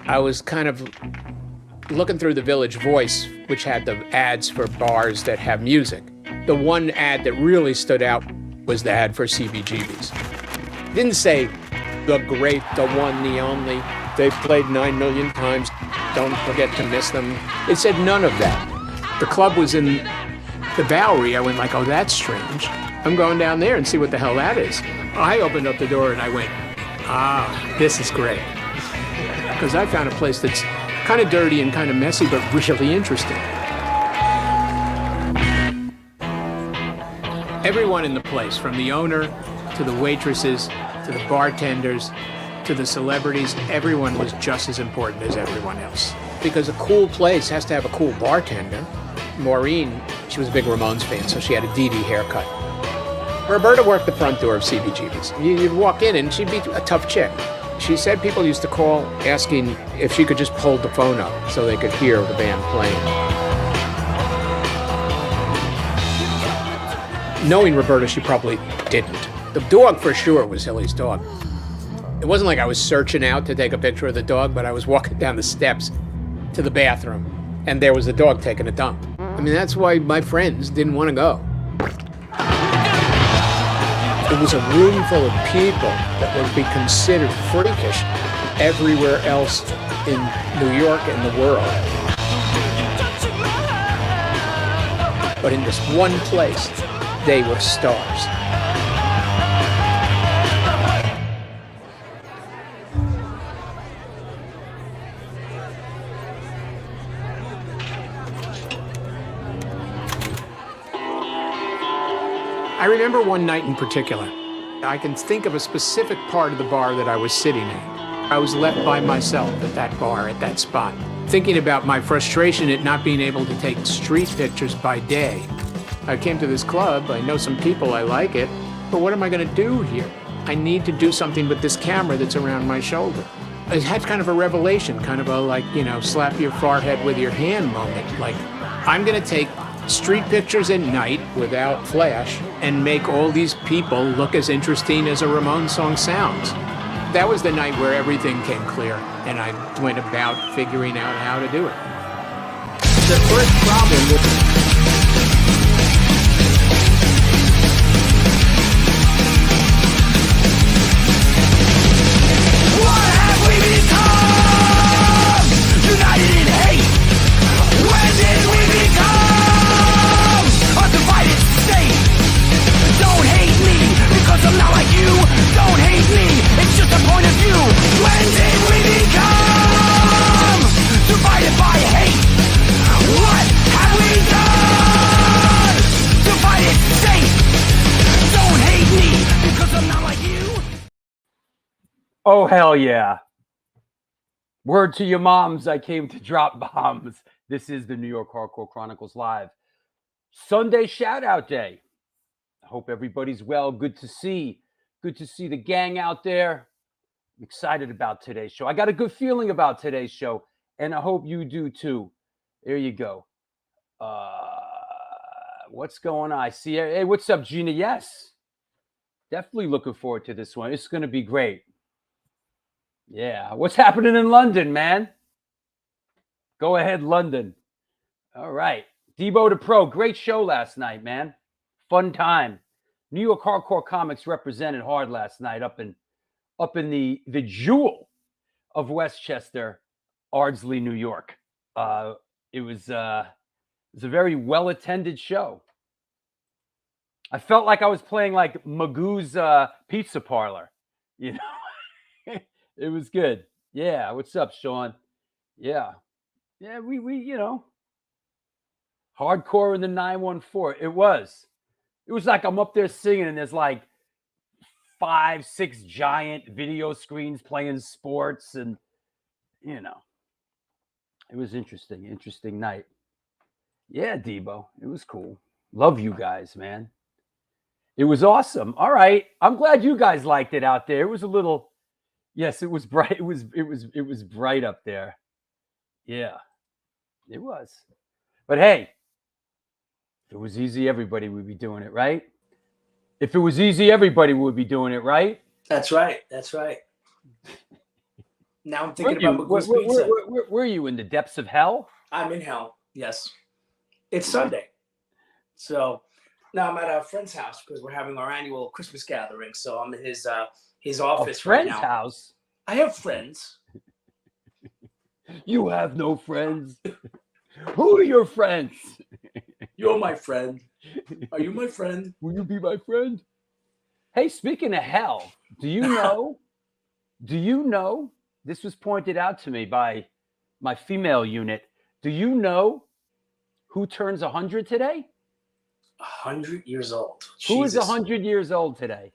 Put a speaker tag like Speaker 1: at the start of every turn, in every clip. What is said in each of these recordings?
Speaker 1: I was kind of looking through the Village Voice, which had the ads for bars that have music. The one ad that really stood out was the ad for CBGB's. It didn't say, the great, the one, the only. They've played 9 million times. Don't forget to miss them. It said none of that. The club was in the Bowery. I went like, oh, that's strange. I'm going down there and see what the hell that is. I opened up the door and I went, this is great. Because I found a place that's kind of dirty and kind of messy, but really interesting. Everyone in the place, from the owner to the waitresses, to the bartenders, to the celebrities, everyone was just as important as everyone else. Because a cool place has to have a cool bartender. Maureen, she was a big Ramones fan, so she had a Dee Dee haircut. Roberta worked the front door of CBGB's. You'd walk in and she'd be a tough chick. She said people used to call asking if she could just hold the phone up so they could hear the band playing. Knowing Roberta, she probably didn't. The dog for sure was Hilly's dog. It wasn't like I was searching out to take a picture of the dog, but I was walking down the steps to the bathroom and there was the dog taking a dump. I mean, that's why my friends didn't want to go. It was a room full of people that would be considered freakish everywhere else in New York and the world. But in this one place, they were stars. I remember one night in particular. I can think of a specific part of the bar that I was sitting in. I was left by myself at that bar, at that spot, thinking about my frustration at not being able to take street pictures by day. I came to this club, I know some people, I like it, but what am I gonna do here? I need to do something with this camera that's around my shoulder. I had kind of a revelation, kind of a like, slap your forehead with your hand moment. Like, I'm gonna take street pictures at night without flash and make all these people look as interesting as a Ramones song sounds. That was the night where everything came clear and I went about figuring out how to do it. The first problem was
Speaker 2: I'm not like you, don't hate me, it's just a point of view. When did we become divided by hate? What have we done? Divided state, don't hate me because I'm not like you.
Speaker 3: Oh, hell yeah. Word to your moms, I came to drop bombs. This is the New York Hardcore Chronicles Live Sunday shout out day. I hope everybody's well. Good to see the gang out there. I'm excited about today's show. I got a good feeling about today's show, and I hope you do too. There you go. What's going on? I see. Hey, what's up, Gina? Yes, definitely looking forward to this one. It's going to be great. Yeah. What's happening in London, man? Go ahead, London. All right. Debo the Pro. Great show last night, man. Fun time. New York Hardcore Comics represented hard last night up in the jewel of Westchester, Ardsley, New York. It was a very well attended show. I felt like I was playing like Magoo's Pizza Parlor. It was good. Yeah. What's up, Sean? Yeah. Yeah. We hardcore in the 914. It was like I'm up there singing and there's like 5-6 giant video screens playing sports and, it was interesting night. Yeah, Debo, it was cool. Love you guys, man. It was awesome. All right. I'm glad you guys liked it out there. It was a little, yes, it was bright. It was bright up there. Yeah, it was. But hey, if it was easy, everybody would be doing it, right? If it was easy, everybody would be doing it, right?
Speaker 4: That's right. That's right. Now I'm thinking about Magoo's Pizza.
Speaker 3: Where are you, in the depths of hell?
Speaker 4: I'm in hell. Yes. It's Sunday. So now I'm at a friend's house because we're having our annual Christmas gathering. So I'm in his office right now.
Speaker 3: Friend's house?
Speaker 4: I have friends.
Speaker 3: You have no friends. Who are your friends?
Speaker 4: You're my friend. Are you my friend?
Speaker 3: Will you be my friend? Hey, speaking of hell, do you know, this was pointed out to me by my female unit. Do you know who turns 100 today?
Speaker 4: 100 years old.
Speaker 3: Who is
Speaker 4: Jesus.
Speaker 3: 100 years old today?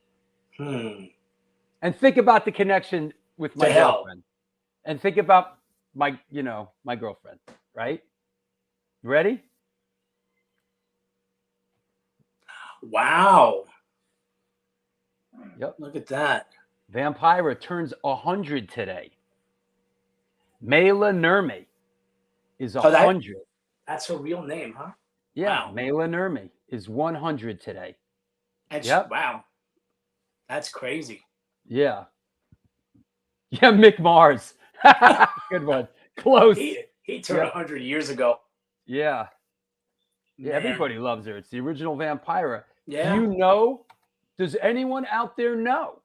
Speaker 4: Hmm.
Speaker 3: And think about the connection with my
Speaker 4: To hell.
Speaker 3: girlfriend. And think about my girlfriend, right? Ready?
Speaker 4: Wow.
Speaker 3: Yep.
Speaker 4: Look at that.
Speaker 3: Vampira turns 100 today. Mela Nurmi is 100.
Speaker 4: That's her real name, huh?
Speaker 3: Yeah,
Speaker 4: Wow.
Speaker 3: Mela Nurmi is 100 today.
Speaker 4: Yep. Wow. That's crazy.
Speaker 3: Yeah. Yeah, Mick Mars. Good one. Close.
Speaker 4: He turned 100 years ago.
Speaker 3: Yeah. Yeah,
Speaker 4: Man.
Speaker 3: everybody loves her. It's the original Vampira.
Speaker 4: Yeah.
Speaker 3: Do you know? Does anyone out there know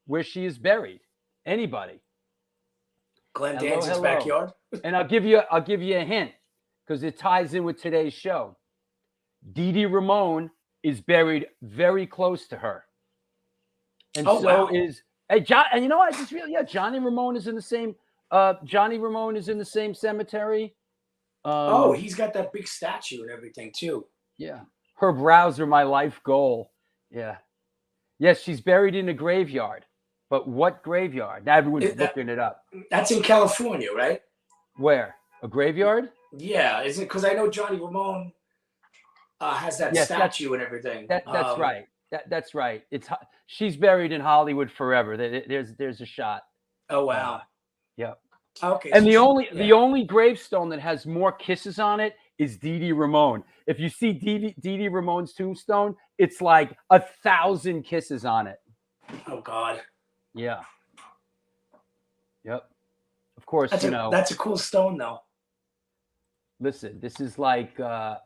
Speaker 3: where she is buried? Anybody?
Speaker 4: Glenn
Speaker 3: Hello,
Speaker 4: Danzig's
Speaker 3: hello.
Speaker 4: backyard.
Speaker 3: And I'll give you a hint because it ties in with today's show. Dee Dee Ramone is buried very close to her. And
Speaker 4: wow.
Speaker 3: is John. And you know what? I just realized, Johnny Ramone is in the same. Johnny Ramone is in the same cemetery.
Speaker 4: He's got that big statue and everything too.
Speaker 3: Yeah. Herb Rouser, My Life Goal. Yeah. Yes, she's buried in a graveyard. But what graveyard? Now everyone's looking it up.
Speaker 4: That's in California, right?
Speaker 3: Where? A graveyard?
Speaker 4: Yeah. Is it because I know Johnny Ramone has that statue and everything?
Speaker 3: That's right. That's right. She's buried in Hollywood forever. There's a shot.
Speaker 4: Oh wow.
Speaker 3: Yeah.
Speaker 4: Okay.
Speaker 3: And the only gravestone that has more kisses on it is Dee Dee Ramone. If you see Dee Dee Ramone's tombstone, it's like 1,000 kisses on it.
Speaker 4: Oh God.
Speaker 3: Yeah. Yep. Of course,
Speaker 4: that's a cool stone though.
Speaker 3: Listen, this is like hold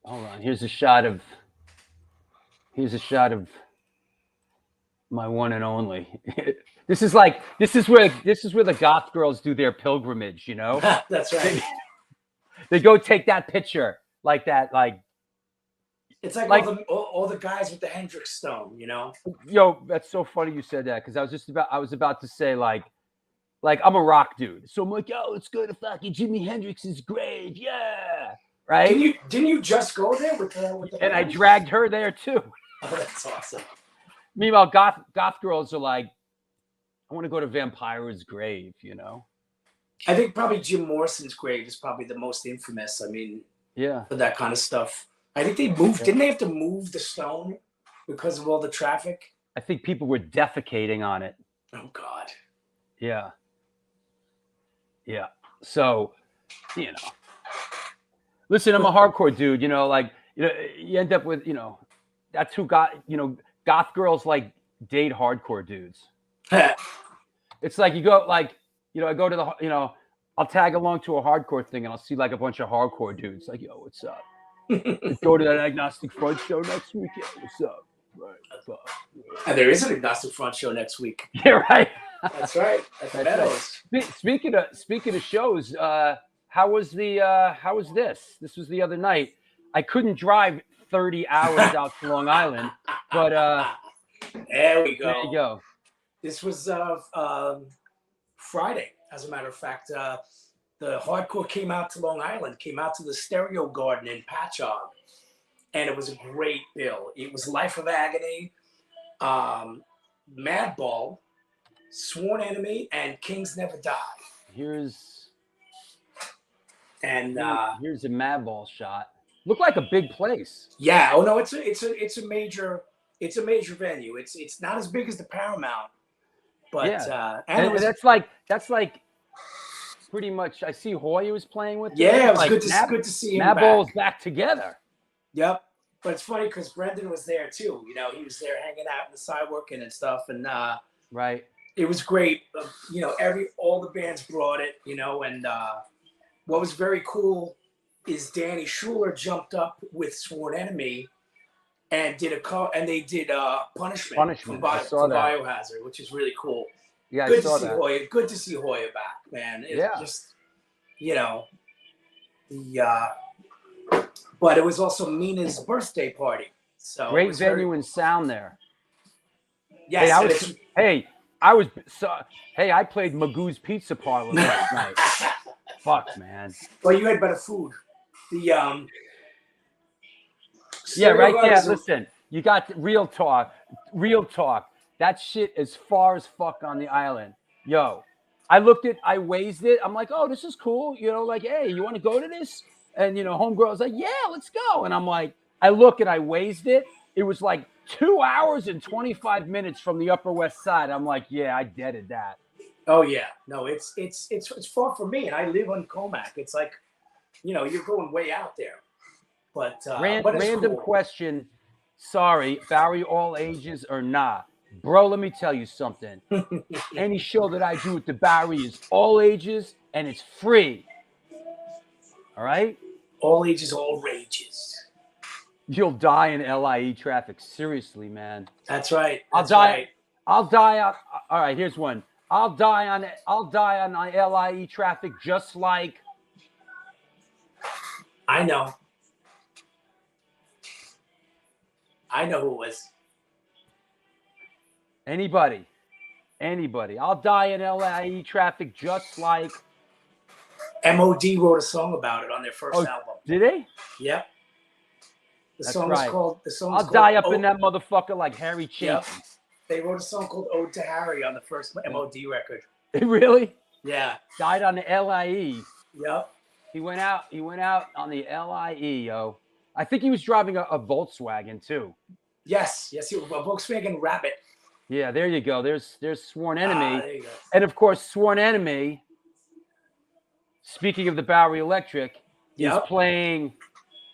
Speaker 3: on, here's a shot of my one and only. This is where the goth girls do their pilgrimage,
Speaker 4: That's right.
Speaker 3: They go take that picture like that, like
Speaker 4: it's like all the guys with the Hendrix stone,
Speaker 3: Yo, that's so funny you said that because I was about to say like I'm a rock dude, so I'm like, yo, let's go to fucking Jimi Hendrix's grave, yeah, right?
Speaker 4: Didn't you just go there with the
Speaker 3: and I dragged her there too.
Speaker 4: Oh, that's awesome.
Speaker 3: Meanwhile, goth girls are like, I want to go to Vampira's grave,
Speaker 4: I think probably Jim Morrison's grave is probably the most infamous. I mean,
Speaker 3: yeah,
Speaker 4: for that kind of stuff. I think they moved. Didn't they have to move the stone because of all the traffic?
Speaker 3: I think people were defecating on it.
Speaker 4: Oh God.
Speaker 3: Yeah. Yeah. So, listen, I'm a hardcore dude. You end up with that's who goth girls like date hardcore dudes. It's like you go I go to the I'll tag along to a hardcore thing and I'll see like a bunch of hardcore dudes like, yo, what's up? Go to that Agnostic Front show next week. Yeah, what's up? Right.
Speaker 4: And there is an Agnostic Front show next week.
Speaker 3: Yeah, right.
Speaker 4: That's right. At the Meadows.
Speaker 3: Speaking of shows, how was this? This was the other night. I couldn't drive 30 hours out to Long Island, but
Speaker 4: there we go.
Speaker 3: There you go.
Speaker 4: This was Friday, as a matter of fact. The hardcore came out to Long Island, came out to the Stereo Garden in Patchogue, and it was a great bill. It was Life of Agony, Madball, Sworn Enemy, and Kings Never Die.
Speaker 3: Here's a Madball shot. Looked like a big place.
Speaker 4: Yeah. Oh no, it's a major venue. It's not as big as the Paramount, but
Speaker 3: yeah. And that's like pretty much. I see Hoya was playing with.
Speaker 4: Yeah, it was good to see him.
Speaker 3: Madball's back together.
Speaker 4: Yep. But it's funny because Brendan was there too. He was there hanging out in the sidewalking and stuff, and
Speaker 3: right.
Speaker 4: It was great. You know, all the bands brought it. You know, and what was very cool is Danny Schuler jumped up with Sworn Enemy and did they did Punishment from
Speaker 3: I saw that.
Speaker 4: Biohazard, which is really cool.
Speaker 3: Yeah,
Speaker 4: Good
Speaker 3: I saw
Speaker 4: to see
Speaker 3: that.
Speaker 4: Hoya. Good to see Hoya back, man. It
Speaker 3: Yeah.
Speaker 4: just, you know, but it was also Mina's birthday party. So
Speaker 3: Great venue and sound there.
Speaker 4: Yes.
Speaker 3: I played Magoo's Pizza Parlor last night. Fuck, man.
Speaker 4: Well, you had better food. Yeah,
Speaker 3: right there. Listen, you got real talk. Real talk. That shit is far as fuck on the island. Yo, I wazed it. I'm like, oh, this is cool. You know, like, hey, you want to go to this? And, you know, homegirl's like, yeah, let's go. And I'm like, I look and I wazed it. It was like 2 hours and 25 minutes from the Upper West Side. I'm like, yeah, I deaded that.
Speaker 4: Oh yeah, no, it's far from me, and I live on Comac. It's like, you know, you're going way out there. But
Speaker 3: random
Speaker 4: cool.
Speaker 3: question. Sorry, Barry, all ages or not? Bro, let me tell you something. Any show that I do with the Barry is all ages and it's free. All right?
Speaker 4: All ages, all rages.
Speaker 3: You'll die in LIE traffic. Seriously, man.
Speaker 4: That's right.
Speaker 3: I'll die on. All right, here's one. I'll die on LIE traffic just like.
Speaker 4: I know who it was.
Speaker 3: Anybody. I'll die in LIE traffic just like.
Speaker 4: MOD wrote a song about it on their first album.
Speaker 3: Did they?
Speaker 4: Yep. The
Speaker 3: That's
Speaker 4: song
Speaker 3: right.
Speaker 4: is called.
Speaker 3: I'll die up in that motherfucker like Harry Chapin.
Speaker 4: Yep. They wrote a song called "Ode to Harry" on the first MOD record.
Speaker 3: Really?
Speaker 4: Yeah.
Speaker 3: Died on the LIE.
Speaker 4: Yep.
Speaker 3: He went out on the LIE, yo. I think he was driving a Volkswagen too.
Speaker 4: Yes, a Volkswagen Rabbit.
Speaker 3: Yeah, there you go. There's Sworn Enemy.
Speaker 4: There you go.
Speaker 3: And of course, Sworn Enemy, speaking of the Bowery Electric, is playing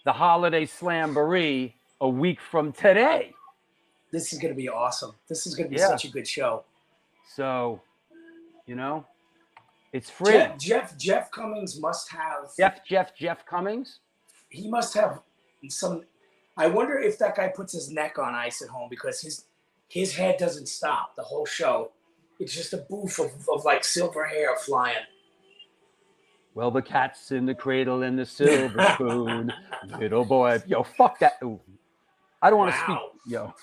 Speaker 3: the Holiday Slamboree a week from today.
Speaker 4: This is going to be awesome. This is going to be such a good show.
Speaker 3: So, you know, it's free.
Speaker 4: Jeff Cummings must have.
Speaker 3: Jeff Cummings?
Speaker 4: He must have some. I wonder if that guy puts his neck on ice at home because his head doesn't stop the whole show. It's just a booth of like silver hair flying.
Speaker 3: Well, the cat's in the cradle and the silver spoon. Little boy. Yo, fuck that. Ooh. I don't want to speak. Yo.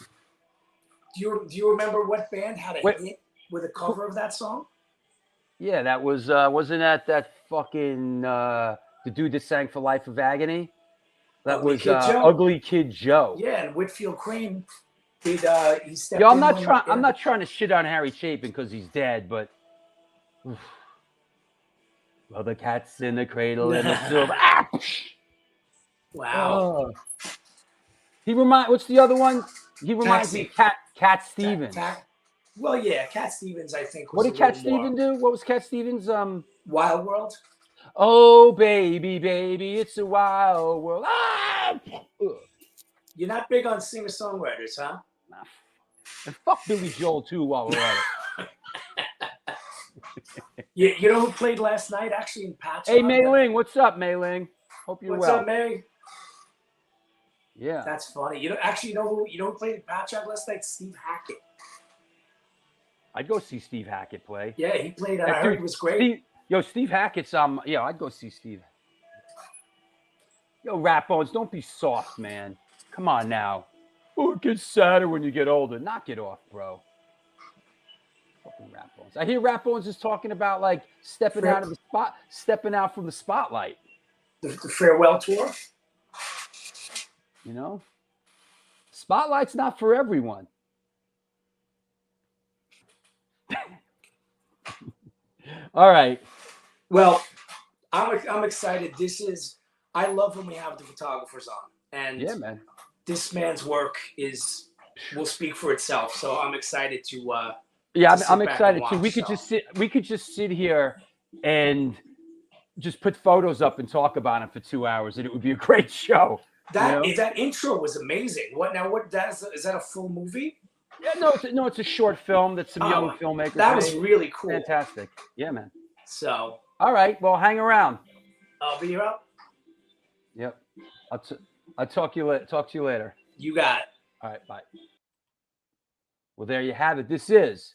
Speaker 4: Do you remember what band had a hit with a cover of that song?
Speaker 3: Yeah, that was wasn't that fucking the dude that sang for Life of Agony? That was Ugly Kid Joe.
Speaker 4: Yeah, and Whitfield Crane did he stepped
Speaker 3: Yo,
Speaker 4: I'm
Speaker 3: not trying to shit on Harry Chapin because he's dead, but well, the cat's in the cradle and the silver.
Speaker 4: Wow.
Speaker 3: What's the other one? He reminds me of Cat Stevens.
Speaker 4: Well, yeah, Cat Stevens, I think.
Speaker 3: What did Cat Stevens do? What was Cat Stevens?
Speaker 4: Wild World.
Speaker 3: Oh, baby, it's a wild world.
Speaker 4: You're not big on singer-songwriters, huh?
Speaker 3: Nah. And fuck Billy Joel, too, while we're at it.
Speaker 4: You know who played last night, actually, in Patch?
Speaker 3: Hey, Mei Ling. What's up, Mei Ling? Hope you're well.
Speaker 4: What's up, May?
Speaker 3: Yeah.
Speaker 4: That's funny. You know who played in Patch last night? Steve Hackett.
Speaker 3: I'd go see Steve Hackett play.
Speaker 4: Yeah, he played. I heard he was great.
Speaker 3: Steve Hackett's I'd go see Steve. Yo, Rat Bones, don't be soft, man. Come on now. Oh, it gets sadder when you get older. Knock it off, bro. Fucking Rat Bones. I hear Rat Bones is talking about like stepping out from the spotlight.
Speaker 4: The farewell tour.
Speaker 3: You know, spotlight's not for everyone. All right.
Speaker 4: Well, I'm excited. I love when we have the photographers on, and
Speaker 3: yeah, man,
Speaker 4: this man's work will speak for itself. So I'm excited to.
Speaker 3: I'm excited too. We could just sit here and just put photos up and talk about it for 2 hours, and it would be a great show.
Speaker 4: That intro was amazing. Is that a full movie?
Speaker 3: Yeah, it's a short film that some young filmmakers
Speaker 4: That was
Speaker 3: made.
Speaker 4: really cool.
Speaker 3: Fantastic. Yeah, man.
Speaker 4: So
Speaker 3: All right, well, hang around.
Speaker 4: I'll be up.
Speaker 3: Yep. I'll talk to you later.
Speaker 4: You got it.
Speaker 3: All right, bye. Well, there you have it. This is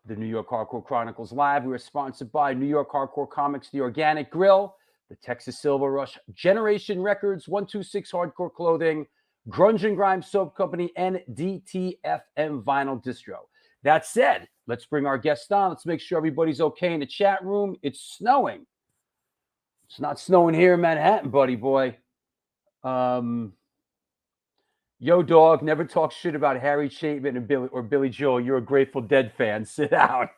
Speaker 3: the New York Hardcore Chronicles Live. We are sponsored by New York Hardcore Comics, The Organic Grill, the Texas Silver Rush, Generation Records, 126 Hardcore Clothing, Grunge and Grime Soap Company, and DTFM Vinyl Distro. That said, let's bring our guest on. Let's make sure everybody's okay in the chat room. It's snowing. It's not snowing here in Manhattan, buddy boy. Yo, dog, never talk shit about Harry Chapin and Billy Joel. You're a Grateful Dead fan. Sit down.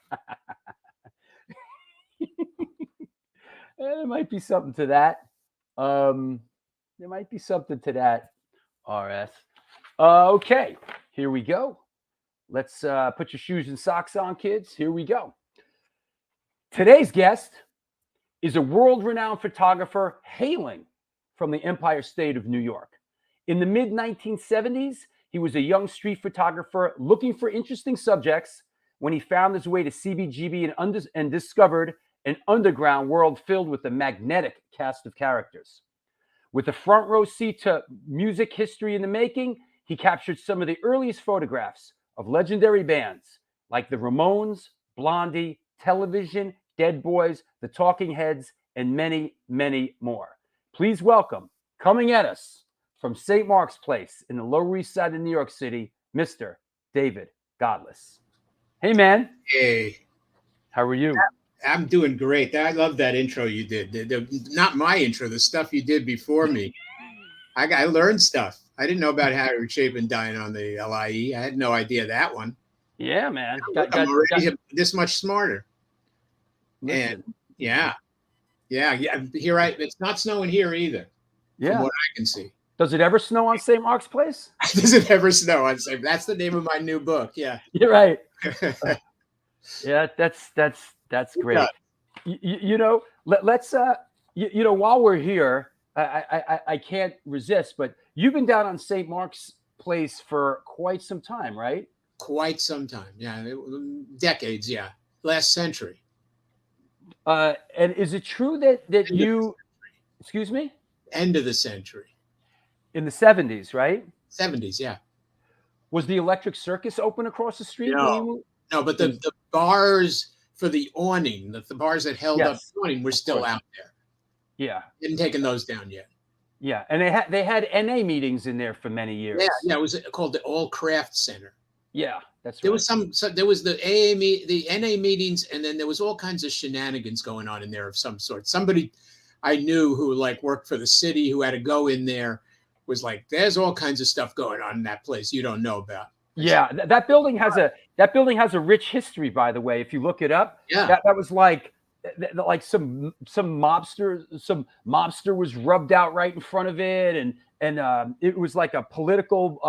Speaker 3: There might be something to that. RS. Okay, here we go. Let's put your shoes and socks on, kids. Here we go. Today's guest is a world-renowned photographer hailing from the Empire State of New York. In the mid-1970s, he was a young street photographer looking for interesting subjects when he found his way to CBGB and discovered an underground world filled with a magnetic cast of characters. With a front row seat to music history in the making, he captured some of the earliest photographs of legendary bands like the Ramones, Blondie, Television, Dead Boys, the Talking Heads, and many, many more. Please welcome, coming at us from St. Mark's Place in the Lower East Side of New York City, Mr. David Godlis. Hey, man.
Speaker 5: Hey.
Speaker 3: How are you?
Speaker 5: I'm doing great. I love that intro you did. Not my intro, the stuff you did before me. I learned stuff. I didn't know about Harry Chapin dying on the LIE. I had no idea that one.
Speaker 3: Yeah, man.
Speaker 5: I'm already this much smarter.
Speaker 3: Listen.
Speaker 5: And yeah. Here it's not snowing here either.
Speaker 3: Yeah.
Speaker 5: From what I can see.
Speaker 3: Does it ever snow on St. Mark's Place?
Speaker 5: Does it ever snow on St. That's the name of my new book. Yeah.
Speaker 3: You're right. Yeah, that's great. Yeah. Let's while we're here, I can't resist, but you've been down on St. Mark's Place for quite some time, right?
Speaker 5: Quite some time. Yeah. Decades. Yeah. Last century.
Speaker 3: And is it true that you, excuse me?
Speaker 5: End of the century.
Speaker 3: In the 70s, right?
Speaker 5: 70s, yeah.
Speaker 3: Was the Electric Circus open across the street?
Speaker 5: No, but the bars for the awning, the bars that held up the awning were still out there.
Speaker 3: Yeah.
Speaker 5: Hadn't taken those down yet.
Speaker 3: Yeah, and they had NA meetings in there for many years.
Speaker 5: Yeah, it was called the All Craft Center.
Speaker 3: Yeah, that's right.
Speaker 5: There was there was the the NA meetings, and then there was all kinds of shenanigans going on in there of some sort. Somebody I knew who worked for the city who had to go in there was like, there's all kinds of stuff going on in that place you don't know about.
Speaker 3: Yeah, that building has a rich history, by the way. If you look it up, that was like some mobster was rubbed out right in front of it, and it was like a political.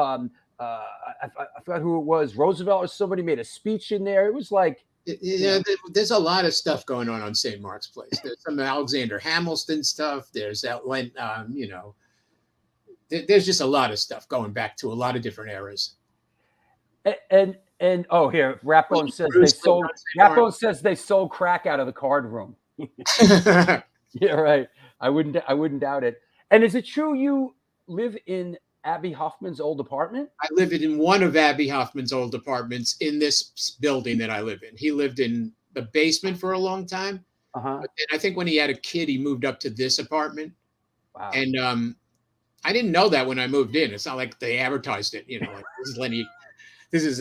Speaker 3: I forgot who it was, Roosevelt or somebody made a speech in there. It was like.
Speaker 5: There's a lot of stuff going on St. Mark's Place. There's some Alexander Hamilton stuff. There's that, there's just a lot of stuff going back to a lot of different eras.
Speaker 3: And oh, here Rapone says they sold crack out of the card room. Yeah, right. I wouldn't doubt it. And is it true you live in Abby Hoffman's old apartment?
Speaker 5: I live in one of Abby Hoffman's old apartments in this building that I live in. He lived in the basement for a long time.
Speaker 3: Uh-huh.
Speaker 5: But then I think when he had a kid, he moved up to this apartment.
Speaker 3: Wow.
Speaker 5: And I didn't know that when I moved in. It's not like they advertised it, like this is Lenny. This is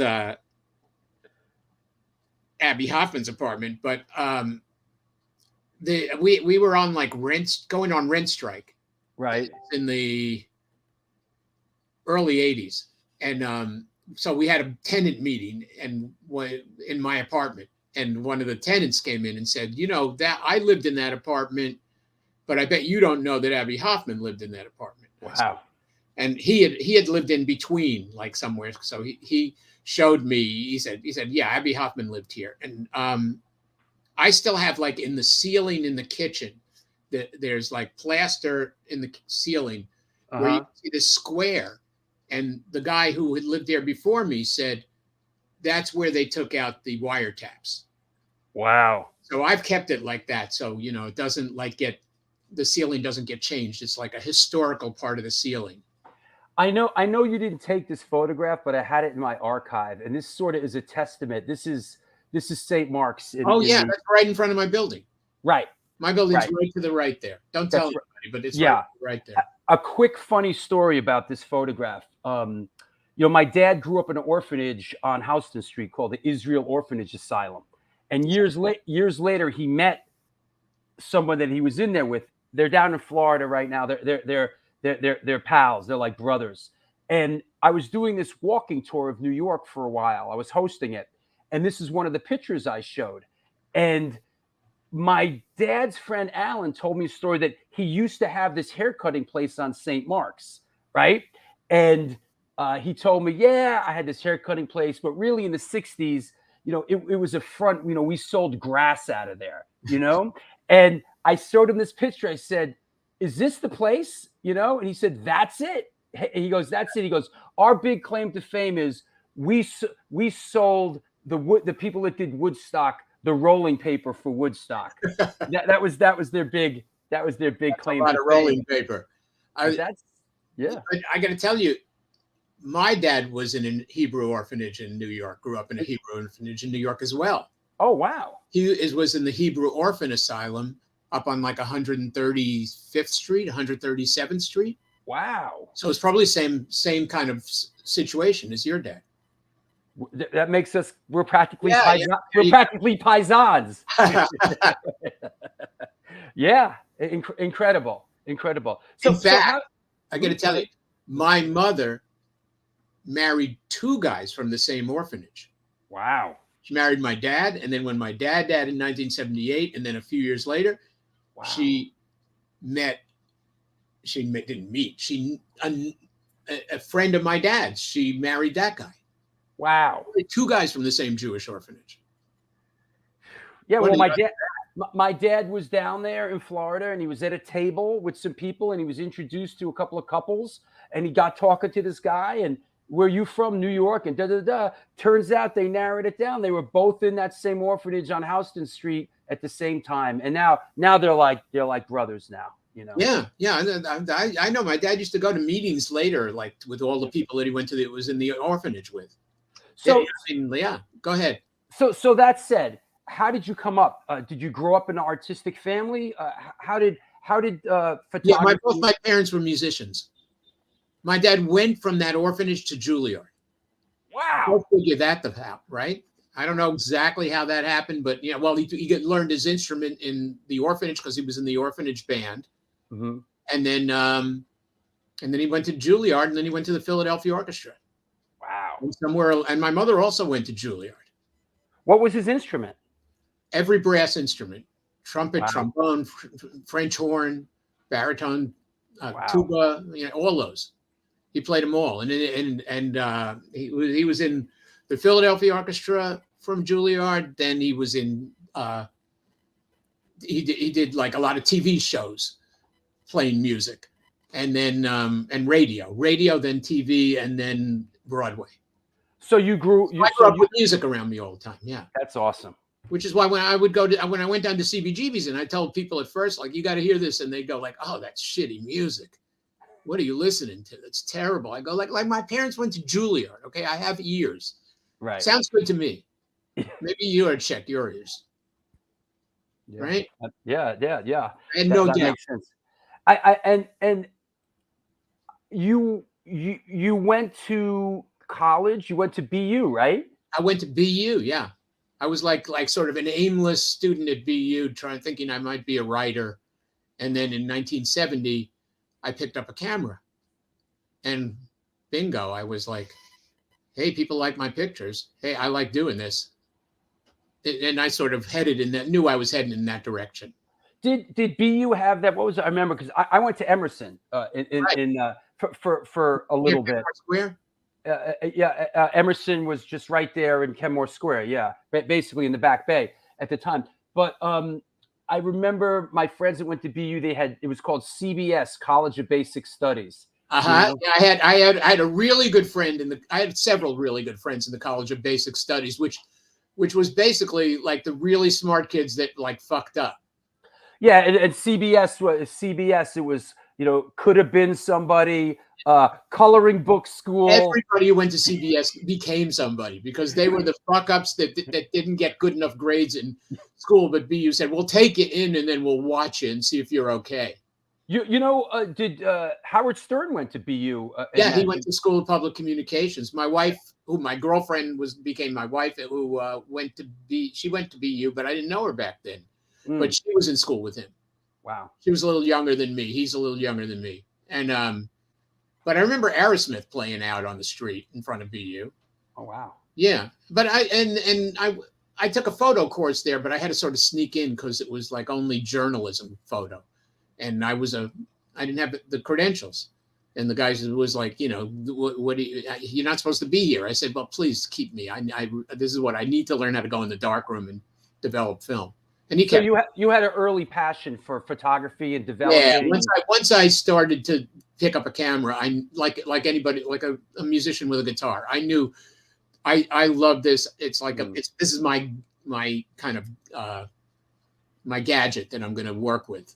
Speaker 5: Abby Hoffman's apartment, but we were on going on rent strike,
Speaker 3: right,
Speaker 5: in the early 80s, and so we had a tenant meeting and in my apartment, and one of the tenants came in and said, that I lived in that apartment, but I bet you don't know that Abby Hoffman lived in that apartment.
Speaker 3: Wow.
Speaker 5: And he had lived in between, somewhere. So he showed me. He said, yeah, Abby Hoffman lived here. And I still have in the ceiling in the kitchen, there's plaster in the ceiling where you see this square. And the guy who had lived there before me said, that's where they took out the wiretaps.
Speaker 3: Wow.
Speaker 5: So I've kept it like that. So, you know, it doesn't like the ceiling doesn't get changed. It's like a historical part of the ceiling.
Speaker 3: I know you didn't take this photograph, but I had it in my archive, and this sort of is a testament. This is St. Mark's.
Speaker 5: That's right in front of my building.
Speaker 3: Right.
Speaker 5: My building's
Speaker 3: Right.
Speaker 5: right to the right there. Don't tell anybody, but it's right there.
Speaker 3: A quick funny story about this photograph. You know, my dad grew up in an orphanage on Houston Street called the Israel Orphanage Asylum, and years later he met someone that he was in there with. They're down in Florida right now. They're pals. They're like brothers. And I was doing this walking tour of New York for a while. I was hosting it, and this is one of the pictures I showed. And my dad's friend Alan told me a story that he used to have this haircutting place on St. Mark's, right? And he told me, yeah, I had this haircutting place, but really in the 60s, you know, it was a front, you know, we sold grass out of there, you know? And I showed him this picture. I said, is this the place? You know? And he said, that's it. He goes, that's it. He goes, our big claim to fame is we sold the people that did Woodstock the rolling paper for Woodstock. that was their big claim.
Speaker 5: A lot
Speaker 3: to
Speaker 5: of rolling
Speaker 3: fame.
Speaker 5: paper.
Speaker 3: I
Speaker 5: got to tell you, my dad was in a Hebrew orphanage in New York. Grew up in a Hebrew orphanage in New York as well.
Speaker 3: Oh wow!
Speaker 5: He was in the Hebrew Orphan Asylum up on like 135th Street, 137th Street.
Speaker 3: Wow!
Speaker 5: So it's probably same kind of situation as your dad.
Speaker 3: That makes us we're practically practically paisans. Yeah, incredible. So,
Speaker 5: in fact, I got to tell you, my mother married two guys from the same orphanage.
Speaker 3: Wow.
Speaker 5: She married my dad, and then when my dad died in 1978, and then a few years later, she didn't meet. A friend of my dad's. She married that guy.
Speaker 3: Wow.
Speaker 5: Two guys from the same Jewish orphanage.
Speaker 3: Yeah, well, my dad was down there in Florida, and he was at a table with some people, and he was introduced to a couple of couples, and he got talking to this guy, and where you from? New York, and Turns out they narrowed it down. They were both in that same orphanage on Houston Street at the same time, and now they're like brothers now. You know?
Speaker 5: Yeah. I know. My dad used to go to meetings later, like with all the people that he went to that was in the orphanage with.
Speaker 3: So
Speaker 5: go ahead.
Speaker 3: So that said, how did you come up? Did you grow up in an artistic family? How did photography?
Speaker 5: Yeah, both my parents were musicians. My dad went from that orphanage to Juilliard.
Speaker 3: Wow.
Speaker 5: Go figure that out, right? I don't know exactly how that happened, but yeah, well, he learned his instrument in the orphanage because he was in the orphanage band,
Speaker 3: mm-hmm.
Speaker 5: and then he went to Juilliard, and then he went to the Philadelphia Orchestra.
Speaker 3: Wow.
Speaker 5: And my mother also went to Juilliard.
Speaker 3: What was his instrument?
Speaker 5: Every brass instrument: trumpet, trombone, French horn, baritone, tuba, you know, all those. He played them all, and he was in the Philadelphia Orchestra from Juilliard. Then he was in he did like a lot of TV shows playing music, and then and radio, then TV, and then Broadway.
Speaker 3: So I grew up
Speaker 5: with music around me all the time. Yeah,
Speaker 3: that's awesome.
Speaker 5: Which is why when I went down to CBGB's, and I told people at first, like, you got to hear this, and they go like, oh, that's shitty music. What are you listening to? That's terrible. I go like my parents went to Juilliard. Okay, I have ears.
Speaker 3: Right.
Speaker 5: Sounds good to me. Maybe you ought to check your ears.
Speaker 3: Yeah.
Speaker 5: Right?
Speaker 3: Yeah.
Speaker 5: And no doubt.
Speaker 3: Makes sense. And you went to college. You went to BU, right?
Speaker 5: I went to BU. Yeah. I was like sort of an aimless student at BU, thinking I might be a writer. And then in 1970, I picked up a camera, and bingo, I was like, hey, people like my pictures. Hey, I like doing this. And I sort of knew I was heading in that direction.
Speaker 3: Did BU have that? What was it? I remember because I went to Emerson for a little bit.
Speaker 5: Square?
Speaker 3: Emerson was just right there in Kenmore Square. Yeah, basically in the Back Bay at the time. But I remember my friends that went to BU. It was called CBS, College of Basic Studies.
Speaker 5: Uh-huh. Yeah, I had a really good friend I had several really good friends in the College of Basic Studies, which was basically like the really smart kids that like fucked up.
Speaker 3: Yeah, and CBS. It was, could have been somebody. Coloring book school.
Speaker 5: Everybody who went to CBS became somebody because they were the fuck ups that didn't get good enough grades in school. But BU said, "We'll take you in and then we'll watch you and see if you're okay."
Speaker 3: Did Howard Stern went to BU?
Speaker 5: Yeah, he went to School of Public Communications. My wife, who my girlfriend became my wife, who she went to BU, but I didn't know her back then. But she was in school with him.
Speaker 3: Wow.
Speaker 5: She was a little younger than me. He's a little younger than me. And but I remember Aerosmith playing out on the street in front of BU.
Speaker 3: Oh wow.
Speaker 5: Yeah, but I took a photo course there, but I had to sort of sneak in because it was like only journalism photo, and I didn't have the credentials. And the guy was like, what do you're not supposed to be here. I said, well, please keep me. This is what I need to learn how to go in the darkroom and develop film. And he kept.
Speaker 3: So you had an early passion for photography and developing.
Speaker 5: Yeah, once I started to pick up a camera, I like anybody, like a musician with a guitar. I knew I love this. It's like this is my kind of my gadget that I'm going to work with,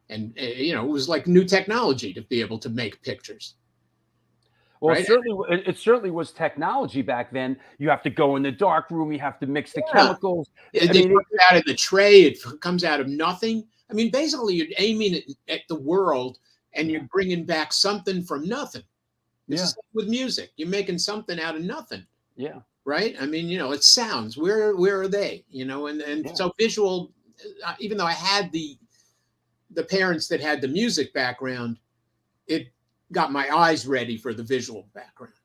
Speaker 5: and it was like new technology to be able to make pictures.
Speaker 3: Well,
Speaker 5: right?
Speaker 3: it certainly was technology back then. You have to go in the dark room. You have to mix the chemicals.
Speaker 5: It comes out of the tray. It comes out of nothing. I mean, basically, you're aiming at the world, and you're bringing back something from nothing. It's with music. You're making something out of nothing.
Speaker 3: Yeah.
Speaker 5: Right. I mean, it's sounds. Where are they? So visual. Even though I had the parents that had the music background, it got my eyes ready for the visual background.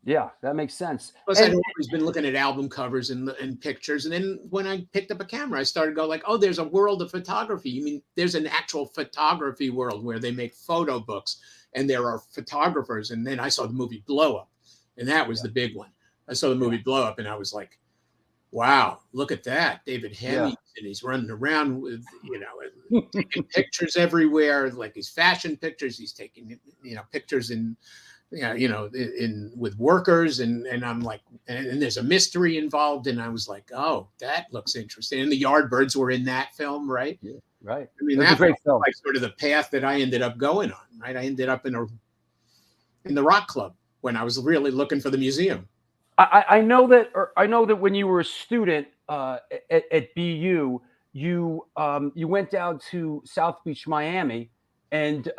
Speaker 3: Yeah, that makes sense.
Speaker 5: Plus, I'd always been looking at album covers and pictures. And then when I picked up a camera, I started to go like, oh, there's a world of photography. You mean there's an actual photography world where they make photo books and there are photographers. And then I saw the movie Blow Up, and that was the big one. I saw the movie Blow Up, and I was like, wow, look at that. David Hemmings, and he's running around with, taking pictures everywhere, like his fashion pictures. He's taking, pictures in with workers, and I'm like, and there's a mystery involved, and I was like, oh, that looks interesting. And the Yardbirds were in that film, right?
Speaker 3: Yeah, right.
Speaker 5: I mean, that's a great film. Like sort of the path that I ended up going on, right? I ended up in the rock club when I was really looking for the museum.
Speaker 3: I know that when you were a student at BU, you went down to South Beach, Miami, and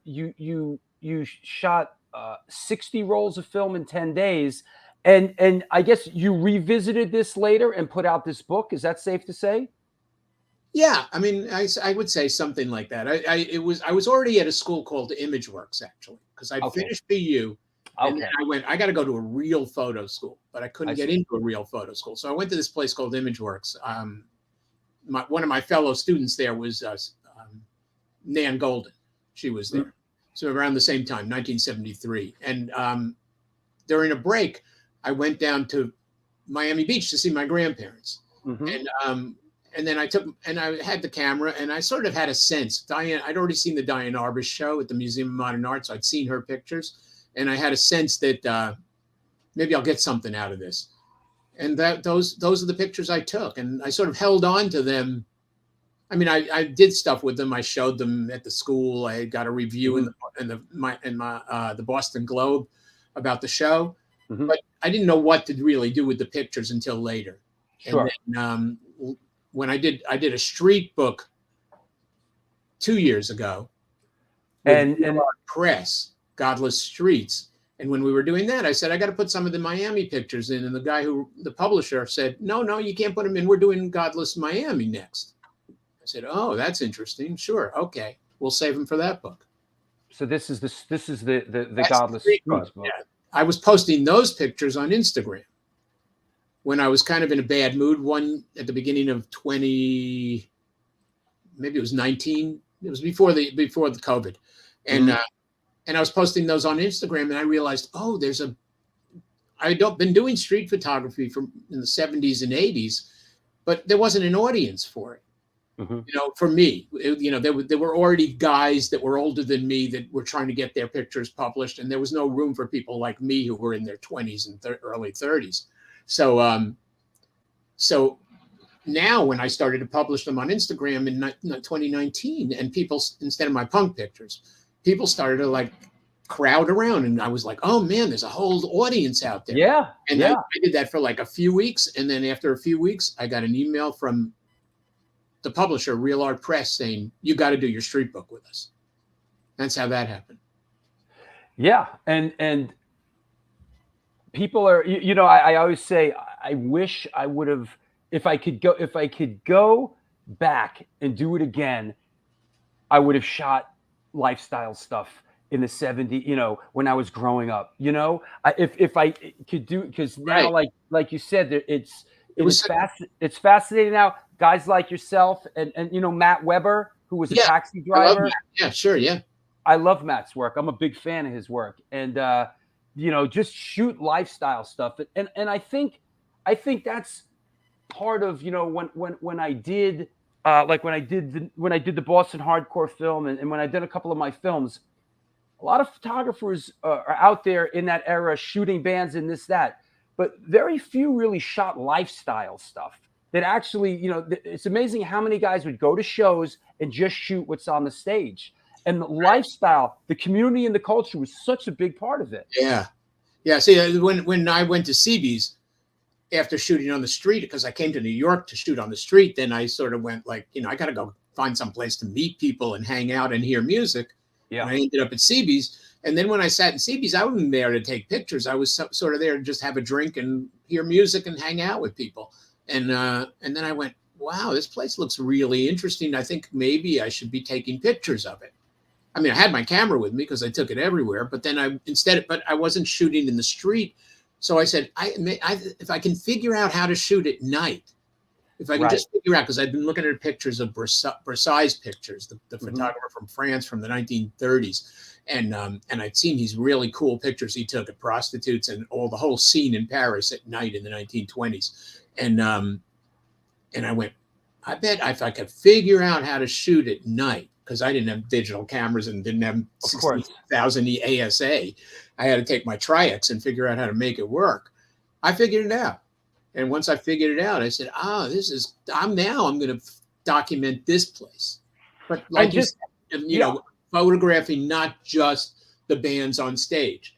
Speaker 3: you shot 60 rolls of film in 10 days. And I guess you revisited this later and put out this book. Is that safe to say?
Speaker 5: Yeah, I mean, I would say something like that. I was already at a school called ImageWorks, actually, because I'd finished BU. And then I got to go to a real photo school, but I couldn't get into a real photo school. So I went to this place called ImageWorks. One of my fellow students there was Nan Golden. She was there. So around the same time, 1973. And during a break, I went down to Miami Beach to see my grandparents. And then I had the camera, and I sort of had a sense. I'd already seen the Diane Arbus show at the Museum of Modern Art, so I'd seen her pictures. And I had a sense that maybe I'll get something out of this. And those are the pictures I took. And I sort of held on to them. I mean, I did stuff with them. I showed them at the school. I got a review in the Boston Globe about the show. But I didn't know what to really do with the pictures until later.
Speaker 3: Sure.
Speaker 5: And then, when I did a street book 2 years ago. And press. Godlis Streets. And when we were doing that, I said, I got to put some of the Miami pictures in. And the publisher said, no, you can't put them in. We're doing Godlis Miami next. I said, oh, that's interesting. Sure. Okay. We'll save them for that book.
Speaker 3: So this is the Godlis Streets book.
Speaker 5: Yeah. I was posting those pictures on Instagram when I was kind of in a bad mood. One at the beginning of maybe it was 19. It was before the COVID. And, and I was posting those on Instagram, and I realized, oh, I'd been doing street photography in the 70s and 80s, but there wasn't an audience for it.
Speaker 3: Mhm.
Speaker 5: You know, for me, there were already guys that were older than me that were trying to get their pictures published, and there was no room for people like me who were in their 20s and early 30s. So, so now when I started to publish them on Instagram in 2019, and people, instead of my punk pictures, people started to like crowd around, and I was like, oh man, there's a whole audience out there.
Speaker 3: Yeah.
Speaker 5: And
Speaker 3: Yeah.
Speaker 5: I did that for like a few weeks, and then after a few weeks, I got an email from the publisher, Real Art Press, saying, you got to do your street book with us. That's how that happened.
Speaker 3: Yeah. And people are, I always say, I wish I would have, if I could go back and do it again, I would have shot lifestyle stuff in the 70s, when I was growing up, if I could do, because now,
Speaker 5: Right.
Speaker 3: like you said, it's
Speaker 5: was
Speaker 3: fascinating now. Guys like yourself and Matt Weber, who was a taxi
Speaker 5: I love
Speaker 3: driver.
Speaker 5: Matt. Yeah, sure. Yeah.
Speaker 3: I love Matt's work. I'm a big fan of his work, and just shoot lifestyle stuff. And I think that's part of when I did when I did the Boston hardcore film, and when I did a couple of my films, a lot of photographers are out there in that era shooting bands and this that, but very few really shot lifestyle stuff. That actually, it's amazing how many guys would go to shows and just shoot what's on the stage. And the lifestyle, the community and the culture was such a big part of it.
Speaker 5: Yeah. Yeah. See, when I went to CB's after shooting on the street, because I came to New York to shoot on the street, then I sort of went like, I got to go find some place to meet people and hang out and hear music.
Speaker 3: Yeah.
Speaker 5: And I ended up at CB's. And then when I sat in CB's, I wasn't there to take pictures. I was sort of there to just have a drink and hear music and hang out with people. And then I went, wow, this place looks really interesting. I think maybe I should be taking pictures of it. I mean, I had my camera with me because I took it everywhere, but then I wasn't shooting in the street. So I said, if I can figure out how to shoot at night, if I can just figure out, because I've been looking at pictures of Versailles pictures, the photographer from France from the 1930s. And I'd seen these really cool pictures he took of prostitutes and the whole scene in Paris at night in the 1920s. And I went, I bet if I could figure out how to shoot at night, because I didn't have digital cameras and didn't have 60,000 ASA, I had to take my Tri-X and figure out how to make it work. I figured it out. And once I figured it out, I said, I'm going to document this place. But like you said, photographing not just the bands on stage.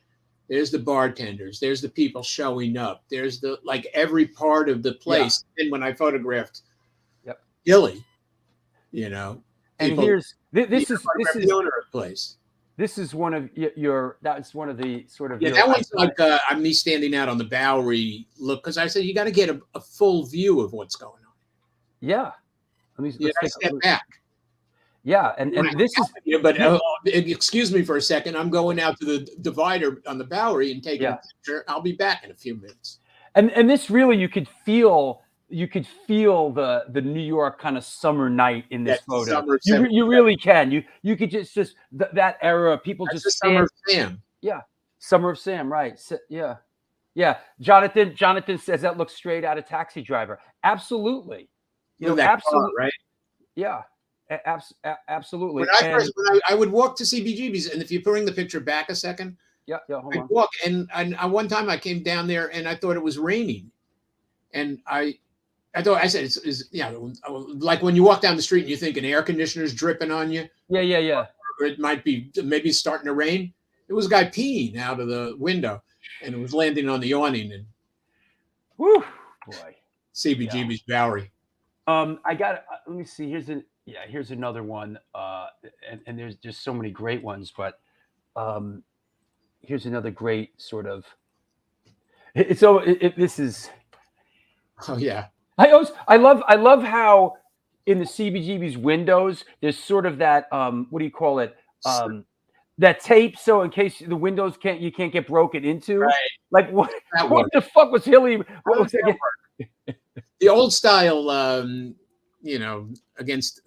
Speaker 5: There's the bartenders. There's the people showing up. There's every part of the place. Yeah. And when I photographed Gilly,
Speaker 3: and
Speaker 5: people,
Speaker 3: here's this is
Speaker 5: the owner of the place.
Speaker 3: This is one of that's one of the sort of
Speaker 5: that one's like me standing out on the Bowery look, because I said you got to get a full view of what's going on.
Speaker 3: Yeah, let's
Speaker 5: step back.
Speaker 3: Yeah, and this is.
Speaker 5: But excuse me for a second. I'm going out to the divider on the Bowery and taking a picture. I'll be back in a few minutes.
Speaker 3: And this really, you could feel the New York kind of summer night in this photo. You really can. You could just that era. People just
Speaker 5: Summer of Sam.
Speaker 3: Yeah, Summer of Sam. Right. Yeah. Jonathan says that looks straight out of Taxi Driver. Absolutely.
Speaker 5: Absolutely. Car, right.
Speaker 3: Yeah. Absolutely.
Speaker 5: When I would walk to CBGB's, and if you bring the picture back a second,
Speaker 3: hold on.
Speaker 5: Walk, and one time I came down there and I thought it was raining, and I said it's like when you walk down the street and you think an air conditioner's dripping on you.
Speaker 3: Yeah.
Speaker 5: Or it might be maybe starting to rain. It was a guy peeing out of the window, and it was landing on the awning. And
Speaker 3: whoo, boy,
Speaker 5: CBGB's Bowery.
Speaker 3: I got. Let me see. Here's another one. And there's just so many great ones, but here's another great sort of. This is.
Speaker 5: Oh yeah.
Speaker 3: I love how in the CBGB's windows there's sort of that what do you call it, that tape, so in case the windows you can't get broken into.
Speaker 5: Right.
Speaker 3: Like what the fuck was Hilly? What was that?
Speaker 5: The old style, against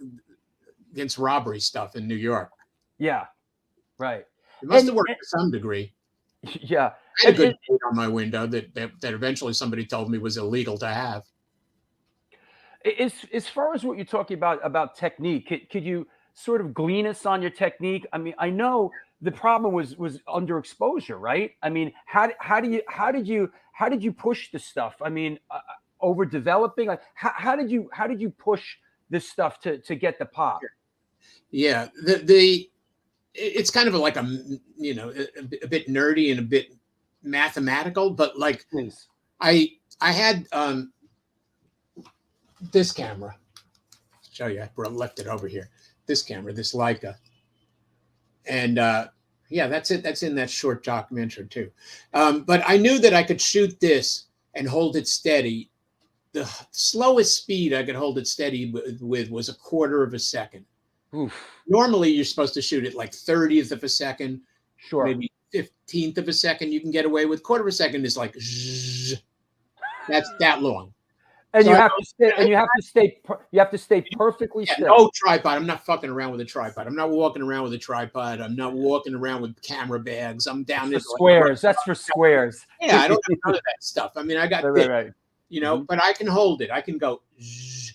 Speaker 5: robbery stuff in New York.
Speaker 3: Yeah, right.
Speaker 5: It must have worked to some degree.
Speaker 3: Yeah,
Speaker 5: I had a good thing on my window that eventually somebody told me was illegal to have.
Speaker 3: As far as what you're talking about technique, could you sort of glean us on your technique? I mean, I know the problem was underexposure, right? I mean, how did you push the stuff? I mean, over developing, like how did you push this stuff to get the pop?
Speaker 5: Yeah, it's kind of like a a bit nerdy and a bit mathematical, but like
Speaker 3: Please.
Speaker 5: I had this camera. Show you, I left it over here. This camera, this Leica, and yeah, that's it. That's in that short documentary too. But I knew that I could shoot this and hold it steady. The slowest speed I could hold it steady with was 1/4 of a second.
Speaker 3: Oof.
Speaker 5: Normally, you're supposed to shoot it like 30th of a second,
Speaker 3: Sure.
Speaker 5: maybe 15th of a second. You can get away with 1/4 of a second is like zzz. That's that long.
Speaker 3: And
Speaker 5: So
Speaker 3: you
Speaker 5: I-
Speaker 3: have to stay. And you have to stay perfectly
Speaker 5: Yeah,
Speaker 3: still.
Speaker 5: no tripod. I'm not fucking around with a tripod. I'm not walking around with a tripod. I'm not walking around with camera bags. I'm down
Speaker 3: For
Speaker 5: there.
Speaker 3: squares. That's for squares.
Speaker 5: Yeah, I don't have none of that stuff. I mean, I got this,
Speaker 3: Right.
Speaker 5: but I can hold it. I can go, zzz,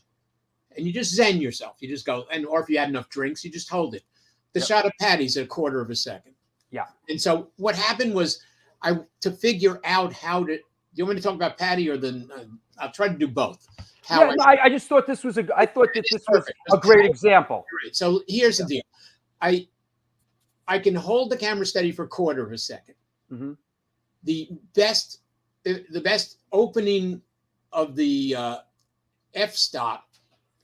Speaker 5: and you just zen yourself. You just go, or if you had enough drinks, you just hold it. The shot of Patty's at 1/4 of a second.
Speaker 3: Yeah.
Speaker 5: And so what happened was, to figure out how to. Do you want me to talk about Patty or I'll try to do both.
Speaker 3: Yeah, no, I just thought this was a great example.
Speaker 5: Right. So here's the deal. I can hold the camera steady for 1/4 of a second.
Speaker 3: Mm-hmm.
Speaker 5: The best opening of the f-stop,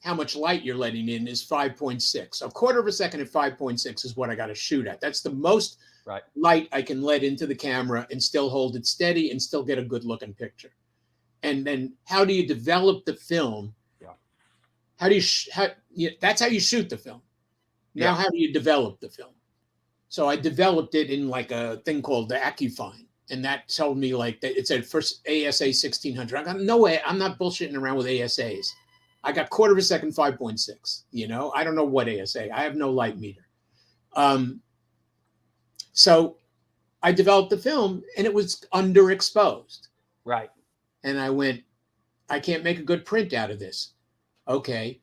Speaker 5: how much light you're letting in, is 5.6. So 1/4 of a second at 5.6 is what I got to shoot at. That's the most light I can let into the camera and still hold it steady and still get a good looking picture. And then how do you develop the film?
Speaker 3: Yeah.
Speaker 5: That's how you shoot the film. Now, how do you develop the film? So I developed it in like a thing called the AccuFine. And that told me like that it said first ASA 1600. I got no way. I'm not bullshitting around with ASAs. I got 1/4 of a second, 5.6. I don't know what ASA. I have no light meter. So I developed the film and it was underexposed.
Speaker 3: Right.
Speaker 5: And I went, I can't make a good print out of this. Okay.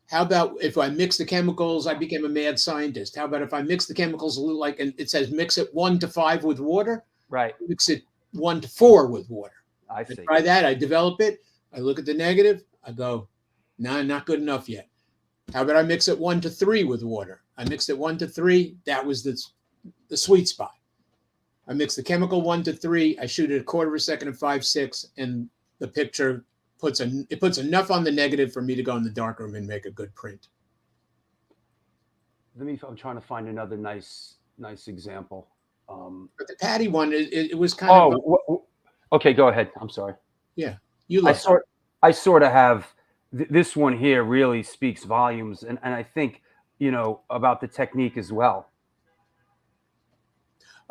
Speaker 5: How about if I mix the chemicals? I became a mad scientist. How about if I mix the chemicals a little and it says mix it 1 to 5 with water?
Speaker 3: Right.
Speaker 5: Mix it 1 to 4 with water.
Speaker 3: I see.
Speaker 5: Try that. I develop it. I look at the negative. I go, no, not good enough yet. How about I mix it 1 to 3 with water? I mixed it 1 to 3. That was the sweet spot. I mix the chemical 1 to 3. I shoot it 1/4 of a second at 5.6, and the picture puts enough on the negative for me to go in the darkroom and make a good print.
Speaker 3: I'm trying to find another nice example.
Speaker 5: But the Patty one, it was kind of.
Speaker 3: Okay, go ahead. I'm sorry.
Speaker 5: Yeah, you. I
Speaker 3: sort of have this one here. Really speaks volumes, and I think about the technique as well.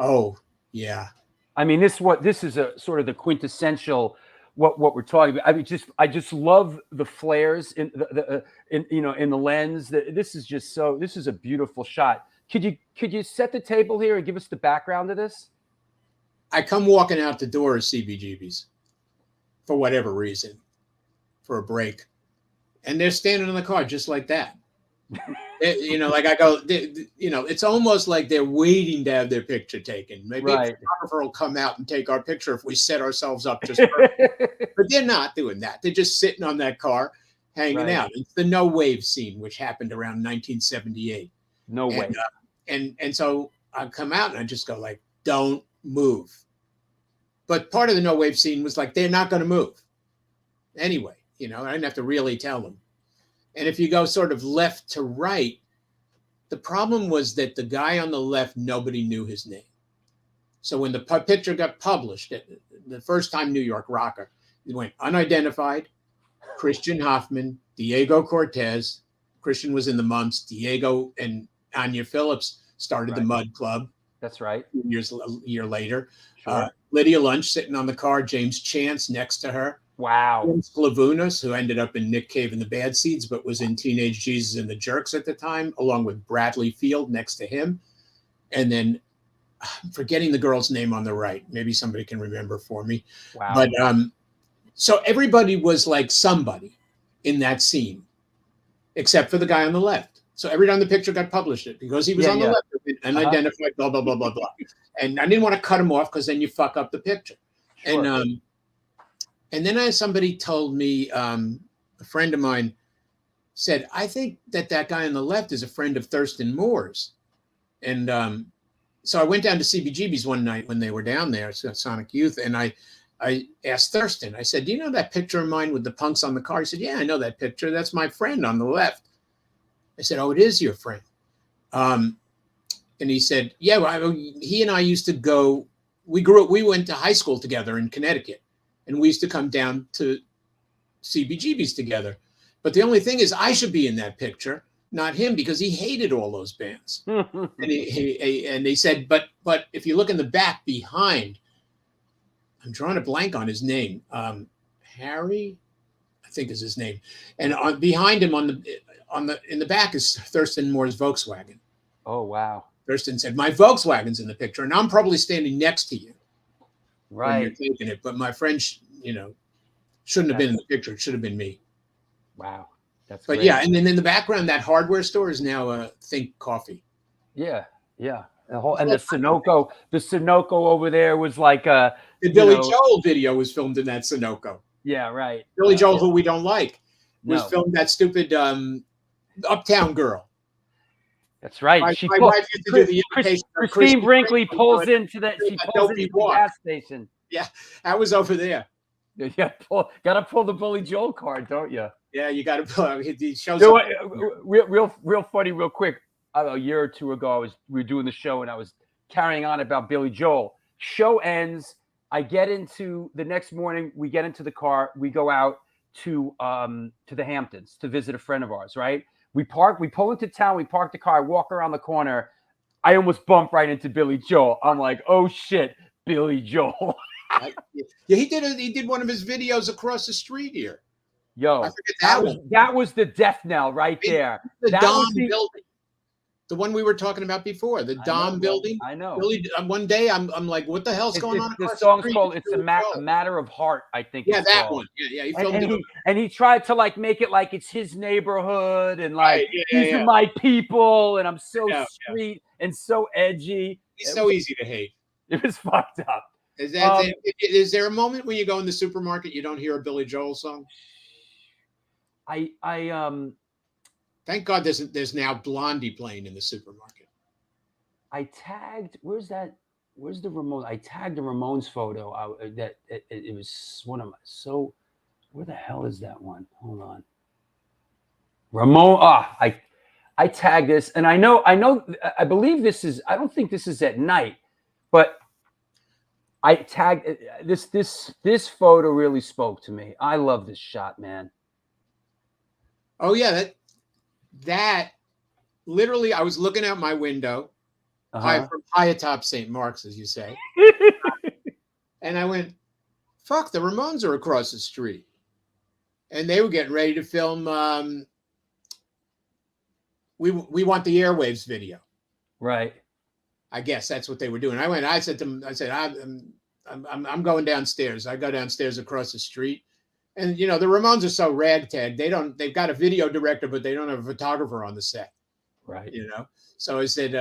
Speaker 5: Oh. Yeah,
Speaker 3: I mean, this is a sort of the quintessential what we're talking about. I mean, I just love the flares in the lens. This is a beautiful shot. Could you set the table here and give us the background of this?
Speaker 5: I come walking out the door of CBGB's for whatever reason, for a break, and they're standing in the car just like that. Like I go, it's almost like they're waiting to have their picture taken. Maybe a photographer will come out and take our picture if we set ourselves up just perfect. But they're not doing that. They're just sitting on that car, hanging out. It's the no wave scene, which happened around 1978.
Speaker 3: No way.
Speaker 5: And so I come out and I just go like, don't move. But part of the no wave scene was like, they're not going to move. Anyway, I didn't have to really tell them. And if you go sort of left to right, the problem was that the guy on the left, nobody knew his name. So when the picture got published, the first time New York rocker, it went unidentified, Christian Hoffman, Diego Cortez. Christian was in the Mumps. Diego and Anya Phillips started the Mud Club.
Speaker 3: That's right.
Speaker 5: A year later.
Speaker 3: Sure.
Speaker 5: Lydia Lunch sitting on the car, James Chance next to her.
Speaker 3: Wow.
Speaker 5: Sclavunas, who ended up in Nick Cave and the Bad Seeds, but was in Teenage Jesus and the Jerks at the time, along with Bradley Field next to him. And then I'm forgetting the girl's name on the right. Maybe somebody can remember for me.
Speaker 3: Wow.
Speaker 5: But so everybody was like somebody. in that scene, except for the guy on the left. So every time the picture got published, it because he was on the left and identified blah blah blah blah blah. And I didn't want to cut him off because then you fuck up the picture.
Speaker 3: Sure.
Speaker 5: And then somebody told me, a friend of mine said, I think that guy on the left is a friend of Thurston Moore's. And so I went down to CBGB's one night when they were down there, Sonic Youth, and I asked Thurston, I said, do you know that picture of mine with the punks on the car? He said, yeah, I know that picture. That's my friend on the left. I said, oh, it is your friend. And he said, yeah, well, he and I used to go, we went to high school together in Connecticut, and we used to come down to CBGB's together. But the only thing is I should be in that picture, not him, because he hated all those bands. And they said, but if you look in the back behind, I'm drawing a blank on his name. Harry, I think is his name. And behind him in the back is Thurston Moore's Volkswagen.
Speaker 3: Oh, wow.
Speaker 5: Thurston said, my Volkswagen's in the picture, and I'm probably standing next to you.
Speaker 3: Right.
Speaker 5: When you're taking it. But my friend, shouldn't have been in the picture. It should have been me.
Speaker 3: Wow. That's
Speaker 5: But
Speaker 3: great.
Speaker 5: yeah, and then in the background, that hardware store is now Think Coffee.
Speaker 3: Yeah. Yeah. The Sunoco over there was like
Speaker 5: The Billy Joel video was filmed in that Sunoco.
Speaker 3: Yeah, right.
Speaker 5: Billy Joel, who we don't like, was filmed that stupid Uptown Girl.
Speaker 3: That's right.
Speaker 5: My wife used to do the imitation of
Speaker 3: Christine Brinkley pulls into that. She pulls into the gas station.
Speaker 5: Yeah, that was over there.
Speaker 3: Yeah, gotta pull the Billy Joel card, don't you?
Speaker 5: Yeah, you got to pull. He shows
Speaker 3: So,
Speaker 5: up.
Speaker 3: real funny, real quick. A year or two ago, we were doing the show, and I was carrying on about Billy Joel. Show ends. I get into the next morning. We get into the car. We go out to the Hamptons to visit a friend of ours. Right. We pull into town. We park the car. I walk around the corner. I almost bump right into Billy Joel. I'm like, oh shit, Billy Joel.
Speaker 5: Yeah, he did one of his videos across the street here.
Speaker 3: Yo,
Speaker 5: I forget that one.
Speaker 3: That was the death knell right there.
Speaker 5: The
Speaker 3: that
Speaker 5: Dom
Speaker 3: was
Speaker 5: building. The one we were talking about before, the Dom building.
Speaker 3: I know.
Speaker 5: Really, one day I'm like, what the hell's going on?
Speaker 3: The song's called "It's a Matter of Heart," I think.
Speaker 5: Yeah, that
Speaker 3: called.
Speaker 5: one. Yeah. He filmed
Speaker 3: and he tried to like make it like it's his neighborhood and like these are my people and I'm so sweet and so edgy.
Speaker 5: He's so easy to hate.
Speaker 3: It was fucked up.
Speaker 5: Is there a moment when you go in the supermarket you don't hear a Billy Joel song? Thank God there's now Blondie playing in the supermarket.
Speaker 3: I tagged. Where's the Ramones? I tagged the Ramones photo. It was one of my. So, where the hell is that one? Hold on. I tagged this, and I know. I believe this is. I don't think this is at night, but I tagged this photo. Really spoke to me. I love this shot, man.
Speaker 5: Oh yeah, that literally, I was looking out my window from high atop St. Mark's, as you say, and I went, "Fuck, the Ramones are across the street," and they were getting ready to film. We want the airwaves video,
Speaker 3: right?
Speaker 5: I guess that's what they were doing. I said to them, I'm going downstairs. I go downstairs across the street. And the Ramones are so ragtag. They've got a video director, but they don't have a photographer on the set.
Speaker 3: Right.
Speaker 5: So I said,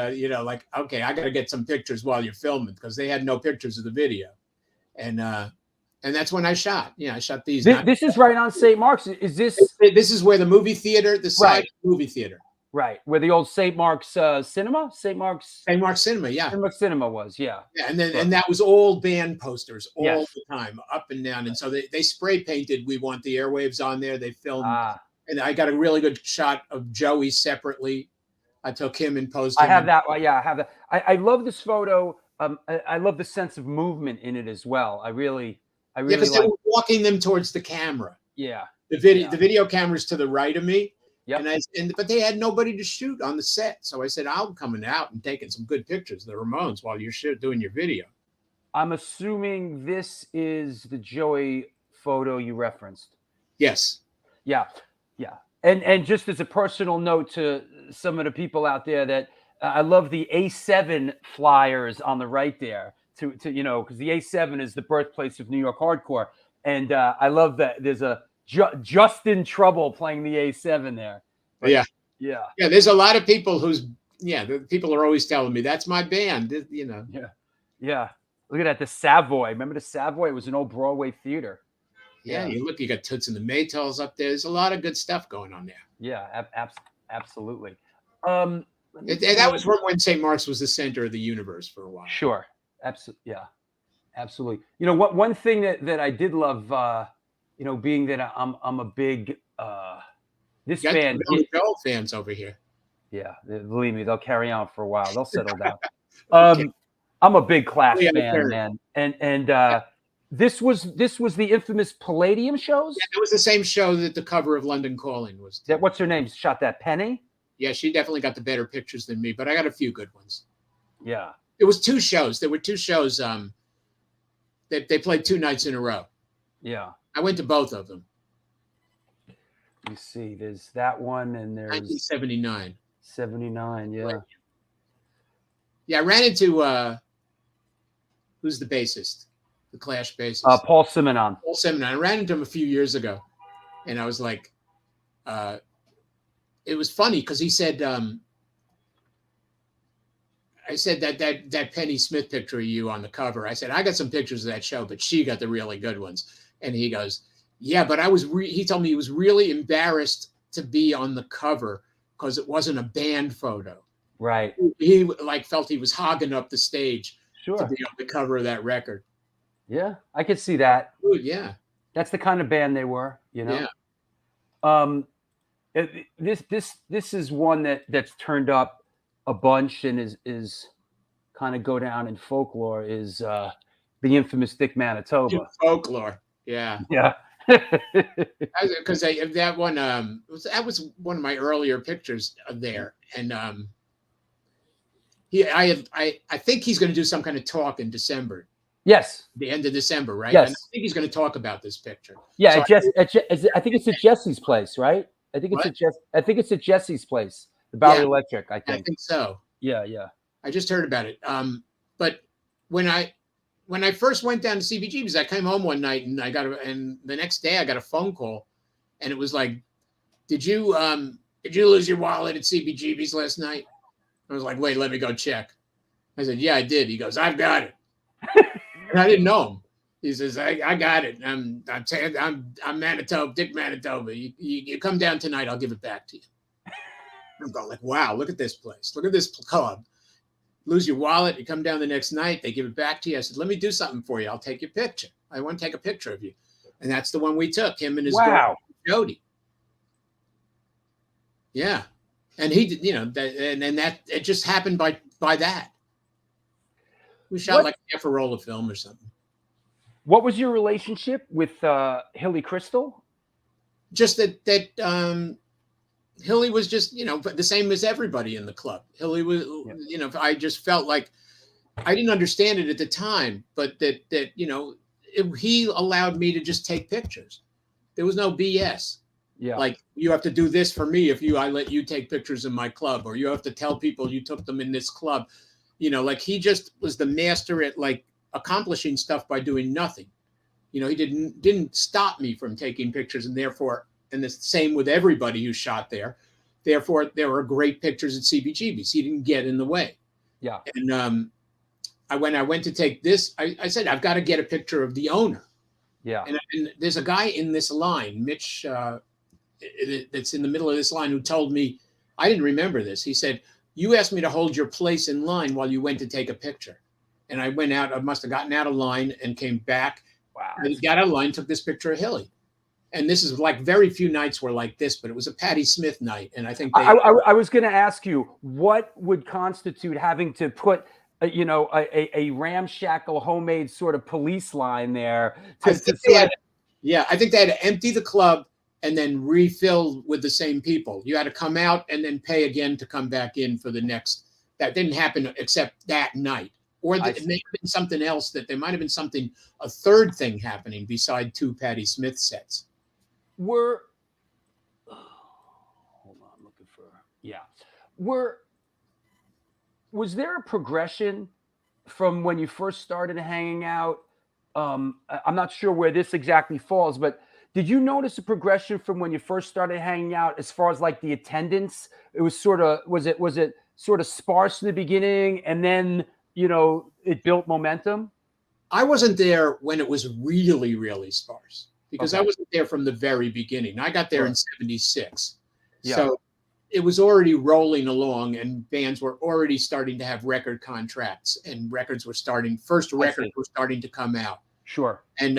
Speaker 5: like, okay, I got to get some pictures while you're filming because they had no pictures of the video. And that's when I shot. I shot these.
Speaker 3: This is right on St. Mark's. Is this?
Speaker 5: This is where the movie theater, the side movie theater.
Speaker 3: Right. Where the old St. Mark's cinema? St. Mark's Cinema,
Speaker 5: yeah.
Speaker 3: St. Mark's Cinema was, yeah.
Speaker 5: Yeah, and that was all band posters all the time, up and down. And so they spray painted "We Want the Airwaves" on there. They filmed, and I got a really good shot of Joey separately. I took him and posed him.
Speaker 3: I have that. Yeah, I have that. I love this photo. I love the sense of movement in it as well. I really
Speaker 5: because they were walking them towards the camera.
Speaker 3: Yeah.
Speaker 5: The video camera's to the right of me. Yep. But they had nobody to shoot on the set. So I said, I'm coming out and taking some good pictures of the Ramones while you're doing your video.
Speaker 3: I'm assuming this is the Joey photo you referenced.
Speaker 5: Yes.
Speaker 3: Yeah. Yeah. And just as a personal note to some of the people out there that I love the A7 flyers on the right there to because the A7 is the birthplace of New York hardcore. And I love that there's a just in trouble playing the A7 there. But,
Speaker 5: yeah.
Speaker 3: Yeah.
Speaker 5: Yeah. There's a lot of people the people are always telling me that's my band, you know.
Speaker 3: Yeah. Yeah. Look at that. The Savoy. Remember the Savoy? It was an old Broadway theater.
Speaker 5: Yeah. You got Toots and the Maytals up there. There's a lot of good stuff going on there.
Speaker 3: Yeah. Absolutely.
Speaker 5: That was from when St. Mark's was the center of the universe for a while.
Speaker 3: Sure. Absolutely. Yeah. Absolutely. You know, one thing that I did love, you know, being that I'm a big this
Speaker 5: You got
Speaker 3: band.
Speaker 5: Billy Joel fans over here.
Speaker 3: Yeah, believe me, they'll carry on for a while. They'll settle down. I'm a big Clash fan, man, and this was the infamous Palladium shows.
Speaker 5: Yeah, it was the same show that the cover of London Calling was.
Speaker 3: That what's her name? Shot that Penny.
Speaker 5: Yeah, she definitely got the better pictures than me, but I got a few good ones.
Speaker 3: Yeah,
Speaker 5: it was 2 shows. There were 2 shows. They played 2 nights in a row.
Speaker 3: Yeah,
Speaker 5: I went to both of them.
Speaker 3: You see, there's that one, and there's
Speaker 5: 1979.
Speaker 3: 79. Yeah.
Speaker 5: Yeah, I ran into who's the bassist, the Clash bassist,
Speaker 3: Paul Simonon.
Speaker 5: Paul Simonon. I ran into him a few years ago, and I was like, it was funny because he said, I said that Penny Smith picture of you on the cover. I said I got some pictures of that show, but she got the really good ones. And he goes, yeah, but I was. He told me he was really embarrassed to be on the cover because it wasn't a band photo.
Speaker 3: Right.
Speaker 5: He like felt he was hogging up the stage
Speaker 3: Sure.
Speaker 5: to be on the cover of that record.
Speaker 3: Yeah, I could see that.
Speaker 5: Dude, yeah.
Speaker 3: That's the kind of band they were, you know.
Speaker 5: Yeah.
Speaker 3: This is one that's turned up a bunch and is kind of go down in folklore is the infamous Dick Manitoba.
Speaker 5: Folklore. Yeah.
Speaker 3: Yeah.
Speaker 5: Because that one was one of my earlier pictures there, and I think he's going to do some kind of talk in December.
Speaker 3: Yes.
Speaker 5: The end of December, right?
Speaker 3: Yes.
Speaker 5: And I think he's going to talk about this picture.
Speaker 3: Yeah.
Speaker 5: So
Speaker 3: I think it's at Jesse's place, right? I think it's at Jesse's place, the Bowery Electric. I think
Speaker 5: so.
Speaker 3: Yeah. Yeah.
Speaker 5: I just heard about it. But when I first went down to CBGB's, I came home one night and and the next day I got a phone call, and it was like, did you lose your wallet at CBGB's last night? I was like, wait, let me go check. I said, yeah, I did. He goes, I've got it. And I didn't know him. He says, I got it. I'm Manitoba, Dick Manitoba. You come down tonight, I'll give it back to you. I'm going like, wow, look at this place. Look at this club. Lose your wallet, you come down the next night, they give it back to you. I said, let me do something for you. I'll take your picture. I want to take a picture of you. And that's the one we took, him and his girl, Jody. Yeah. And he did, you know, that it just happened by that. We shot like half a roll of film or something.
Speaker 3: What was your relationship with Hilly Crystal?
Speaker 5: Just that Hilly was just, you know, the same as everybody in the club. Hilly was, you know, I just felt like I didn't understand it at the time, but that you know, he allowed me to just take pictures. There was no BS.
Speaker 3: Yeah.
Speaker 5: Like, you have to do this for me if I let you take pictures in my club, or you have to tell people you took them in this club. You know, like, he just was the master at like accomplishing stuff by doing nothing. You know, he didn't stop me from taking pictures, and therefore, and the same with everybody who shot there. Therefore, there were great pictures at CBGB's. He didn't get in the way.
Speaker 3: Yeah.
Speaker 5: And when I went to take this, I said, I've got to get a picture of the owner.
Speaker 3: Yeah.
Speaker 5: And there's a guy in this line, Mitch, that's in the middle of this line, who told me, I didn't remember this. He said, you asked me to hold your place in line while you went to take a picture. And I went out, I must have gotten out of line and came back.
Speaker 3: Wow.
Speaker 5: And got out of line, took this picture of Hilly. And this is like, very few nights were like this, but it was a Patti Smith night. And I think
Speaker 3: I was going to ask you, what would constitute having to put, you know, a ramshackle homemade sort of police line there?
Speaker 5: I think they had to empty the club and then refill with the same people. You had to come out and then pay again to come back in for the next. That didn't happen except that night. Or it may have been something else, that there might have been a third thing happening beside 2 Patti Smith sets.
Speaker 3: Hold on, looking for, was there a progression from when you first started hanging out? I'm not sure where this exactly falls, but Did you notice a progression from when you first started hanging out as far as like the attendance? It was sort of was it sort of sparse in the beginning and then, it built momentum?
Speaker 5: I wasn't there when it was really, really sparse because I
Speaker 3: Okay.
Speaker 5: wasn't there from the very beginning. I got there
Speaker 3: Sure.
Speaker 5: in 76.
Speaker 3: Yeah.
Speaker 5: So it was already rolling along and bands were already starting to have record contracts and records were first records were starting to come out.
Speaker 3: Sure.
Speaker 5: And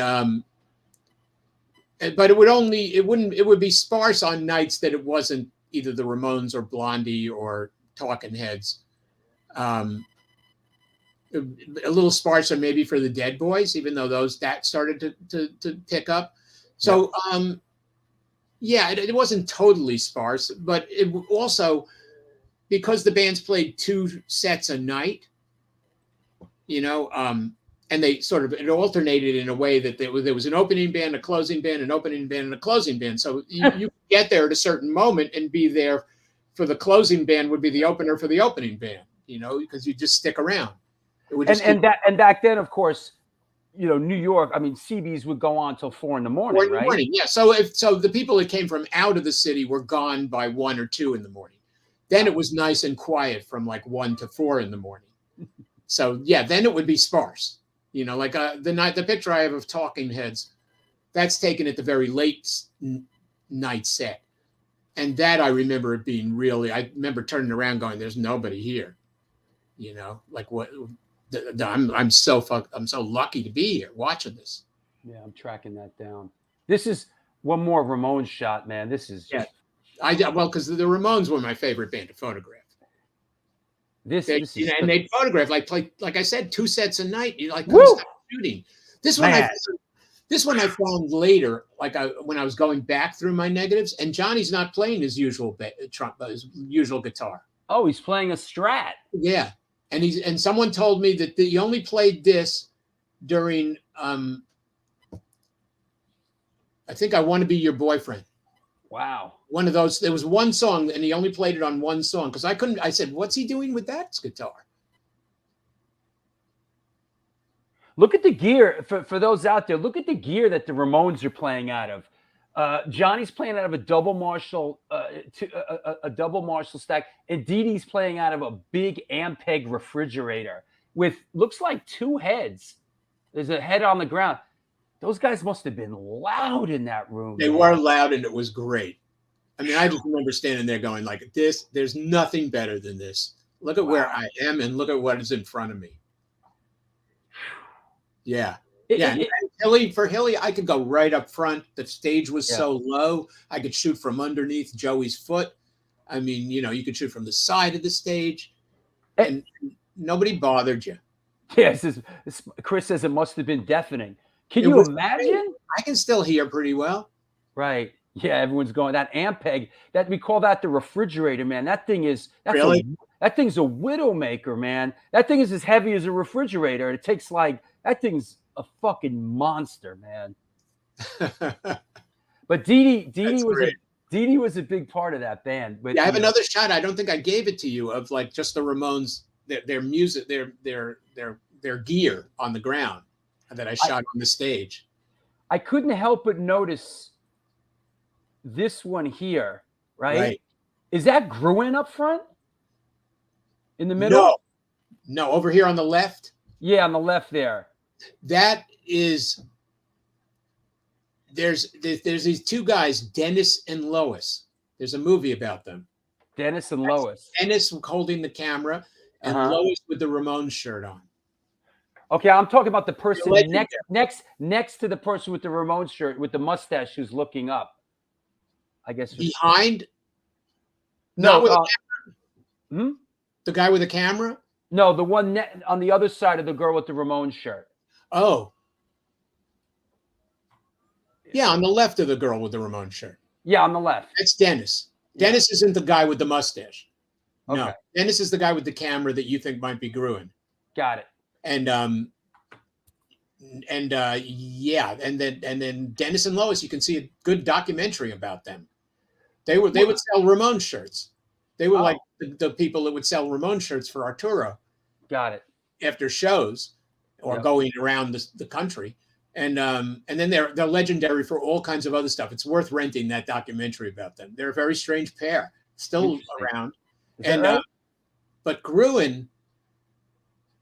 Speaker 5: but it would be sparse on nights that it wasn't either the Ramones or Blondie or Talking Heads. A little sparser maybe for the Dead Boys, even though that started to pick up. So it wasn't totally sparse, but it also, because the bands played 2 sets a night, and they it alternated in a way that there was an opening band, a closing band, an opening band, and a closing band. So you get there at a certain moment and be there for the closing band would be the opener for the opening band, because you just stick around. It would just
Speaker 3: And back then, of course, New York, I mean, CBs would go on till 4 in the morning,
Speaker 5: 4 in the
Speaker 3: right?
Speaker 5: morning, yeah. So the people that came from out of the city were gone by 1 or 2 in the morning. Then it was nice and quiet from like 1 to 4 in the morning. So then it would be sparse. Like the picture I have of Talking Heads, that's taken at the very late night set. And that I remember it being I remember turning around going, there's nobody here. Like what, I'm so lucky to be here watching this.
Speaker 3: Yeah, I'm tracking that down. This is one more Ramones shot, man. This is just...
Speaker 5: because the Ramones were my favorite band to photograph. And they'd photograph like I said, 2 sets a night. You couldn't stop shooting. This one I found later, when I was going back through my negatives, and Johnny's not playing his usual his usual guitar.
Speaker 3: Oh, he's playing a Strat.
Speaker 5: Yeah, and someone told me that he only played this during I think I Want to Be Your Boyfriend.
Speaker 3: Wow.
Speaker 5: One of those. There was one song, and he only played it on one song because I couldn't. I said, "What's he doing with that guitar?"
Speaker 3: Look at the gear for those out there. Look at the gear that the Ramones are playing out of. Johnny's playing out of a double Marshall, a double Marshall stack, and Dee Dee's playing out of a big Ampeg refrigerator with looks like 2 heads. There's a head on the ground. Those guys must have been loud in that room.
Speaker 5: They were loud, and it was great. I mean, I just remember standing there going like this. There's nothing better than this. Look at where I am, and look at what is in front of me. Yeah. For Hilly, I could go right up front. The stage was so low. I could shoot from underneath Joey's foot. I mean, you could shoot from the side of the stage, and nobody bothered you.
Speaker 3: Yes, Chris says it must have been deafening. Can you imagine?
Speaker 5: Great. I can still hear pretty well.
Speaker 3: Right. Yeah, everyone's going that Ampeg. That we call that the refrigerator, man. That thing's a widowmaker, man. That thing is as heavy as a refrigerator. It takes that thing's a fucking monster, man. But Dee Dee was a big part of that band. But
Speaker 5: I have another shot. I don't think I gave it to you of just the Ramones, their music, their gear on the ground that I shot on the stage.
Speaker 3: I couldn't help but notice this one here, right? Is that Gruen up front? In the middle?
Speaker 5: No, over here on the left.
Speaker 3: Yeah, on the left there.
Speaker 5: That is, there's these 2 guys, Dennis and Lois. There's a movie about them.
Speaker 3: Dennis and Lois.
Speaker 5: Dennis holding the camera and Lois with the Ramones shirt on.
Speaker 3: Okay, I'm talking about the person next to the person with the Ramones shirt with the mustache who's looking up. I guess
Speaker 5: behind.
Speaker 3: No,
Speaker 5: the guy with the camera.
Speaker 3: No, the one on the other side of the girl with the Ramones shirt.
Speaker 5: Oh, yeah, on the left of the girl with the Ramones shirt.
Speaker 3: Yeah, on the left.
Speaker 5: That's Dennis. Dennis isn't the guy with the mustache.
Speaker 3: Okay.
Speaker 5: No, Dennis is the guy with the camera that you think might be Gruen.
Speaker 3: Got it.
Speaker 5: And then Dennis and Lois, you can see a good documentary about them. They would sell Ramones shirts. They were like the people that would sell Ramones shirts for Arturo.
Speaker 3: Got it.
Speaker 5: After shows or going around the country. And then they're legendary for all kinds of other stuff. It's worth renting that documentary about them. They're a very strange pair, still around. And
Speaker 3: right?
Speaker 5: but Gruen,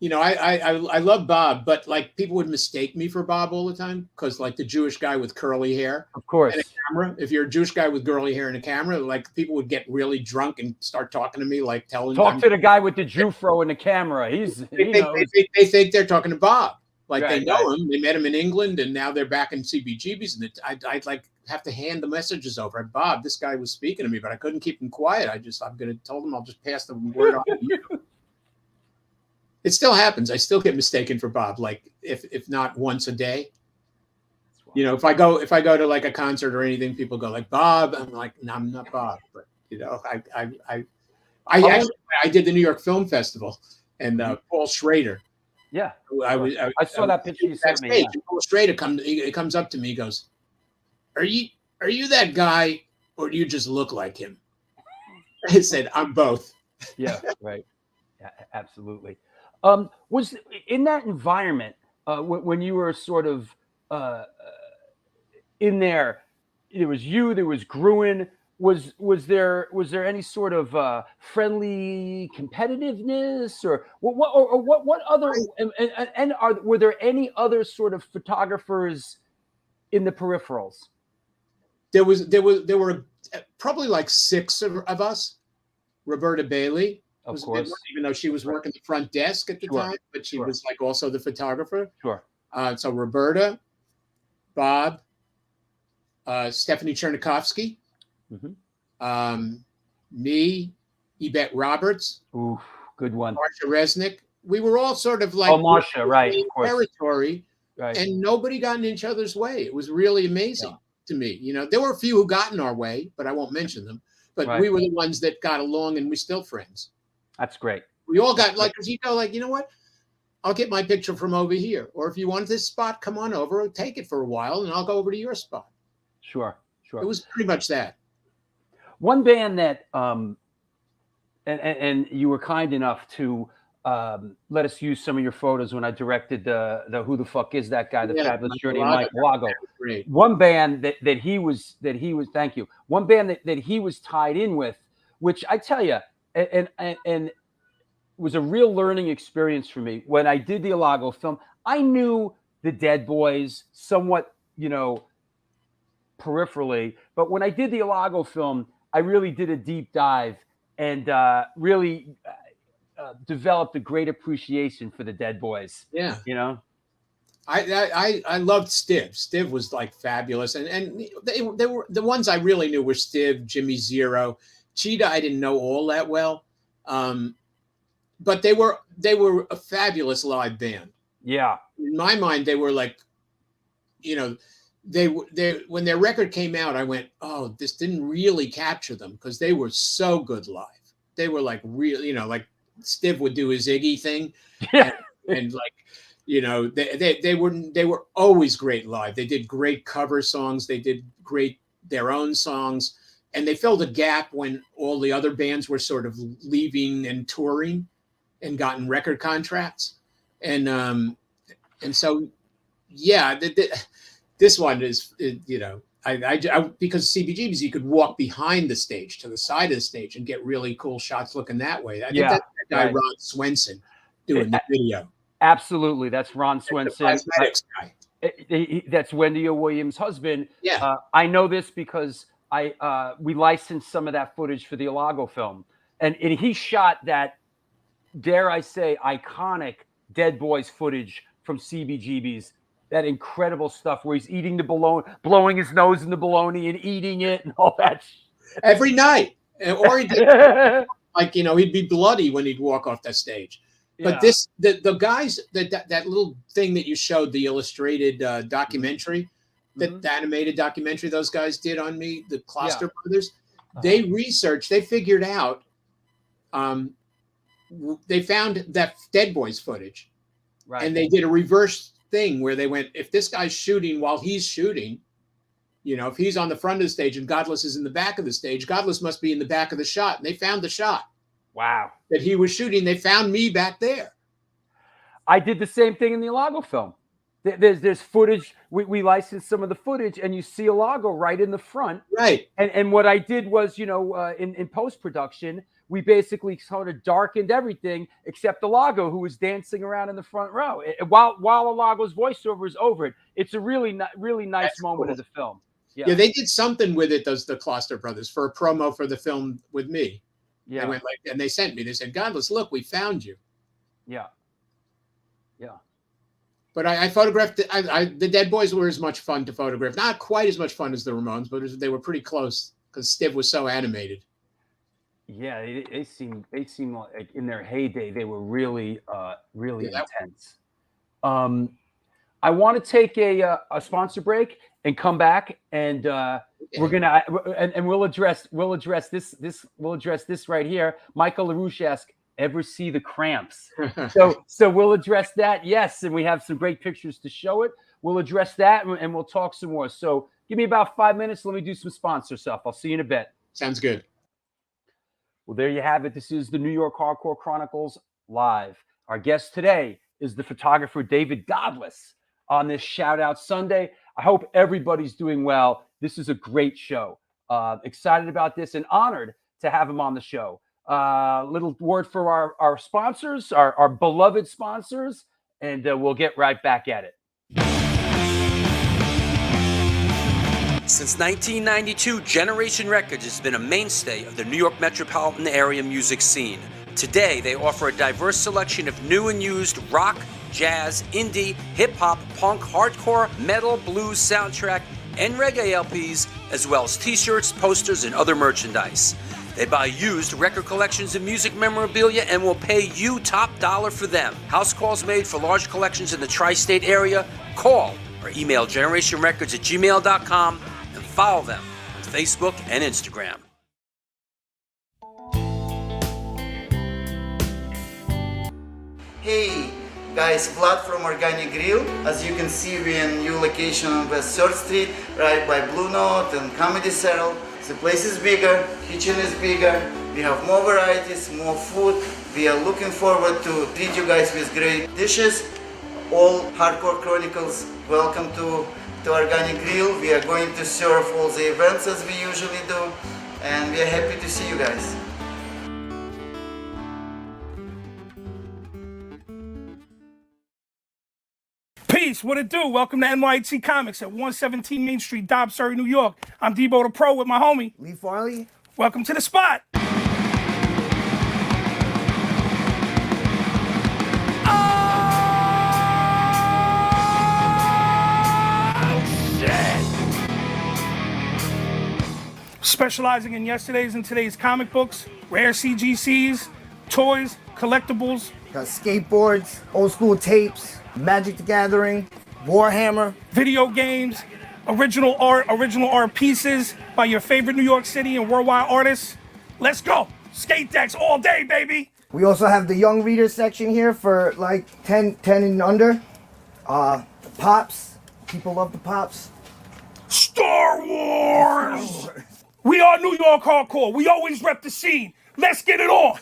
Speaker 5: you know, I love Bob, but like people would mistake me for Bob all the time because like the Jewish guy with curly hair,
Speaker 3: Of course.
Speaker 5: and a camera. If you're a Jewish guy with curly hair and a camera, like people would get really drunk and start talking to me, like telling
Speaker 3: Talk to the guy with the Jew fro and the camera. He knows.
Speaker 5: they think they're talking to Bob. Like
Speaker 3: Right,
Speaker 5: they know him. They met him in England, and now they're back in CBGBs. And I'd like have to hand the messages over. Bob, this guy was speaking to me, but I couldn't keep him quiet. I'm going to tell him I'll just pass the word on to you. It still happens. I still get mistaken for Bob, like if not once a day. You know, if I go to like a concert or anything, people go like Bob. I'm like, no, I'm not Bob. But you know, I did the New York Film Festival, and Paul Schrader.
Speaker 3: Yeah,
Speaker 5: I
Speaker 3: saw that picture you sent me. Yeah.
Speaker 5: Paul Schrader comes up to me, goes, "Are you that guy, or do you just look like him?" I said, "I'm both."
Speaker 3: Yeah, right. Yeah, absolutely. Was in that environment when you were sort of in there? There was you. There was Gruen. Was there any sort of friendly competitiveness or what other and were there any other sort of photographers in the peripherals?
Speaker 5: There were probably like 6 of us. Roberta Bailey,
Speaker 3: of course,
Speaker 5: even though she was working the front desk at the time, but she was like also the photographer.
Speaker 3: Sure.
Speaker 5: So Roberta, Bob, Stephanie Chernikovsky, me, Yvette Roberts,
Speaker 3: ooh, good one,
Speaker 5: Marsha Resnick. We were all sort of like
Speaker 3: Marsha, right? Of course.
Speaker 5: Territory,
Speaker 3: right.
Speaker 5: And nobody got in each other's way. It was really amazing to me. You know, there were a few who got in our way, but I won't mention them. But we were the ones that got along, and we're still friends.
Speaker 3: That's great.
Speaker 5: We all got like, because you go like, you know what? I'll get my picture from over here. Or if you want this spot, come on over, take it for a while, and I'll go over to your spot.
Speaker 3: Sure.
Speaker 5: It was pretty much that.
Speaker 3: One band that, and you were kind enough to let us use some of your photos when I directed the Who the Fuck Is That Guy, the Fabulous Journey of Mike Lago. One band that he was thank you. One band that he was tied in with, which I tell you, and was a real learning experience for me. When I did the Alago film, I knew the Dead Boys somewhat, you know, peripherally, but when I did the Alago film, I really did a deep dive and really developed a great appreciation for the Dead Boys. Yeah, you know,
Speaker 5: I loved Stiv. Stiv was like fabulous, and they were the ones I really knew were Stiv, Jimmy Zero, Cheetah. I didn't know all that well, but they were a fabulous live band.
Speaker 3: Yeah,
Speaker 5: in my mind, they were like, you know, they when their record came out, I went, oh, this didn't really capture them because they were so good live. They were like real, you know, like Stiv would do his Iggy thing, and like, you know, they were always great live. They did great cover songs. They did great their own songs, and they filled a gap when all the other bands were sort of leaving and touring, and gotten record contracts, and so yeah, this one is, you know, I because CBGBs, you could walk behind the stage to the side of the stage and get really cool shots looking that way. I think that's that guy Ron Swenson doing the video.
Speaker 3: Absolutely, that's Ron Swenson.
Speaker 5: Cosmetics guy.
Speaker 3: That's Wendy O. Williams' husband.
Speaker 5: Yeah,
Speaker 3: I know this because we licensed some of that footage for the Alago film, and he shot that, dare I say, iconic Dead Boys footage from CBGBs. That incredible stuff where he's eating the bologna, blowing his nose in the bologna and eating it and all that
Speaker 5: every night. Or he did, like, you know, he'd be bloody when he'd walk off that stage. But the guys, that little thing that you showed, the illustrated documentary, the animated documentary those guys did on me, the Kloster brothers, they researched, they figured out, they found that Dead Boys footage, and they did a reverse thing where they went, if this guy's shooting while he's shooting, you know, if he's on the front of the stage and Godlis is in the back of the stage, Godlis must be in the back of the shot. And they found the shot.
Speaker 3: Wow.
Speaker 5: That he was shooting. They found me back there.
Speaker 3: I did the same thing in the Alago film. There's footage. We licensed some of the footage, and you see Alago right in the front.
Speaker 5: Right.
Speaker 3: And what I did was, in post-production, we basically sort of darkened everything except Alago, who was dancing around in the front row while Alago's voiceover is over it. It's a really nice
Speaker 5: That's
Speaker 3: moment
Speaker 5: cool.
Speaker 3: of the film.
Speaker 5: Yeah, they did something with it, the Kloster brothers, for a promo for the film with me.
Speaker 3: Yeah.
Speaker 5: They went and they sent me. They said, Godlis, look, we found you.
Speaker 3: Yeah.
Speaker 5: But I photographed the Dead Boys were as much fun to photograph. Not quite as much fun as the Ramones, but they were pretty close because Stiv was so animated.
Speaker 3: Yeah, they seem like in their heyday they were really intense. I want to take a sponsor break and come back, and we're gonna and we'll address this right here. Michael LaRouche asked, "Ever see the Cramps?" so we'll address that. Yes, and we have some great pictures to show it. We'll address that, and we'll talk some more. So give me about 5 minutes. Let me do some sponsor stuff. I'll see you in a bit.
Speaker 5: Sounds good.
Speaker 3: Well, there you have it. This is the New York Hardcore Chronicles live. Our guest today is the photographer David Godlis on this Shout Out Sunday. I hope everybody's doing well. This is a great show. Excited about this and honored to have him on the show. Little word for our sponsors, our beloved sponsors, and we'll get right back at it.
Speaker 6: Since 1992, Generation Records has been a mainstay of the New York metropolitan area music scene. Today, they offer a diverse selection of new and used rock, jazz, indie, hip-hop, punk, hardcore, metal, blues, soundtrack, and reggae LPs, as well as t-shirts, posters, and other merchandise. They buy used record collections and music memorabilia and will pay you top dollar for them. House calls made for large collections in the tri-state area. Call or email generationrecords@gmail.com and follow them on Facebook and Instagram.
Speaker 7: Hey guys, Vlad from Organic Grill. As you can see, we're in new location on West 3rd Street, right by Blue Note and Comedy Central. The place is bigger, kitchen is bigger, we have more varieties, more food. We are looking forward to treat you guys with great dishes. All Hardcore Chronicles, welcome to Organic Grill. We are going to serve all the events as we usually do, and we are happy to see you guys.
Speaker 8: Peace, what it do? Welcome to NYHC Comics at 117 Main Street, Dobbs, Surrey, New York. I'm Debo the Pro with my homie
Speaker 9: Lee Farley.
Speaker 8: Welcome to the spot. Specializing in yesterday's and today's comic books, rare CGCs, toys, collectibles.
Speaker 9: Got skateboards, old school tapes, Magic the Gathering, Warhammer.
Speaker 8: Video games, original art pieces by your favorite New York City and worldwide artists. Let's go. Skate decks all day, baby.
Speaker 9: We also have the young reader section here for like 10 and under. The Pops. People love the Pops.
Speaker 8: Star Wars! We are New York Hardcore. We always rep the scene. Let's get it on.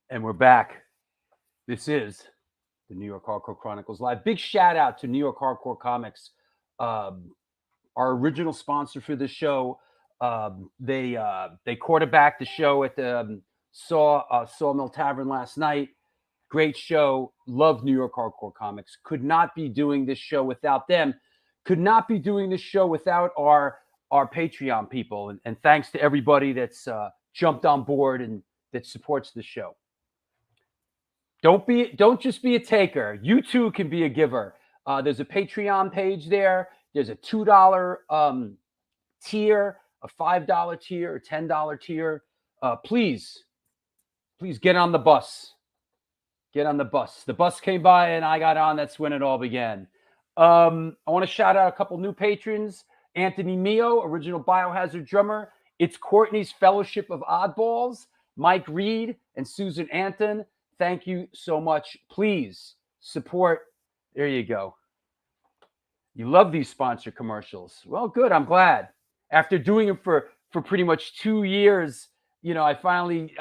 Speaker 3: And we're back. This is the New York Hardcore Chronicles Live. Big shout out to New York Hardcore Comics, our original sponsor for this show. They quarterbacked the show at the Sawmill Tavern last night. Great show. Love New York Hardcore Comics. Could not be doing this show without them. Could not be doing this show without our Patreon people. And thanks to everybody that's jumped on board and that supports the show. Don't just be a taker. You too can be a giver. There's a Patreon page there. There's a $2 tier, a $5 tier, a $10 tier. Please get on the bus. Get on the bus. The bus came by and I got on. That's when it all began. I want to shout out a couple new patrons. Anthony Mio, original Biohazard drummer. It's Courtney's Fellowship of Oddballs. Mike Reed and Susan Anton. Thank you so much. Please support. There you go. You love these sponsor commercials. Well, good. I'm glad. After doing them for for pretty much 2 years. I finally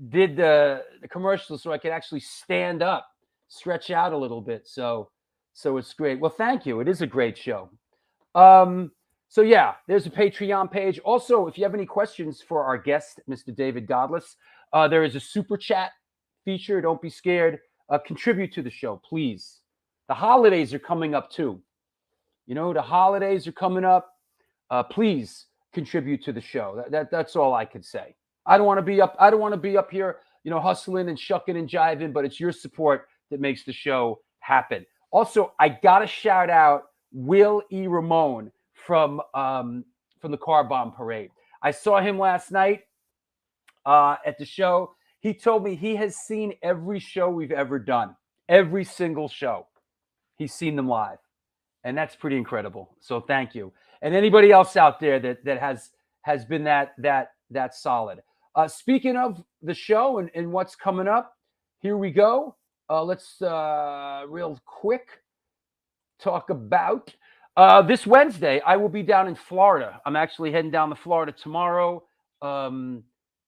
Speaker 3: did the commercial so I could actually stand up, stretch out a little bit. So it's great. Well, thank you. It is a great show. So yeah, there's a Patreon page. Also, if you have any questions for our guest, Mr. David Godlis, there is a super chat feature. Don't be scared. Contribute to the show, please. The holidays are coming up too. The holidays are coming up. Please contribute to the show. That's all I could say. I don't want to be up. I don't want to be up here, hustling and shucking and jiving. But it's your support that makes the show happen. Also, I gotta shout out Will E. Ramone from the Car Bomb Parade. I saw him last night at the show. He told me he has seen every show we've ever done, every single show. He's seen them live, and that's pretty incredible. So thank you, and anybody else out there that has been that solid. Speaking of the show and what's coming up, here we go. Let's real quick talk about this Wednesday. I will be down in Florida. I'm actually heading down to Florida tomorrow. I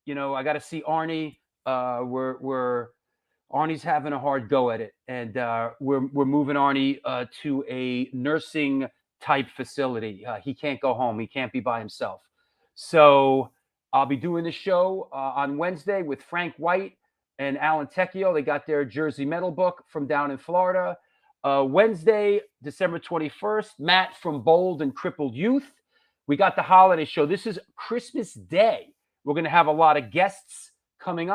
Speaker 3: got to see Arnie. Arnie's having a hard go at it, and we're moving Arnie to a nursing type facility. He can't go home. He can't be by himself. So I'll be doing the show on Wednesday with Frank White and Alan Tecchio. They got their Jersey Metal book from down in Florida. Wednesday, December 21st, Matt from Bold and Crippled Youth. We got the holiday show. This is Christmas Day. We're going to have a lot of guests coming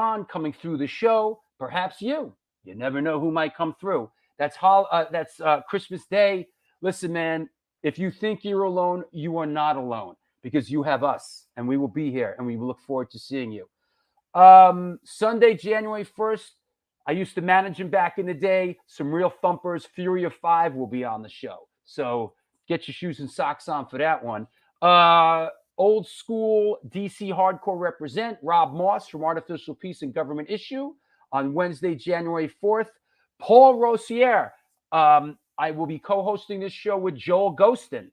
Speaker 3: through the show. Perhaps you never know who might come through. That's Christmas Day. Listen, man, if you think you're alone, you are not alone, because you have us, and we will be here, and we look forward to seeing you. Sunday, January 1st, I used to manage him back in the day. Some real thumpers. Fury of 5 will be on the show. So get your shoes and socks on for that one. Old school DC hardcore represent Rob Moss from Artificial Peace and Government Issue on Wednesday, January 4th. Paul Rossier. I will be co-hosting this show with Joel Ghostin.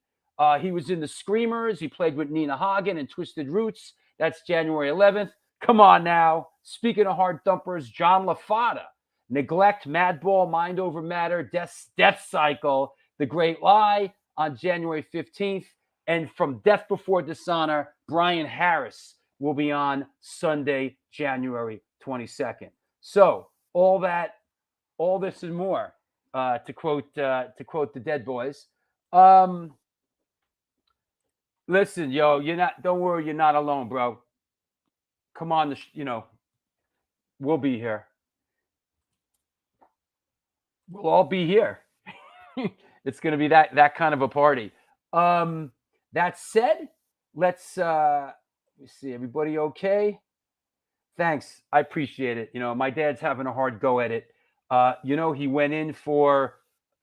Speaker 3: He was in the Screamers. He played with Nina Hagen and Twisted Roots. That's January 11th. Come on now. Speaking of hard thumpers, John LaFada, Neglect, Madball, Mind Over Matter, Death Cycle, The Great Lie on January 15th. And from Death Before Dishonor, Brian Harris will be on Sunday, January 22nd. So all this and more, to quote the Dead Boys. Listen, yo, don't worry, you're not alone, bro. Come on, we'll be here. We'll all be here. It's going to be that kind of a party. That said, let me see. Everybody okay? Thanks. I appreciate it. My dad's having a hard go at it. He went in for,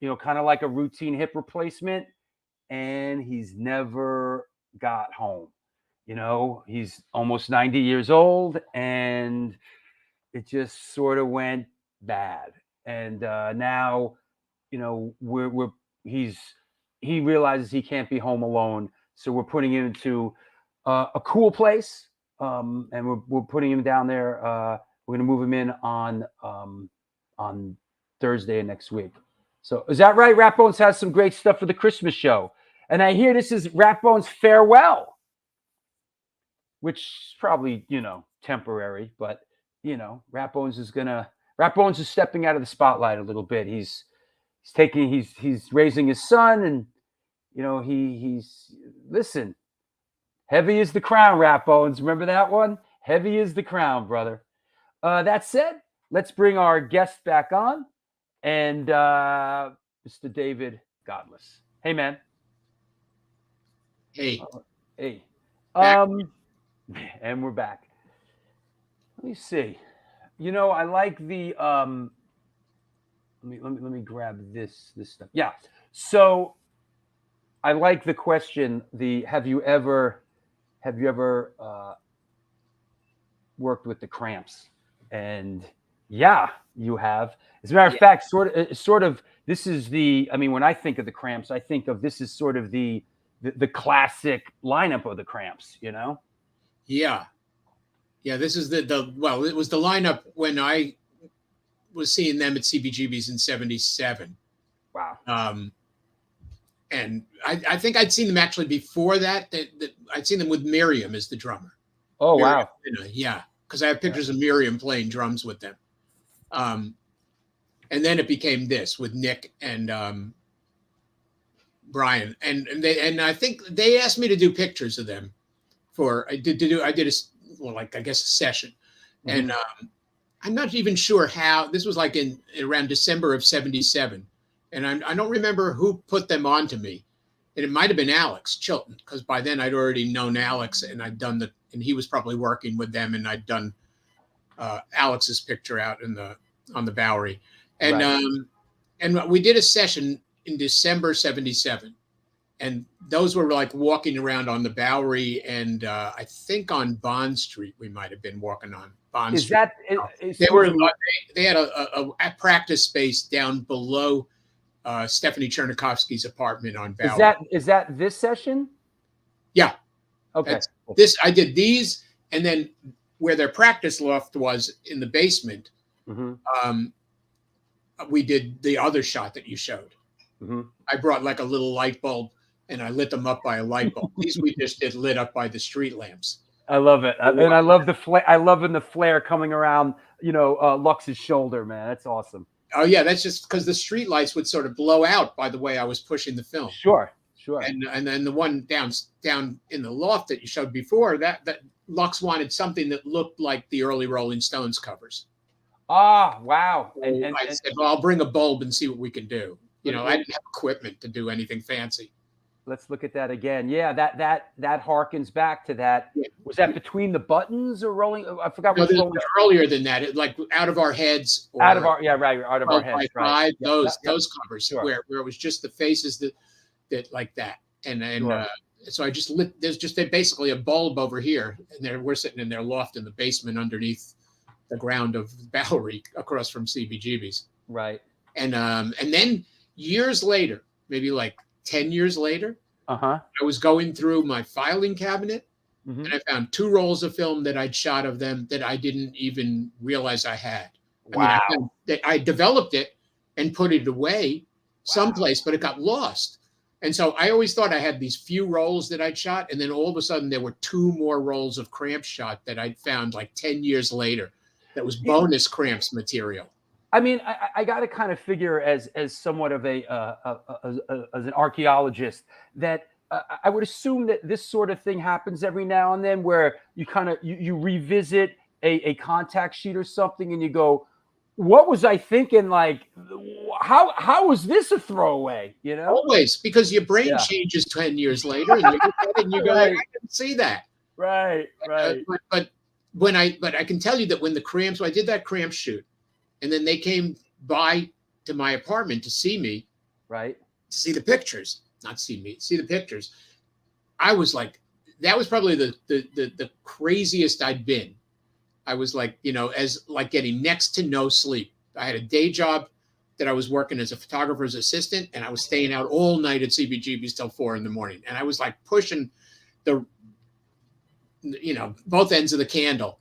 Speaker 3: kind of like a routine hip replacement, and he's never got home. He's almost 90 years old, and it just sort of went bad. And now, he realizes he can't be home alone. So we're putting him into a cool place, and we're putting him down there. We're going to move him in on Thursday of next week. So is that right? Rat Bones has some great stuff for the Christmas show. And I hear this is Rat Bones' farewell, which is probably, temporary, but, Rat Bones is stepping out of the spotlight a little bit. He's raising his son, and, listen, heavy is the crown, Rat Bones. Remember that one? Heavy is the crown, brother. That said, let's bring our guest back on, and Mr. David Godlis. Hey, man.
Speaker 5: Hey.
Speaker 3: Hey. And we're back. Let me see. I like the let me grab this stuff. Yeah. So I like the question, have you ever worked with the Cramps? And yeah, you have. As a matter of fact, sort of this is when I think of the Cramps, I think of this is sort of the the classic lineup of the Cramps, you know?
Speaker 5: Yeah. Yeah, this is well, it was the lineup when I was seeing them at CBGB's in 77.
Speaker 3: Wow.
Speaker 5: And I think I'd seen them actually before that. I'd seen them with Miriam as the drummer.
Speaker 3: Oh,
Speaker 5: Miriam,
Speaker 3: wow.
Speaker 5: yeah, because I have pictures of Miriam playing drums with them. And then it became this with Nick and Brian. And I think they asked me to do pictures of them I did a session. Mm-hmm. And I'm not even sure how. This was like in around December of 77. And I don't remember who put them on to me. And it might have been Alex Chilton, because by then I'd already known Alex, and I'd done and he was probably working with them, and I'd done Alex's picture out on the Bowery. And right. And we did a session in December 77. And those were like walking around on the Bowery, and I think on Bond Street we might have been walking on Bond Street. They had a practice space down below Stephanie Chernikovsky's apartment on Bowery.
Speaker 3: Is that this session?
Speaker 5: Yeah.
Speaker 3: Okay.
Speaker 5: I did these, and then where their practice loft was in the basement, we did the other shot that you showed. Mm-hmm. I brought like a little light bulb, and I lit them up by a light bulb. These we just did lit up by the street lamps.
Speaker 3: I love it, and I love the flare. I love the flare coming around, Lux's shoulder, man. That's awesome.
Speaker 5: Oh yeah, that's just because the street lights would sort of blow out by the way I was pushing the film.
Speaker 3: Sure.
Speaker 5: And then the one down in the loft that you showed before, that Lux wanted something that looked like the early Rolling Stones covers.
Speaker 3: Ah, wow.
Speaker 5: And I said, well, I'll bring a bulb and see what we can do. I didn't have equipment to do anything fancy.
Speaker 3: Let's look at that again. Yeah, that harkens back to that. Yeah. Was that Between the Buttons or Rolling? I forgot.
Speaker 5: No, earlier than that. Like Out of Our Heads.
Speaker 3: Out of our heads. Right.
Speaker 5: Those covers, sure. where it was just the faces that like that, and sure. So I just lit. There's just basically a bulb over here, and we're sitting in their loft in the basement underneath the ground of Bowery, across from CBGB's.
Speaker 3: Right.
Speaker 5: And then years later, maybe like 10 years later, I was going through my filing cabinet, and I found 2 rolls of film that I'd shot of them that I didn't even realize I had.
Speaker 3: Wow.
Speaker 5: I developed it and put it away someplace, but it got lost. And so I always thought I had these few rolls that I'd shot, and then all of a sudden there were 2 more rolls of Cramps shot that I'd found like 10 years later. That was bonus Cramps material.
Speaker 3: I mean, I got to kind of figure as somewhat of as an archaeologist that I would assume that this sort of thing happens every now and then, where you kind of you revisit a contact sheet or something, and you go, what was I thinking? Like, how was this a throwaway?
Speaker 5: Always, because your brain changes 10 years later, and you go, right. I didn't see that.
Speaker 3: Right.
Speaker 5: But I can tell you that when I did that Cramps shoot, and then they came by to my apartment to see me,
Speaker 3: right?
Speaker 5: To see the pictures, not see me, see the pictures. I was like, that was probably the craziest I'd been. I was like, as like getting next to no sleep. I had a day job that I was working as a photographer's assistant, and I was staying out all night at CBGB's till 4 a.m. And I was like pushing both ends of the candle.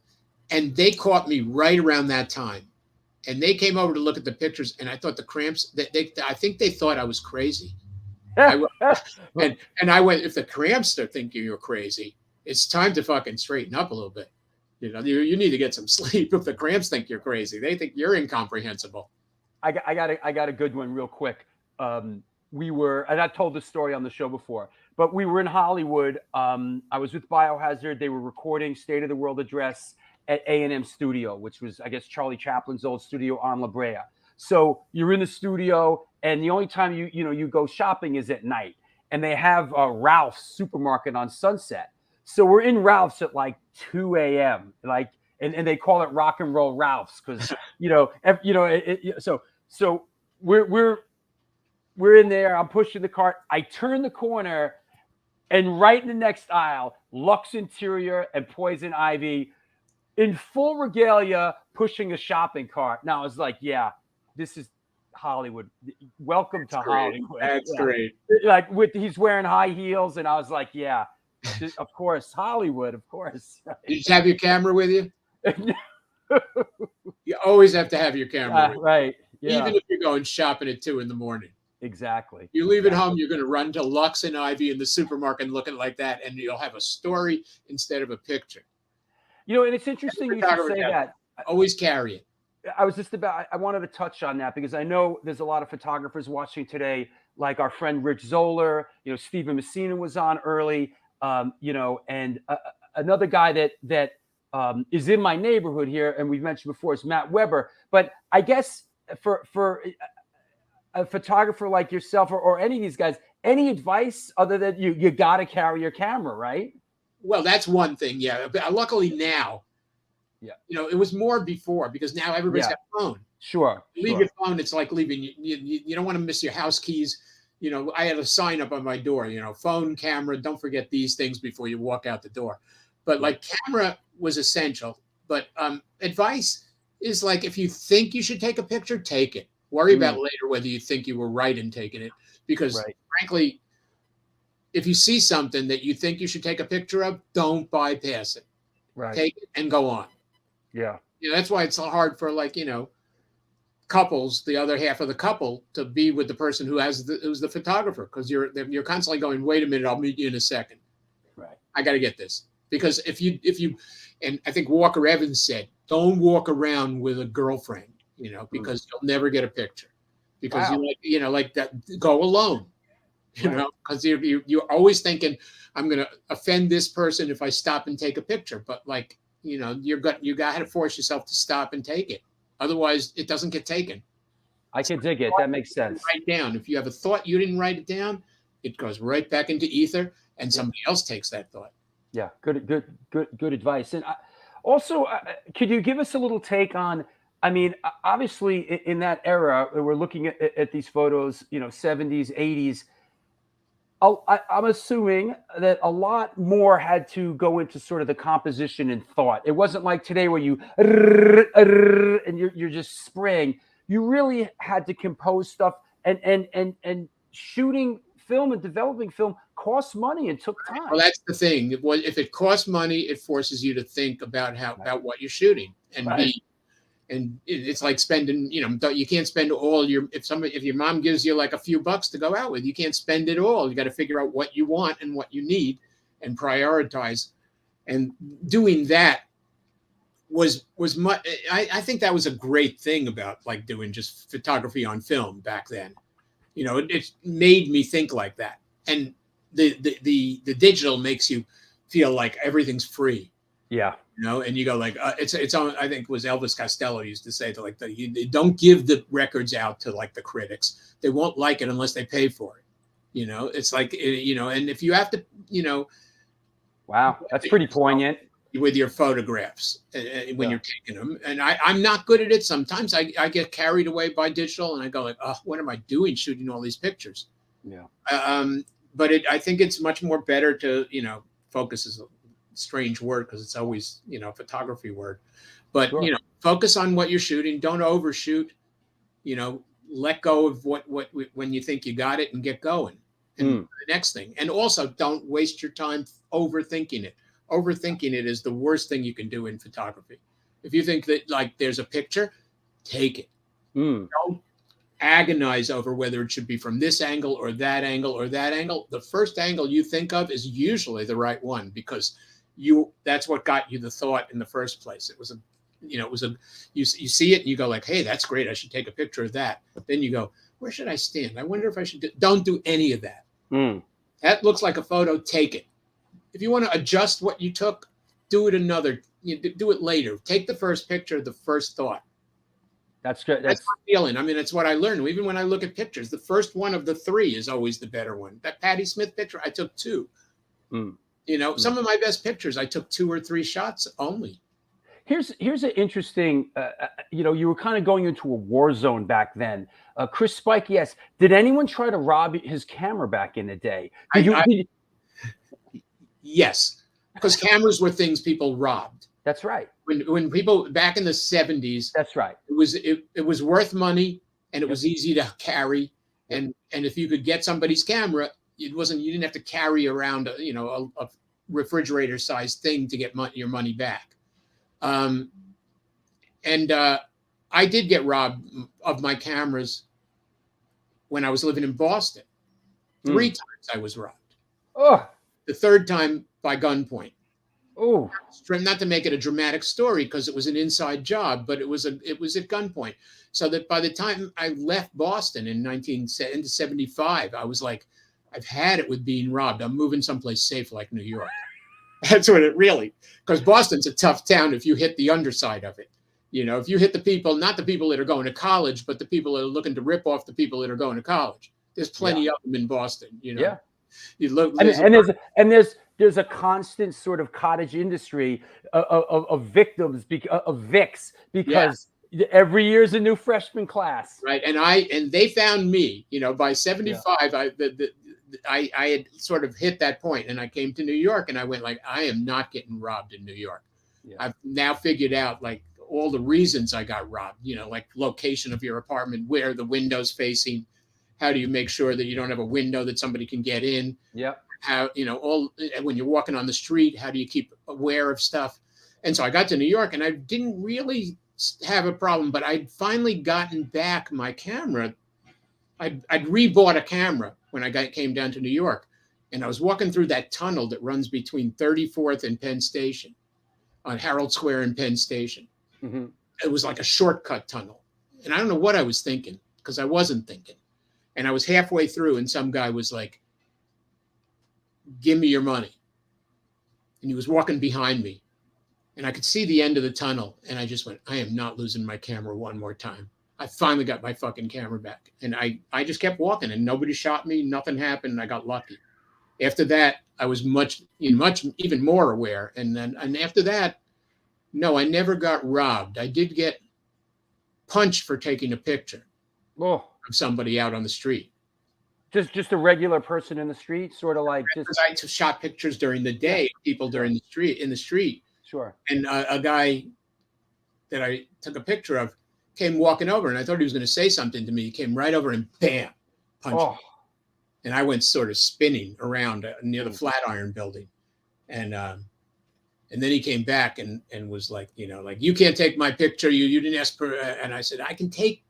Speaker 5: And they caught me right around that time. And they came over to look at the pictures, and I thought the Cramps, I think they thought I was crazy. And I went, if the Cramps are thinking you're crazy, it's time to fucking straighten up a little bit. You need to get some sleep. If the Cramps think you're crazy, they think you're incomprehensible.
Speaker 3: I got a good one real quick. We were, and I told this story on the show before, but we were in Hollywood. I was with Biohazard. They were recording State of the World Address at A&M Studio, which was, I guess, Charlie Chaplin's old studio on La Brea. So you're in the studio, and the only time you go shopping is at night. And they have Ralph's supermarket on Sunset. So we're in Ralph's at like 2 a.m. And they call it Rock and Roll Ralph's because so we're in there. I'm pushing the cart. I turn the corner, and right in the next aisle, Lux Interior and Poison Ivy in full regalia pushing a shopping cart. Now I was like, yeah, this is. Hollywood. Welcome to
Speaker 5: That's great.
Speaker 3: Hollywood.
Speaker 5: That's
Speaker 3: Yeah.
Speaker 5: great.
Speaker 3: Like he's wearing high heels, and I was like, yeah, of course, Hollywood, of course.
Speaker 5: You just have your camera with you. You always have to have your camera with you.
Speaker 3: Right. Yeah.
Speaker 5: Even if you're going shopping at 2 a.m.
Speaker 3: Exactly.
Speaker 5: You leave it home, you're going to run to Lux and Ivy in the supermarket and look at it like that, and you'll have a story instead of a picture.
Speaker 3: You know, and it's interesting you should say that.
Speaker 5: Always carry it.
Speaker 3: I wanted to touch on that because I know there's a lot of photographers watching today, like our friend Rich Zoller, Stephen Messina was on early, and another guy that is in my neighborhood here, and we've mentioned before, is Matt Weber. But I guess for a photographer like yourself or any of these guys, any advice other than you got to carry your camera, right?
Speaker 5: Well, that's one thing. Yeah. But luckily now, it was more before because now everybody's got a phone.
Speaker 3: Sure.
Speaker 5: Leave your phone. It's like leaving. You don't want to miss your house keys. I had a sign up on my door, phone, camera. Don't forget these things before you walk out the door. But like camera was essential. But advice is like, if you think you should take a picture, take it. Worry about later whether you think you were right in taking it. Because frankly, if you see something that you think you should take a picture of, don't bypass it.
Speaker 3: Right.
Speaker 5: Take it and go on.
Speaker 3: Yeah.
Speaker 5: That's why it's so hard for couples, the other half of the couple, to be with the person who's the photographer, because you're constantly going, wait a minute, I'll meet you in a second.
Speaker 3: Right.
Speaker 5: I got to get this. Because if you and I think Walker Evans said, don't walk around with a girlfriend, because you'll never get a picture. Because like that, go alone. Because you're always thinking, I'm going to offend this person if I stop and take a picture. But you got to force yourself to stop and take it. Otherwise, it doesn't get taken.
Speaker 3: I can dig it. That makes sense.
Speaker 5: Write down. If you have a thought, you didn't write it down, it goes right back into ether, and somebody else takes that thought.
Speaker 3: Yeah, good advice. And also, could you give us a little take on? I mean, obviously, in that era, we're looking at these photos, 70s, 80s. I'm assuming that a lot more had to go into sort of the composition and thought. It wasn't like today where you and you're just spraying. You really had to compose stuff, and shooting film and developing film costs money and took time.
Speaker 5: Well, that's the thing. If it costs money, it forces you to think about about what you're shooting, and and it's like spending, you can't spend all if your mom gives you like a few bucks to go out with, you can't spend it all. You got to figure out what you want and what you need and prioritize. And doing that was much, I think that was a great thing about doing just photography on film back then. It made me think like that. And the digital makes you feel like everything's free.
Speaker 3: Yeah.
Speaker 5: And you go it's on. I think it was Elvis Costello used to say that they don't give the records out to the critics. They won't like it unless they pay for it. It's like, and if you have to,
Speaker 3: wow, that's pretty poignant.
Speaker 5: With your photographs when you're taking them. And I'm not good at it. Sometimes I get carried away by digital and I go oh, what am I doing shooting all these pictures?
Speaker 3: Yeah.
Speaker 5: But I think it's much more better to, focus is a strange word because it's always, a photography word, but,
Speaker 3: sure.
Speaker 5: Focus on what you're shooting. Don't overshoot, let go of what when you think you got it and get going. And the next thing. And also don't waste your time overthinking it. Overthinking it is the worst thing you can do in photography. If you think that there's a picture, take it. Don't agonize over whether it should be from this angle or that angle or that angle. The first angle you think of is usually the right one because that's what got you the thought in the first place. It was you see it and you go hey, that's great. I should take a picture of that. Then you go, where should I stand? I wonder if I should don't do any of that. That looks like a photo. Take it. If you want to adjust what you took, do it do it later. Take the first picture, the first thought.
Speaker 3: That's good.
Speaker 5: That's my feeling. I mean, that's what I learned. Even when I look at pictures, the first one of the three is always the better one. That Patti Smith picture, I took 2. Some of my best pictures, I took 2 or 3 shots only.
Speaker 3: Here's an interesting, you were kind of going into a war zone back then. Chris Spike, yes. Did anyone try to rob his camera back in the day?
Speaker 5: Yes, because cameras were things people robbed.
Speaker 3: That's right.
Speaker 5: When people back in the 70s,
Speaker 3: that's right.
Speaker 5: It was worth money, and it was easy to carry. And if you could get somebody's camera, you didn't have to carry around a refrigerator sized thing to get your money back. I did get robbed of my cameras when I was living in Boston. 3 times I was robbed.
Speaker 3: Oh,
Speaker 5: The third time by gunpoint.
Speaker 3: oh,
Speaker 5: Not to make it a dramatic story because it was an inside job, but it was at gunpoint. So that by the time I left Boston in 1975, I was like, I've had it with being robbed. I'm moving someplace safe like New York. That's what it really, because Boston's a tough town if you hit the underside of it. If you hit the people, not the people that are going to college, but the people that are looking to rip off the people that are going to college. There's plenty of them in Boston.
Speaker 3: Yeah.
Speaker 5: You look,
Speaker 3: and there's a constant sort of cottage industry of victims, of VICs, because every year is a new freshman class.
Speaker 5: Right. And they found me, by 75, I had sort of hit that point, and I came to New York, and I went like, I am not getting robbed in New York. Yeah. I've now figured out like all the reasons I got robbed, like location of your apartment, where the window's facing. How do you make sure that you don't have a window that somebody can get in?
Speaker 3: Yeah.
Speaker 5: How, when you're walking on the street, how do you keep aware of stuff? And so I got to New York, and I didn't really have a problem, but I'd finally gotten back my camera. I'd rebought a camera when I came down to New York, and I was walking through that tunnel that runs between 34th and Penn Station, on Herald Square and Penn Station. Mm-hmm. It was like a shortcut tunnel. And I don't know what I was thinking, because I wasn't thinking. And I was halfway through, and some guy was like, give me your money. And he was walking behind me, and I could see the end of the tunnel. And I just went, I am not losing my camera one more time. I finally got my fucking camera back. And I just kept walking, and nobody shot me. Nothing happened. And I got lucky. After that, I was even more aware. And after that, no, I never got robbed. I did get punched for taking a picture.
Speaker 3: Oh.
Speaker 5: Of somebody out on the street.
Speaker 3: Just a regular person in the street, sort of like.
Speaker 5: Because I shot pictures during the day, people in the street.
Speaker 3: Sure.
Speaker 5: And a guy that I took a picture of came walking over, and I thought he was going to say something to me. He came right over and bam, punched me. And I went sort of spinning around near the Flatiron Building, and then he came back and was like, like, you can't take my picture. You didn't ask for. And I said, I can take.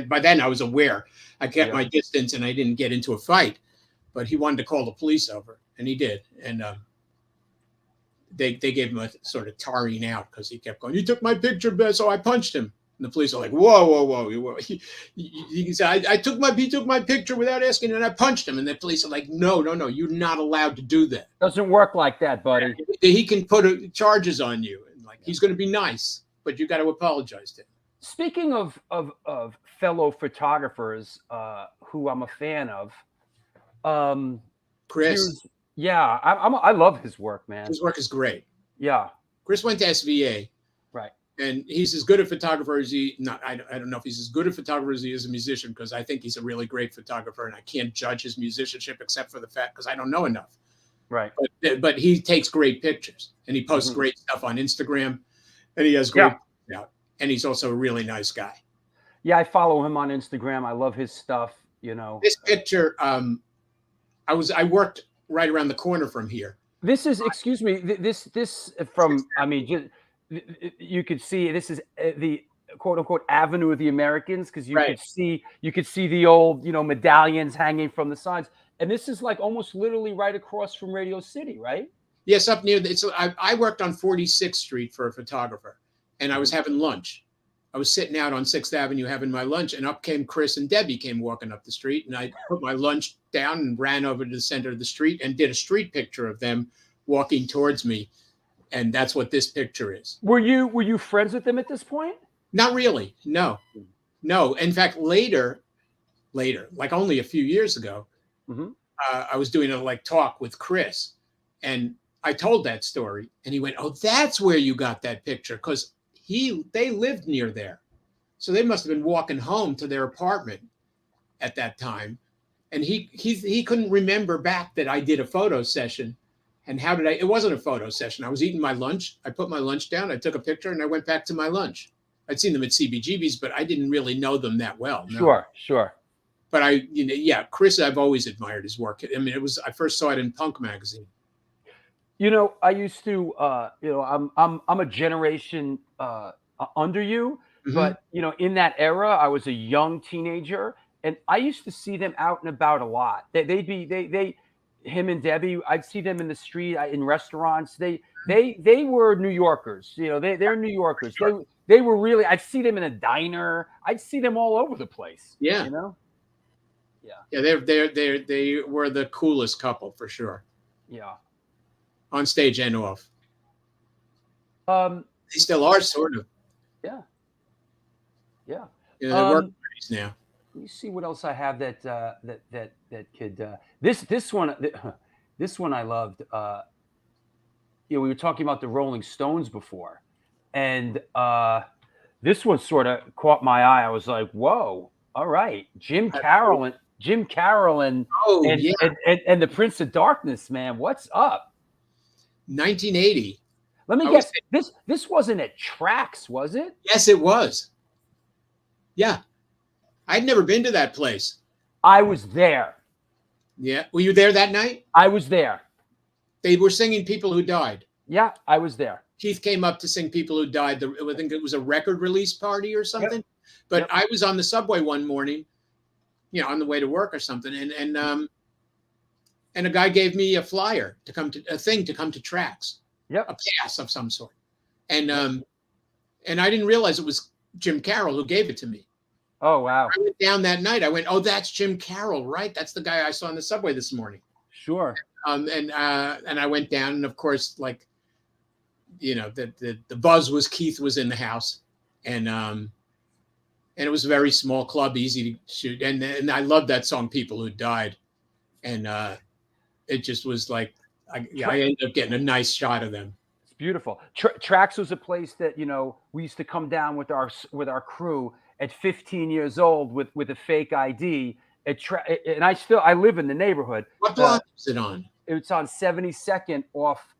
Speaker 5: By then I was aware. I kept my distance, and I didn't get into a fight. But he wanted to call the police over, and he did. And they gave him a sort of tarring out because he kept going, you took my picture, so I punched him. And the police are like, whoa. He said, he took my picture without asking, and I punched him. And the police are like, no, you're not allowed to do that.
Speaker 3: Doesn't work like that, buddy.
Speaker 5: He can put charges on you. And like, he's going to be nice, but you got to apologize to him.
Speaker 3: Speaking of fellow photographers who I'm a fan of,
Speaker 5: Chris.
Speaker 3: I love his work, man.
Speaker 5: His work is great.
Speaker 3: Yeah.
Speaker 5: Chris went to SVA.
Speaker 3: Right.
Speaker 5: And he's as good a photographer as I don't know if he's as good a photographer as he is a musician, because I think he's a really great photographer, and I can't judge his musicianship except for the fact because I don't know enough.
Speaker 3: Right.
Speaker 5: But he takes great pictures, and he posts great stuff on Instagram, and he has great out. And he's also a really nice guy.
Speaker 3: Yeah, I follow him on Instagram. I love his stuff.
Speaker 5: This picture, I worked right around the corner from here.
Speaker 3: This is, excuse me, this from, I mean, you could see this is the quote unquote Avenue of the Americans, because you could see the old, medallions hanging from the signs. And this is like almost literally right across from Radio City, right?
Speaker 5: Yes, up near. I worked on 46th Street for a photographer. And I was having lunch. I was sitting out on 6th Avenue having my lunch, and up came Chris and Debbie came walking up the street, and I put my lunch down and ran over to the center of the street and did a street picture of them walking towards me. And that's what this picture is.
Speaker 3: Were you friends with them at this point?
Speaker 5: Not really. No. In fact, later, like only a few years ago, I was doing a talk with Chris, and I told that story, and he went, "Oh, that's where you got that picture," because they lived near there. So they must have been walking home to their apartment at that time. And he couldn't remember back that I did a photo session. And it wasn't a photo session. I was eating my lunch. I put my lunch down. I took a picture, and I went back to my lunch. I'd seen them at CBGBs, but I didn't really know them that well. No.
Speaker 3: Sure, sure.
Speaker 5: But Chris, I've always admired his work. I mean, I first saw it in Punk magazine.
Speaker 3: I used to, I'm a generation under you, but in that era, I was a young teenager, and I used to see them out and about a lot. Him and Debbie, I'd see them in the street, in restaurants. They were New Yorkers. They're New Yorkers. Sure. They were really. I'd see them in a diner. I'd see them all over the place.
Speaker 5: Yeah.
Speaker 3: Yeah.
Speaker 5: They were the coolest couple for sure.
Speaker 3: Yeah.
Speaker 5: On stage and off.
Speaker 3: They
Speaker 5: still are, sort of.
Speaker 3: Yeah. Yeah.
Speaker 5: They're work buddies now.
Speaker 3: Let me see what else I have that could. This one I loved. We were talking about the Rolling Stones before, and this one sort of caught my eye. I was like, "Whoa, all right, Jim Carroll and the Prince of Darkness, man, what's up?"
Speaker 5: 1980.
Speaker 3: Let me guess. This wasn't at Trax, was it?
Speaker 5: Yes, it was. Yeah. I'd never been to that place.
Speaker 3: I was there.
Speaker 5: Yeah. Were you there that night?
Speaker 3: I was there.
Speaker 5: They were singing People Who Died.
Speaker 3: Yeah, I was there.
Speaker 5: Keith came up to sing People Who Died. I think it was a record release party or something. Yep. But I was on the subway one morning, on the way to work or something. And a guy gave me a flyer to come to Trax.
Speaker 3: Yep.
Speaker 5: A pass of some sort. And I didn't realize it was Jim Carroll who gave it to me.
Speaker 3: Oh, wow.
Speaker 5: I went down that night. I went, oh, that's Jim Carroll, right? That's the guy I saw on the subway this morning.
Speaker 3: Sure.
Speaker 5: And I went down, and of course, like, the buzz was Keith was in the house, and it was a very small club, easy to shoot, and I loved that song, People Who Died, and it just was like I ended up getting a nice shot of them.
Speaker 3: It's beautiful. Trax was a place that we used to come down with our crew at 15 years old with a fake ID. And I live in the neighborhood.
Speaker 5: What block is it on?
Speaker 3: It's on 72nd off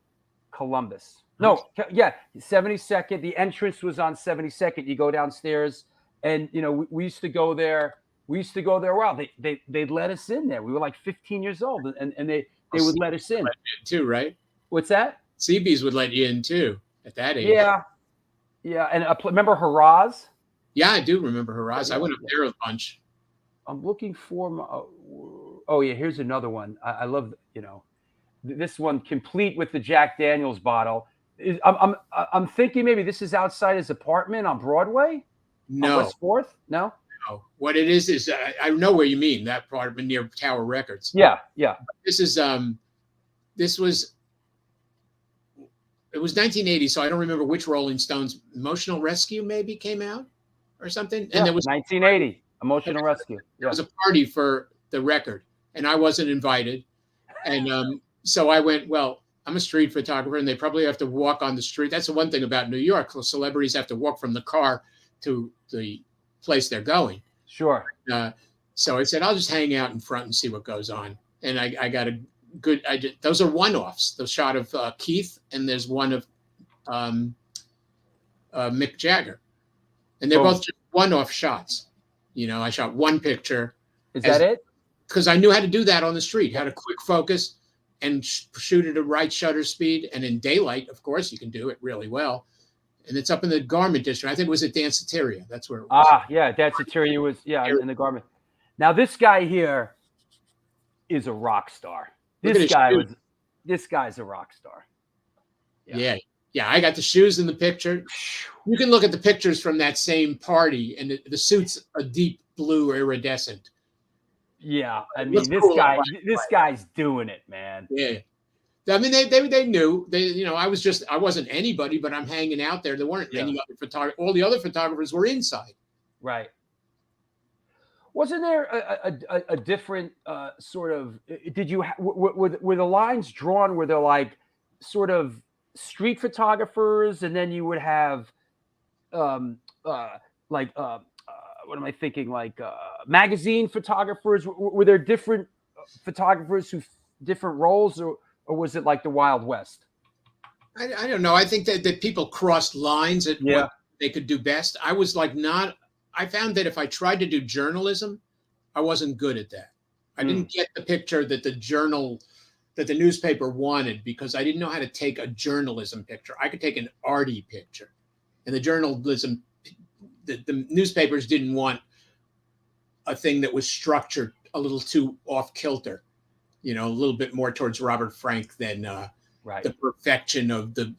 Speaker 3: Columbus. No, yeah, 72nd. The entrance was on 72nd. You go downstairs, and we used to go there. Wow, they'd let us in there. We were like 15 years old, and they would let us in
Speaker 5: too, right?
Speaker 3: What's that?
Speaker 5: CBs would let you in too at that age.
Speaker 3: Yeah. And remember Haraz?
Speaker 5: Yeah, I do remember Haraz. I went up there a bunch.
Speaker 3: I'm looking for oh yeah, here's another one. I love this one, complete with the Jack Daniels bottle. I'm thinking maybe this is outside his apartment on Broadway.
Speaker 5: No,
Speaker 3: on West 4th. No.
Speaker 5: What it is I know where you mean, that apartment near Tower Records.
Speaker 3: Yeah.
Speaker 5: This is it was 1980, so I don't remember which Rolling Stones. Emotional Rescue maybe came out or something.
Speaker 3: Yeah, and there was 1980 Emotional Rescue.
Speaker 5: There was a party for the record, and I wasn't invited. And so I went, well, I'm a street photographer, and they probably have to walk on the street. That's the one thing about New York. So celebrities have to walk from the car to the place they're going.
Speaker 3: Sure.
Speaker 5: So I said, I'll just hang out in front and see what goes on. And I got a good, those are one-offs. The shot of Keith, and there's one of Mick Jagger. And they're both just one-off shots. I shot one picture.
Speaker 3: Is that it?
Speaker 5: Because I knew how to do that on the street, how to quick focus and shoot at a right shutter speed. And in daylight, of course, you can do it really well. And it's up in the Garment District. I think it was at Danceteria. That's where it was.
Speaker 3: Ah, yeah, Danceteria was, in the Garment. Now, this guy here is a rock star. This guy's a rock star.
Speaker 5: Yeah. I got the shoes in the picture. You can look at the pictures from that same party, and the suit's a deep blue iridescent.
Speaker 3: Yeah, I mean, this guy's doing it, man.
Speaker 5: Yeah. I mean, they knew. I wasn't anybody, but I'm hanging out there. There weren't any other photographers. All the other photographers were inside.
Speaker 3: Right. Wasn't there a different sort of? Did you were the lines drawn? Were there like sort of street photographers, and then you would have what am I thinking? Like magazine photographers? Were there different photographers who different roles, or was it like the Wild West?
Speaker 5: I don't know. I think that people crossed lines at they could do best. I was like I found that if I tried to do journalism, I wasn't good at that. I didn't get the picture that the newspaper wanted because I didn't know how to take a journalism picture. I could take an arty picture, and the newspapers didn't want a thing that was structured a little too off kilter, a little bit more towards Robert Frank than the perfection of the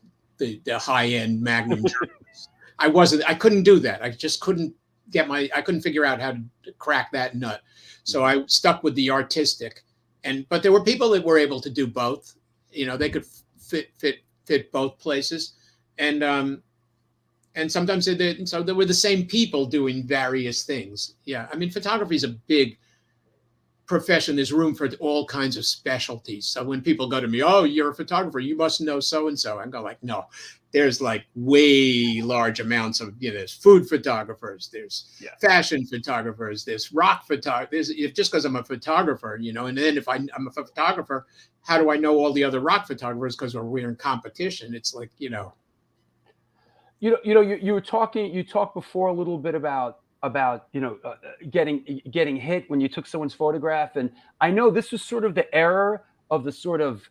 Speaker 5: high end Magnum journalist. I couldn't do that. I just couldn't I couldn't figure out how to crack that nut. So I stuck with the artistic, but there were people that were able to do both. They could fit both places, and sometimes so there were the same people doing various things. Yeah, I mean, photography is a big profession. There's room for all kinds of specialties. So when people go to me, "Oh, you're a photographer, you must know so and so," I go like, "No, there's like way large amounts of there's food photographers, there's fashion photographers, there's rock photographers. Just because I'm a photographer, and then if I'm a photographer, how do I know all the other rock photographers because we're in competition?" It's like
Speaker 3: You talked before a little bit about getting hit when you took someone's photograph, and I know this was sort of the era of the sort of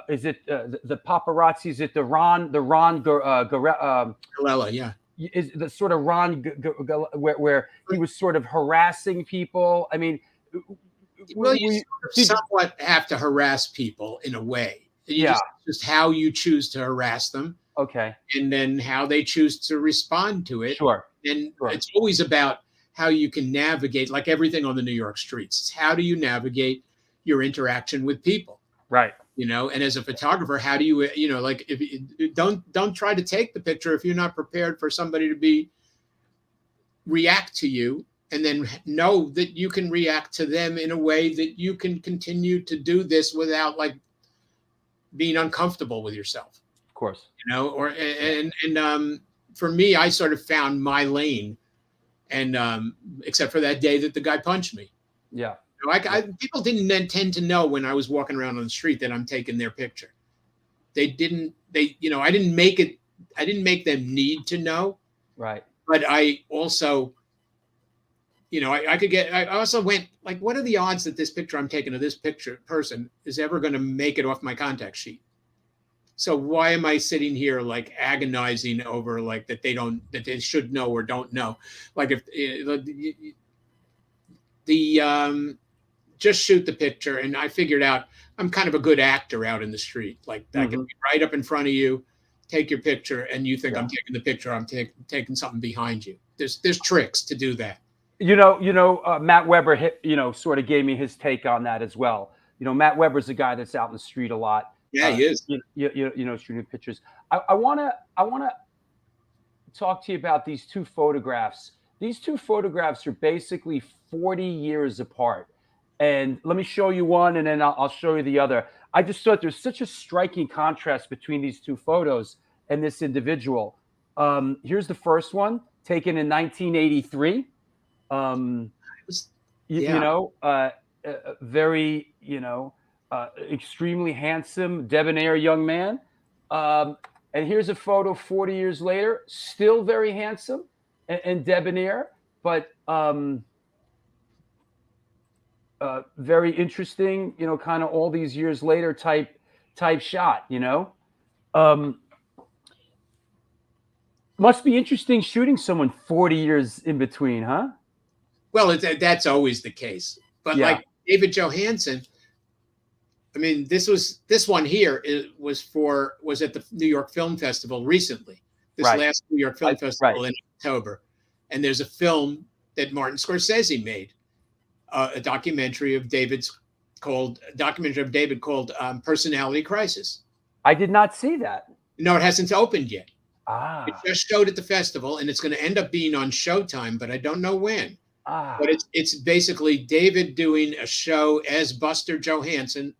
Speaker 3: is it the paparazzi? Is it the Ron
Speaker 5: Galella? Yeah,
Speaker 3: is the sort of where he was sort of harassing people? I mean,
Speaker 5: you somewhat have to harass people in a way. Just how you choose to harass them.
Speaker 3: Okay.
Speaker 5: And then how they choose to respond to it.
Speaker 3: Sure.
Speaker 5: And it's always about how you can navigate, like everything on the New York streets. It's how do you navigate your interaction with people?
Speaker 3: Right.
Speaker 5: And as a photographer, how do you, like if don't try to take the picture if you're not prepared for somebody to react to you, and then know that you can react to them in a way that you can continue to do this without like being uncomfortable with yourself.
Speaker 3: Of course.
Speaker 5: For me, I sort of found my lane, and except for that day that the guy punched me.
Speaker 3: Yeah.
Speaker 5: People didn't tend to know when I was walking around on the street that I'm taking their picture. I didn't make them need to know.
Speaker 3: Right.
Speaker 5: But I also, I also went like, what are the odds that this picture I'm taking of this person is ever going to make it off my contact sheet? So why am I sitting here like agonizing over like that they should know or don't know? Like if just shoot the picture. And I figured out I'm kind of a good actor out in the street. Like I can be right up in front of you, take your picture, and you think I'm taking the picture. I'm taking something behind you. There's tricks to do that.
Speaker 3: Matt Weber, sort of gave me his take on that as well. Matt Weber's a guy that's out in the street a lot.
Speaker 5: Yeah, he is.
Speaker 3: Shooting pictures. I want to talk to you about these two photographs. These two photographs are basically 40 years apart. And let me show you one, and then I'll show you the other. I just thought there's such a striking contrast between these two photos and this individual. Here's the first one, taken in 1983. Very, extremely handsome, debonair young man. And here's a photo 40 years later, still very handsome and debonair, but very interesting, kind of all these years later type shot, Must be interesting shooting someone 40 years in between, huh?
Speaker 5: Well, that's always the case. But like David Johansen, I mean, this one here was at the New York Film Festival recently. Last New York Film Festival in October, and there's a film that Martin Scorsese made, a documentary of David called Personality Crisis.
Speaker 3: I did not see that.
Speaker 5: No, it hasn't opened yet.
Speaker 3: It
Speaker 5: just showed at the festival, and it's going to end up being on Showtime, but I don't know when. But it's basically David doing a show as Buster Johansson,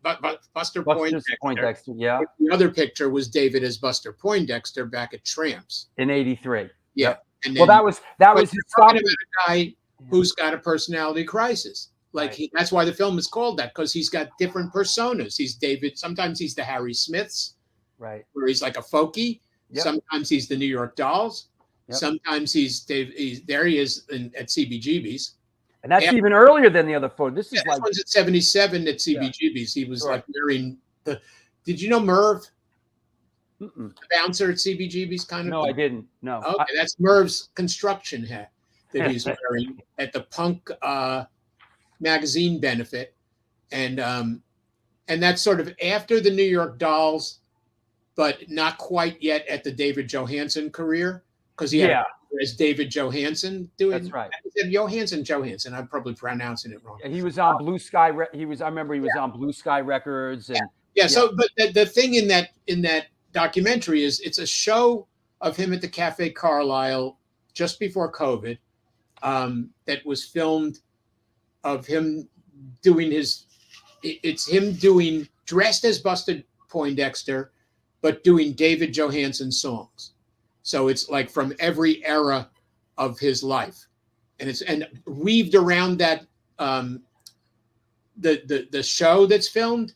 Speaker 5: Buster Poindexter.
Speaker 3: Yeah.
Speaker 5: The other picture was David as Buster Poindexter back at Tramps
Speaker 3: in '83.
Speaker 5: Yeah.
Speaker 3: Yep.
Speaker 5: And then,
Speaker 3: that was his
Speaker 5: talking about a guy who's got a personality crisis. Like that's why the film is called that, because he's got different personas. He's David. Sometimes he's the Harry Smiths,
Speaker 3: right,
Speaker 5: where he's like a folkie. Yep. Sometimes he's the New York Dolls.
Speaker 3: Yep.
Speaker 5: Sometimes he's there he is at CBGB's.
Speaker 3: And that's even earlier than the other photo. This is
Speaker 5: This
Speaker 3: like
Speaker 5: one's at 77 at CBGB's. He was
Speaker 3: Sure.
Speaker 5: like wearing the. Did you know Merv,
Speaker 3: Mm-mm.
Speaker 5: the bouncer at CBGB's, kind of?
Speaker 3: No, I didn't. No.
Speaker 5: Okay, that's Merv's construction hat that he's wearing at the Punk magazine benefit, and that's sort of after the New York Dolls, but not quite yet at the David Johansen career, because he had as David Johansen doing.
Speaker 3: That's right.
Speaker 5: Johansen. I'm probably pronouncing it wrong.
Speaker 3: He was on Blue Sky. I remember he was on Blue Sky Records. And
Speaker 5: So, but the thing in that documentary is it's a show of him at the Cafe Carlisle just before COVID, that was filmed of him doing it's him doing dressed as Buster Poindexter, but doing David Johansen songs. So it's like from every era of his life, and weaved around that the show that's filmed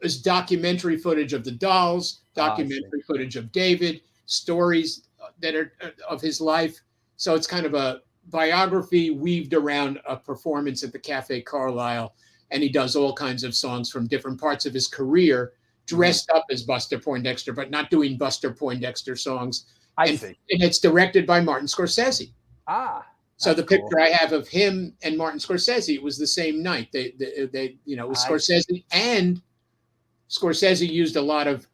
Speaker 5: is documentary footage of the Dolls, documentary footage of David, stories that are of his life. So it's kind of a biography weaved around a performance at the Cafe Carlisle, and he does all kinds of songs from different parts of his career, dressed up as Buster Poindexter, but not doing Buster Poindexter songs.
Speaker 3: I see.
Speaker 5: And it's directed by Martin Scorsese. So the
Speaker 3: cool.
Speaker 5: picture I have of him and Martin Scorsese, it was the same night. They it was Scorsese, and Scorsese used a lot of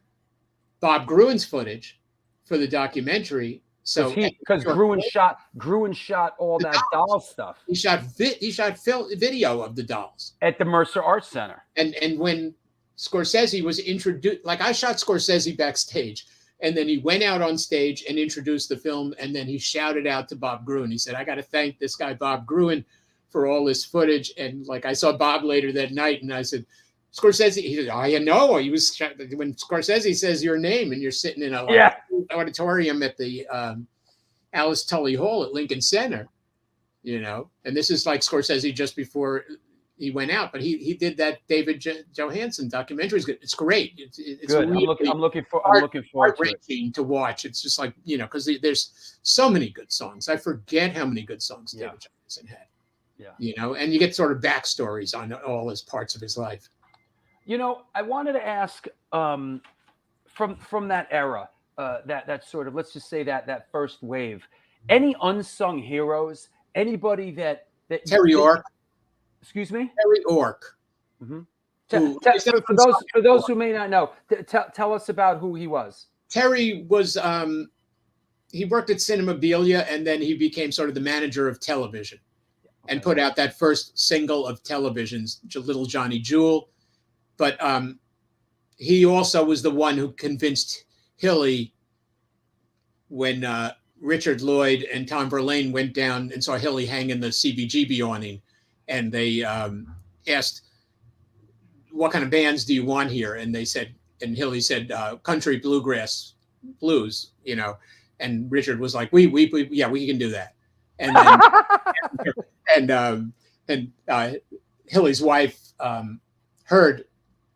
Speaker 5: Bob Gruen's footage for the documentary. So
Speaker 3: because Gruen shot all that doll stuff.
Speaker 5: He shot video of the Dolls
Speaker 3: at the Mercer Arts Center.
Speaker 5: And when Scorsese was introduced, like I shot Scorsese backstage, and then he went out on stage and introduced the film, and then he shouted out to Bob Gruen. He said, "I got to thank this guy Bob Gruen for all this footage." And like I saw Bob later that night, and I said, Scorsese, he said, "I know." He was when Scorsese says your name and you're sitting in a auditorium at the Alice Tully Hall at Lincoln Center, and this is like Scorsese just before he went out, but he did that David Johansen documentary. It's great. It's
Speaker 3: good.
Speaker 5: Really
Speaker 3: I'm looking forward to it.
Speaker 5: To watch. It's just like because there's so many good songs. I forget how many good songs David Johansen had. And you get sort of backstories on all his parts of his life.
Speaker 3: I wanted to ask from that era, that sort of, let's just say that first wave, any unsung heroes, anybody that
Speaker 5: Terry Ork.
Speaker 3: Excuse me?
Speaker 5: Terry Ork.
Speaker 3: Mm-hmm. For those who may not know, tell us about who he was.
Speaker 5: Terry was he worked at Cinemabilia, and then he became sort of the manager of television, and put out that first single of televisions, Little Johnny Jewel. But he also was the one who convinced Hilly when Richard Lloyd and Tom Verlaine went down and saw Hilly hanging the CBGB awning, and they asked, "What kind of bands do you want here?" And they said, and Hilly said, "Country bluegrass blues," and Richard was like, we can do that." And then and Hilly's wife heard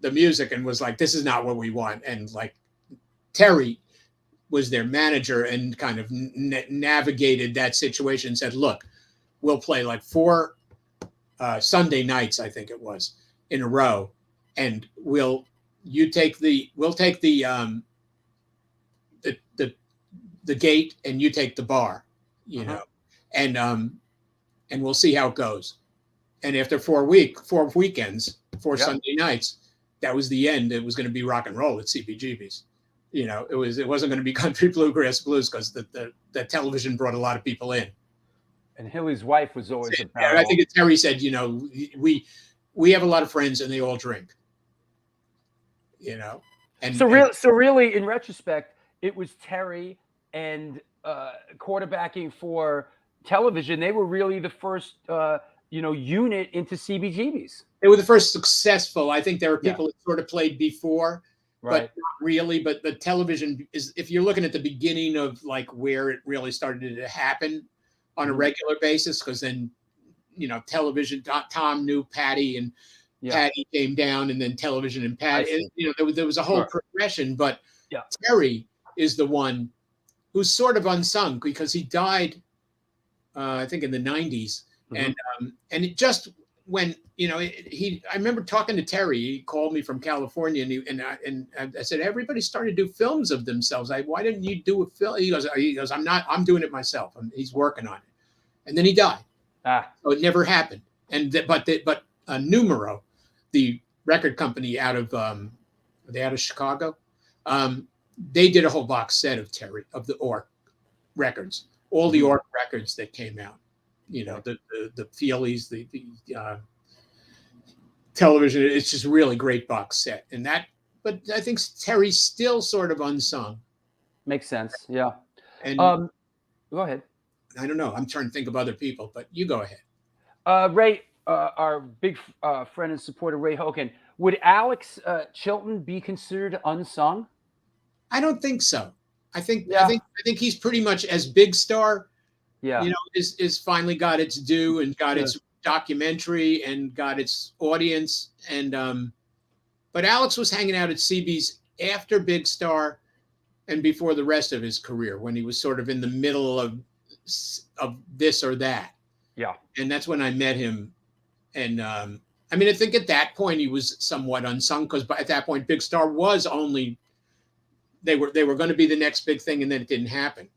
Speaker 5: the music and was like, "This is not what we want." And like Terry was their manager and kind of navigated that situation and said, "Look, we'll play like 4 Sunday nights, I think it was, in a row, and we'll take the gate and you take the bar, and we'll see how it goes." And after 4 weekends, 4 Sunday nights, that was the end. It was going to be rock and roll at CBGB's. It wasn't going to be country bluegrass blues, because the television brought a lot of people in.
Speaker 3: And Hilly's wife was always
Speaker 5: about. I think Terry said, we have a lot of friends and they all drink. And
Speaker 3: so really, in retrospect, it was Terry and quarterbacking for television. They were really the first unit into CBGB's.
Speaker 5: They were the first successful. I think there were people that sort of played before, but not really. But the television is, if you're looking at the beginning of like where it really started to happen on a regular basis, because then, television, Tom knew Patty, and Patty came down, and then television and Patty, and, there was a whole progression, but Terry is the one who's sort of unsung because he died, I think in the 90s. And it just when, I remember talking to Terry. He called me from California, and I said, everybody started to do films of themselves. Why didn't you do a film? He goes, I'm doing it myself. He's working on it. And then he died. So it never happened. But Numero, the record company out of Chicago, they did a whole box set of Terry, of the Ork records, all the Ork records that came out. The Feelies, the television. It's just a really great box set. But I think Terry's still sort of unsung.
Speaker 3: Makes sense. Yeah.
Speaker 5: And
Speaker 3: go ahead.
Speaker 5: I don't know. I'm trying to think of other people, but you go ahead.
Speaker 3: Ray, our big friend and supporter, Ray Hogan. Would Alex Chilton be considered unsung?
Speaker 5: I don't think so. I think he's pretty much as Big Star.
Speaker 3: Yeah.
Speaker 5: Is finally got its due and got its documentary and got its audience. And but Alex was hanging out at CB's after Big Star and before the rest of his career, when he was sort of in the middle of this or that.
Speaker 3: Yeah.
Speaker 5: And that's when I met him. And I think at that point he was somewhat unsung, because at that point Big Star was only, they were going to be the next big thing, and then it didn't happen.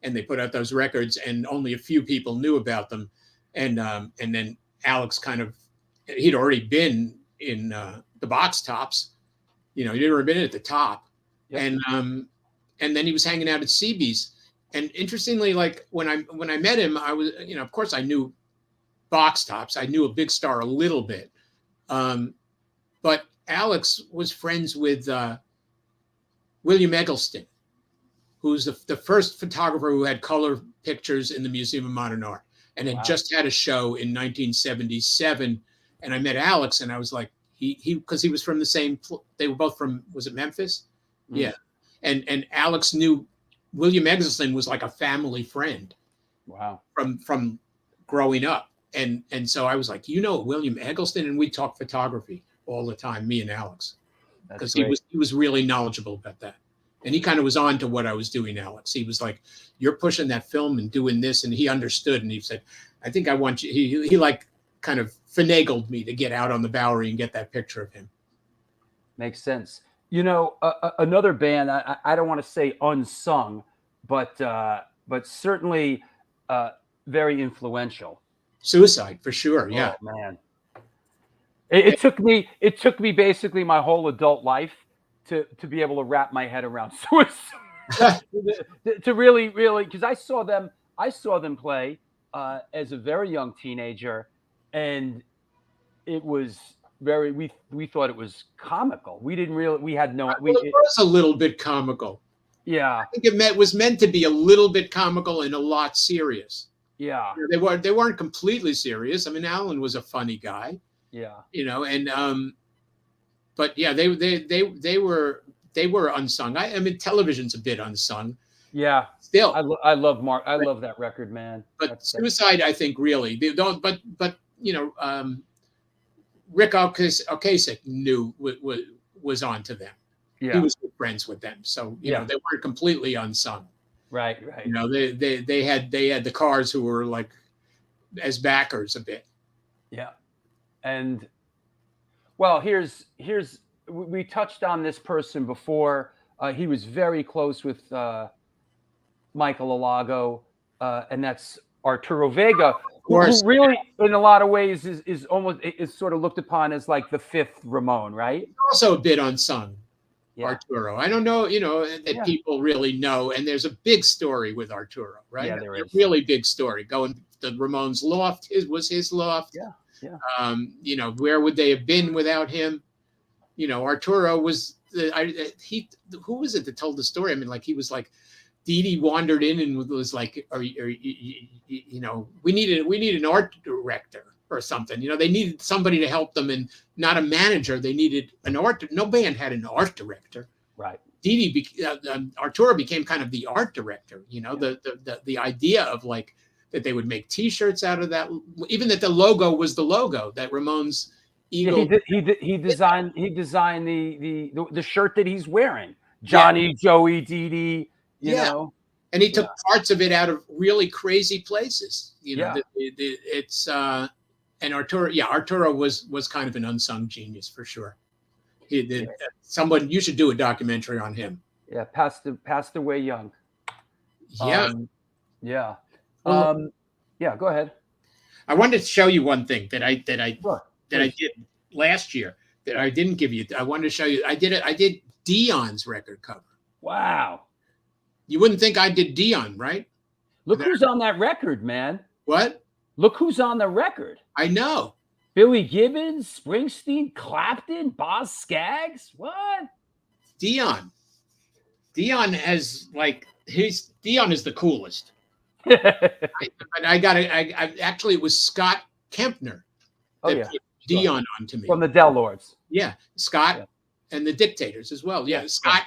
Speaker 5: And they put out those records and only a few people knew about them. And then Alex he'd already been in the box tops, he'd already been at the top. Yep. And then he was hanging out at CB's. And interestingly, like when I met him, I was, of course I knew box tops. I knew a Big Star a little bit. But Alex was friends with William Eggleston, who's the first photographer who had color pictures in the Museum of Modern Art, and had just had a show in 1977. And I met Alex, and I was like, because he was from the same, they were both from, was it Memphis? Mm-hmm. Yeah. And Alex knew William Eggleston was like a family friend. Wow. From growing up. And so I was like, William Eggleston? And we talk photography all the time, me and Alex, because he was really knowledgeable about that. And he kind of was on to what I was doing, Alex. He was like, you're pushing that film and doing this. And he understood. And he said, I think I want you. He like kind of finagled me to get out on the Bowery and get that picture of him.
Speaker 3: Makes sense. Another band, I don't want to say unsung, but certainly very influential.
Speaker 5: Suicide, for sure. Yeah.
Speaker 3: Oh, man. It took me basically my whole adult life to be able to wrap my head around Suicide. to really, because I saw them play as a very young teenager, and it was we thought it was comical. We didn't really, we had no.
Speaker 5: It was a little bit comical.
Speaker 3: Yeah,
Speaker 5: I think it was meant to be a little bit comical and a lot serious.
Speaker 3: Yeah,
Speaker 5: they weren't completely serious. I mean, Alan was a funny guy.
Speaker 3: Yeah,
Speaker 5: but yeah, they were unsung. I mean, television's a bit unsung.
Speaker 3: Yeah,
Speaker 5: still,
Speaker 3: I love Mark. I love that record, man.
Speaker 5: But Suicide, I think, really they don't. But Rick Ocasek was on to them. Yeah. He was good friends with them, so they weren't completely unsung.
Speaker 3: Right.
Speaker 5: They had the Cars, who were like as backers a bit.
Speaker 3: Yeah, and well, here's we touched on this person before. He was very close with Michael Alago, and that's Arturo Vega, who really, in a lot of ways, is sort of looked upon as like the fifth Ramon, right?
Speaker 5: Also a bit unsung. Yeah. Arturo. I don't know, that people really know. And there's a big story with Arturo, right?
Speaker 3: Yeah, there is.
Speaker 5: A really big story. Going to Ramon's loft, was his loft.
Speaker 3: Yeah.
Speaker 5: Where would they have been without him? Arturo was who was it that told the story? I mean, like, he was like, Dee Dee wandered in and was like, we need an art director or something. They needed somebody to help them, and not a manager. They needed an no band had an art director.
Speaker 3: Right.
Speaker 5: Arturo became kind of the art director, the idea of like that they would make T-shirts out of that, even that the logo was the logo that Ramon's eagle.
Speaker 3: Yeah, he designed the shirt that he's wearing. Johnny, Joey, Dee Dee, you know.
Speaker 5: And he took parts of it out of really crazy places. You know, it's and Arturo was kind of an unsung genius for sure. He did. Someone you should do a documentary on him.
Speaker 3: Yeah, passed away young.
Speaker 5: Yeah.
Speaker 3: Yeah.
Speaker 5: Well,
Speaker 3: yeah, go ahead.
Speaker 5: I wanted to show you one thing that I did last year that I didn't give you. I wanted to show you. I did Dion's record cover.
Speaker 3: Wow.
Speaker 5: You wouldn't think I did Dion, right?
Speaker 3: Look who's on that record, man.
Speaker 5: What?
Speaker 3: Look who's on the record.
Speaker 5: I know.
Speaker 3: Billy Gibbons, Springsteen, Clapton, Boz Scaggs. What?
Speaker 5: Dion has Dion is the coolest. I actually it was Scott Kempner that put Dion on to me.
Speaker 3: From the Del Lords.
Speaker 5: Yeah. Scott and the Dictators as well. Yeah. Scott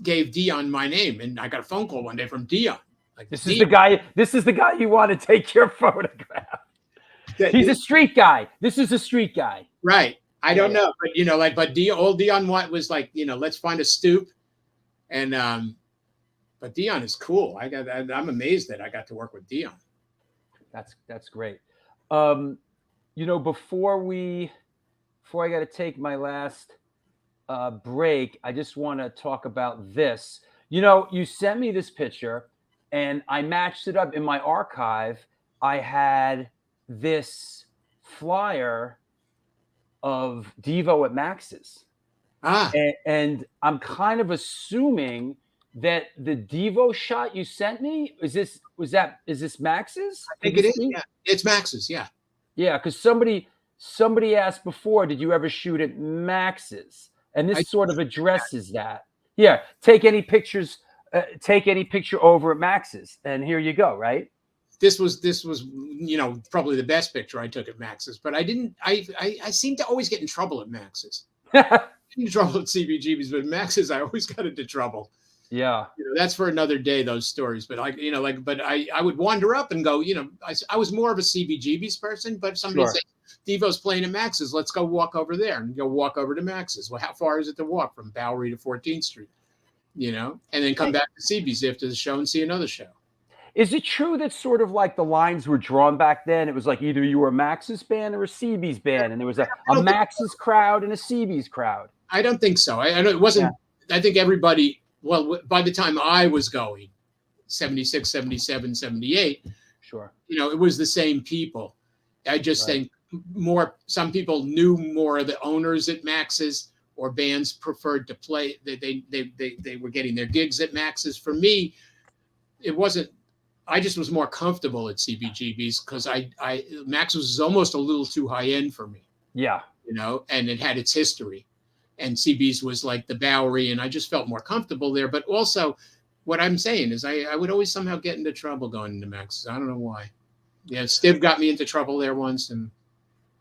Speaker 5: gave Dion my name, and I got a phone call one day from Dion. Like,
Speaker 3: this is the guy you want to take your photograph. He's a street guy. This is a street guy.
Speaker 5: Right. I don't know, but old Dion was like, let's find a stoop. And but Dion is cool. I'm amazed that I got to work with Dion.
Speaker 3: That's great. Before I got to take my last break, I just want to talk about this. You sent me this picture, and I matched it up in my archive. I had this flyer of Devo at Max's. And I'm kind of assuming that the Devo shot you sent me is this Max's?
Speaker 5: I think it is. Yeah. It's Max's. Yeah.
Speaker 3: Yeah, because somebody asked before, did you ever shoot at Max's? And this sort of addresses that. Yeah, take any picture over at Max's, and here you go. Right.
Speaker 5: This was probably the best picture I took at Max's, but I seem to always get in trouble at Max's. In trouble at CBGB's, but Max's I always got into trouble.
Speaker 3: Yeah,
Speaker 5: that's for another day, those stories. But but I would wander up and go, I was more of a CBGB's person, but somebody said Devo's playing at Max's, let's go walk over there, and go walk over to Max's. Well, how far is it to walk from Bowery to 14th Street? And then come back to CB's after the show and see another show.
Speaker 3: Is it true that sort of like the lines were drawn back then? It was like either you were a Max's band or a CB's band, and there was a Max's crowd and a CB's crowd.
Speaker 5: I don't think so. I know it wasn't. Yeah. I think everybody. Well, by the time I was going, 76, 77, 78,
Speaker 3: sure.
Speaker 5: It was the same people. I just think some people knew more of the owners at Max's, or bands preferred to play. They were getting their gigs at Max's. For me, it wasn't. I just was more comfortable at CBGB's because Max's was almost a little too high end for me.
Speaker 3: Yeah.
Speaker 5: And it had its history. And CB's was like the Bowery, and I just felt more comfortable there. But also, what I'm saying is I would always somehow get into trouble going into Max's. I don't know why. Yeah, Stiv got me into trouble there once, and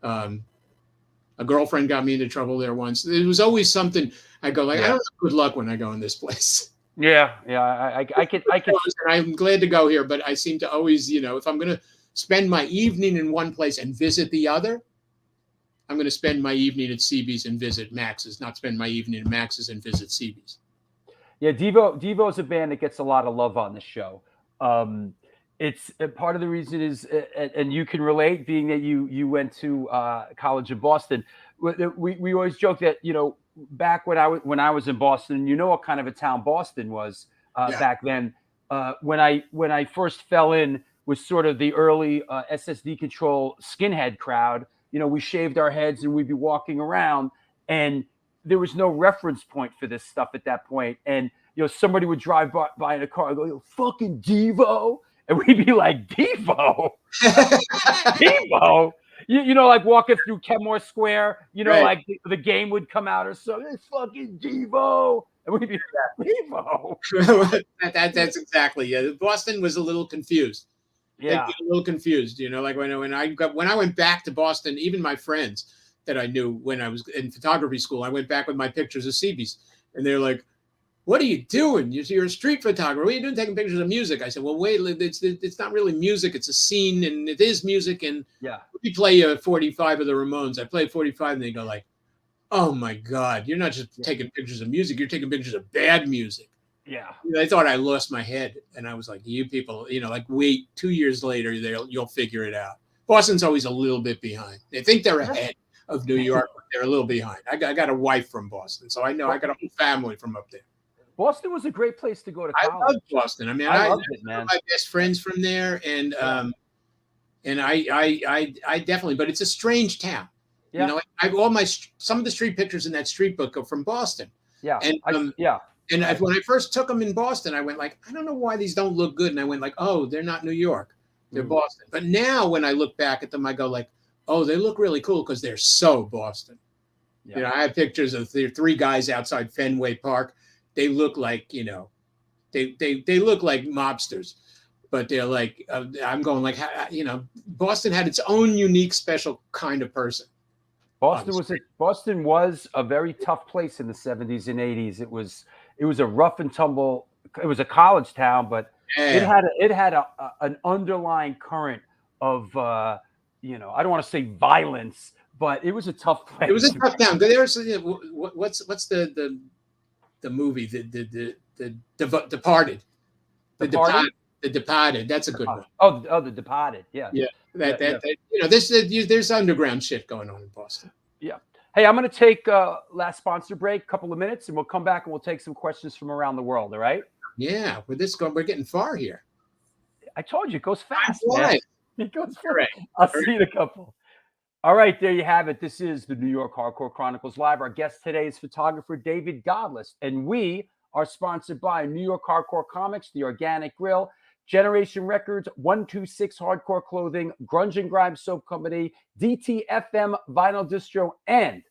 Speaker 5: a girlfriend got me into trouble there once. There was always something. I go like, I don't have good luck when I go in this place.
Speaker 3: Yeah. I could.
Speaker 5: I'm glad to go here, but I seem to always, if I'm going to spend my evening in one place and visit the other, I'm going to spend my evening at CB's and visit Max's, not spend my evening at Max's and visit CB's.
Speaker 3: Yeah, Devo is a band that gets a lot of love on the show. It's part of the reason is, and you can relate, being that you went to college in Boston. We always joke that back when I was in Boston, what kind of a town Boston was back then. When I first fell in with sort of the early SSD Control skinhead crowd. We shaved our heads and we'd be walking around, and there was no reference point for this stuff at that point. And, somebody would drive by in a car and go, fucking Devo. And we'd be like, Devo? Devo? Like walking through Kenmore Square, like the game would come out or something. It's fucking Devo. And we'd be like, Devo.
Speaker 5: That's exactly, yeah. Boston was a little confused.
Speaker 3: Yeah,
Speaker 5: a little confused, like when I went back to Boston, even my friends that I knew when I was in photography school, I went back with my pictures of CB's, and they're like, "What are you doing? You're a street photographer. What are you doing taking pictures of music?" I said, "Well, wait, it's not really music. It's a scene, and it is music." And we play 45 of the Ramones. I played 45, and they go like, "Oh my God, you're not just taking pictures of music. You're taking pictures of bad music."
Speaker 3: Yeah.
Speaker 5: They thought I lost my head, and I was like, "You people, like wait 2 years later, you'll figure it out." Boston's always a little bit behind. They think they're ahead of New York, but they're a little behind. I got a wife from Boston, so I know I got a whole family from up there.
Speaker 3: Boston was a great place to go to
Speaker 5: I
Speaker 3: college.
Speaker 5: love Boston. I mean,
Speaker 3: I loved it, man.
Speaker 5: my best friends from there, and I definitely. But it's a strange town.
Speaker 3: Yeah.
Speaker 5: Some of the street pictures in that street book are from Boston.
Speaker 3: Yeah.
Speaker 5: And
Speaker 3: And
Speaker 5: when I first took them in Boston, I went like, I don't know why these don't look good. And I went like, oh, they're not New York, they're Boston. But now when I look back at them, I go like, oh, they look really cool because they're so Boston.
Speaker 3: Yeah.
Speaker 5: I have pictures of the 3 guys outside Fenway Park. They look like, they look like mobsters, but they're like, I'm going like, Boston had its own unique, special kind of person.
Speaker 3: Boston was a very tough place in the 70s and 80s. It was a rough and tumble. It was a college town, but it had an underlying current of I don't want to say violence, but it was a tough place.
Speaker 5: It was a tough town. There's what's the movie the Departed. The Departed. That's a good one.
Speaker 3: Oh, The Departed. Yeah.
Speaker 5: Yeah. There's underground shit going on in Boston.
Speaker 3: Yeah. Hey, I'm going to take a last sponsor break, a couple of minutes, and we'll come back and we'll take some questions from around the world. All right?
Speaker 5: Yeah. We're getting far here.
Speaker 3: I told you, it goes fast.
Speaker 5: Man.
Speaker 3: It goes fast. I'll see you in a couple. All right, there you have it. This is the New York Hardcore Chronicles Live. Our guest today is photographer David Godlis, and we are sponsored by New York Hardcore Comics, The Organic Grill, Generation Records, 126 Hardcore Clothing, Grunge and Grime Soap Company, DTFM Vinyl Distro, and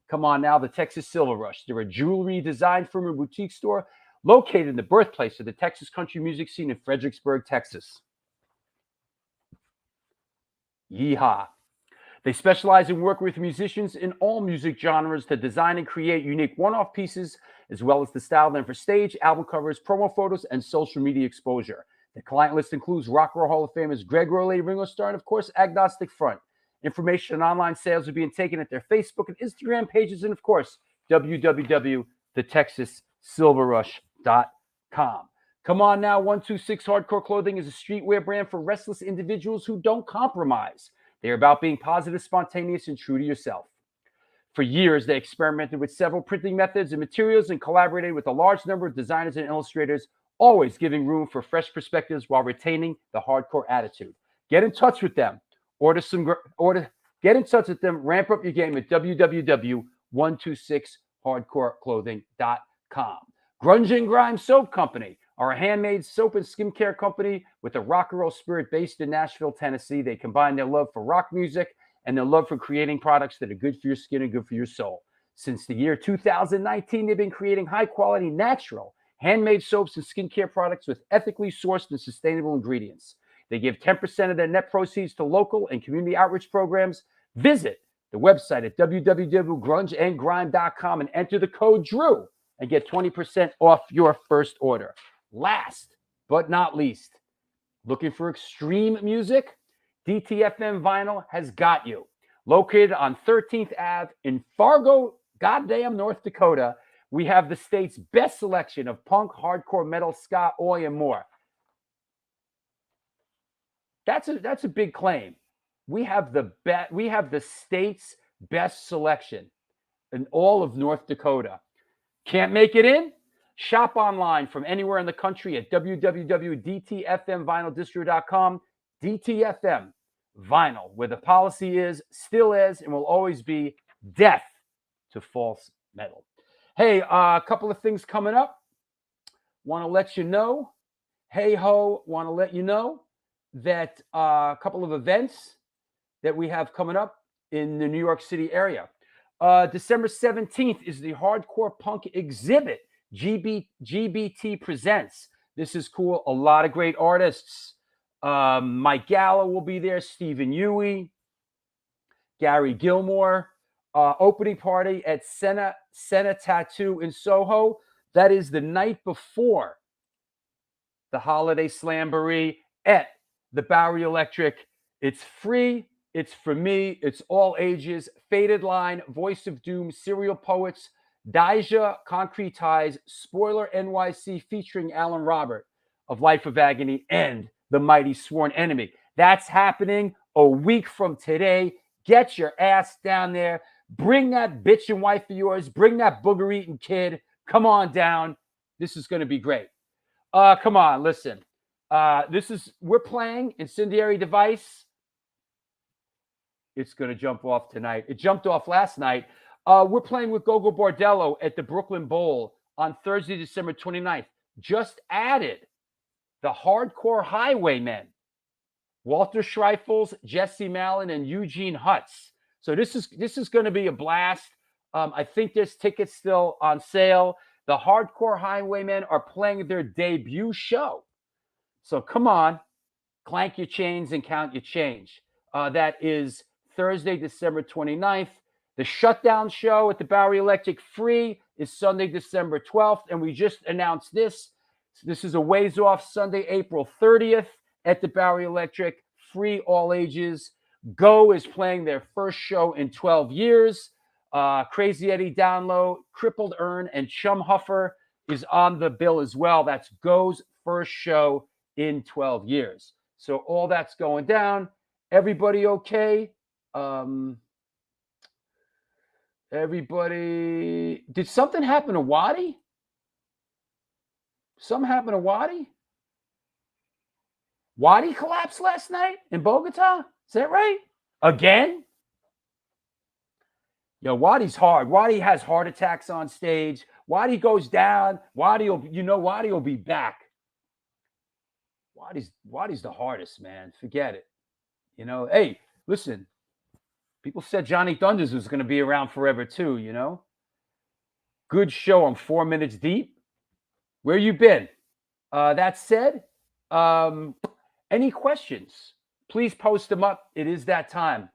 Speaker 3: come on now, the Texas Silver Rush. They're a jewelry design firm and boutique store located in the birthplace of the Texas country music scene in Fredericksburg, Texas. Yeehaw. They specialize in working with musicians in all music genres to design and create unique one-off pieces, as well as to style them for stage, album covers, promo photos, and social media exposure. The client list includes Rock and Roll Hall of Famers Greg Rowley, Ringo Starr, and of course, Agnostic Front. Information on online sales are being taken at their Facebook and Instagram pages, and of course, www.thetexassilverrush.com. Come on now, 126 Hardcore Clothing is a streetwear brand for restless individuals who don't compromise. They're about being positive, spontaneous, and true to yourself. For years, they experimented with several printing methods and materials and collaborated with a large number of designers and illustrators, always giving room for fresh perspectives while retaining the hardcore attitude. Get in touch with them. Get in touch with them. Ramp up your game at www.126hardcoreclothing.com. Grunge and Grime Soap Company are a handmade soap and skincare company with a rock and roll spirit based in Nashville, Tennessee. They combine their love for rock music and their love for creating products that are good for your skin and good for your soul. Since the year 2019, they've been creating high-quality, natural, handmade soaps and skincare products with ethically sourced and sustainable ingredients. They give 10% of their net proceeds to local and community outreach programs. Visit the website at www.grungeandgrime.com and enter the code DREW and get 20% off your first order. Last but not least, looking for extreme music? DTFM Vinyl has got you. Located on 13th Ave in Fargo, goddamn North Dakota, we have the state's best selection of punk, hardcore, metal, ska, oi, and more. That's a big claim. We have the state's best selection in all of North Dakota. Can't make it in? Shop online from anywhere in the country at www.dtfmvinyldistro.com. DTFM Vinyl, where the policy is, still is, and will always be death to false metal. Hey, a couple of things coming up. Want to let you know, want to let you know that a couple of events that we have coming up in the New York City area. December 17th is the Hardcore Punk Exhibit. GBT Presents. This is cool. A lot of great artists. Mike Gallo will be there. Stephen Huey, Gary Gilmore. Opening party at Senna Tattoo in Soho. That is the night before the Holiday Slamboree at the Bowery Electric. It's free. It's for me. It's all ages. Faded Line, Voice of Doom, Serial Poets, Deja concretize Spoiler NYC featuring Alan Robert of Life of Agony and The Mighty Sworn Enemy. That's happening a week from today. Get your ass down there. Bring that bitch and wife of yours. Bring that booger-eating kid. Come on down. This is going to be great. Come on, listen. We're playing Incendiary Device. It's going to jump off tonight. It jumped off last night. We're playing with Gogo Bordello at the Brooklyn Bowl on Thursday, December 29th. Just added the Hardcore Highwaymen, Walter Schreifels, Jesse Malin, and Eugene Hutz. So this is going to be a blast. I think there's tickets still on sale. The Hardcore Highwaymen are playing their debut show. So come on, clank your chains and count your change. That is Thursday, December 29th. The Shutdown Show at the Bowery Electric free is Sunday, December 12th. And we just announced this. This is a ways off, Sunday, April 30th at the Bowery Electric, free all ages. Go is playing their first show in 12 years. Crazy Eddie Downlow, Crippled Earn, and Chum Huffer is on the bill as well. That's Go's first show in 12 years. So all that's going down. Everybody okay? Everybody, did something happen to Wadi? Something happened to Wadi? Wadi collapsed last night in Bogota? Is that right? Again? Yo, Wadi's hard. Wadi has heart attacks on stage. Wadi goes down. Wadi will be back. Wadi's the hardest, man. Forget it. Hey, listen. People said Johnny Thunders was going to be around forever too, Good show. I'm 4 minutes deep. Where you been? That said, any questions? Please post them up. It is that time.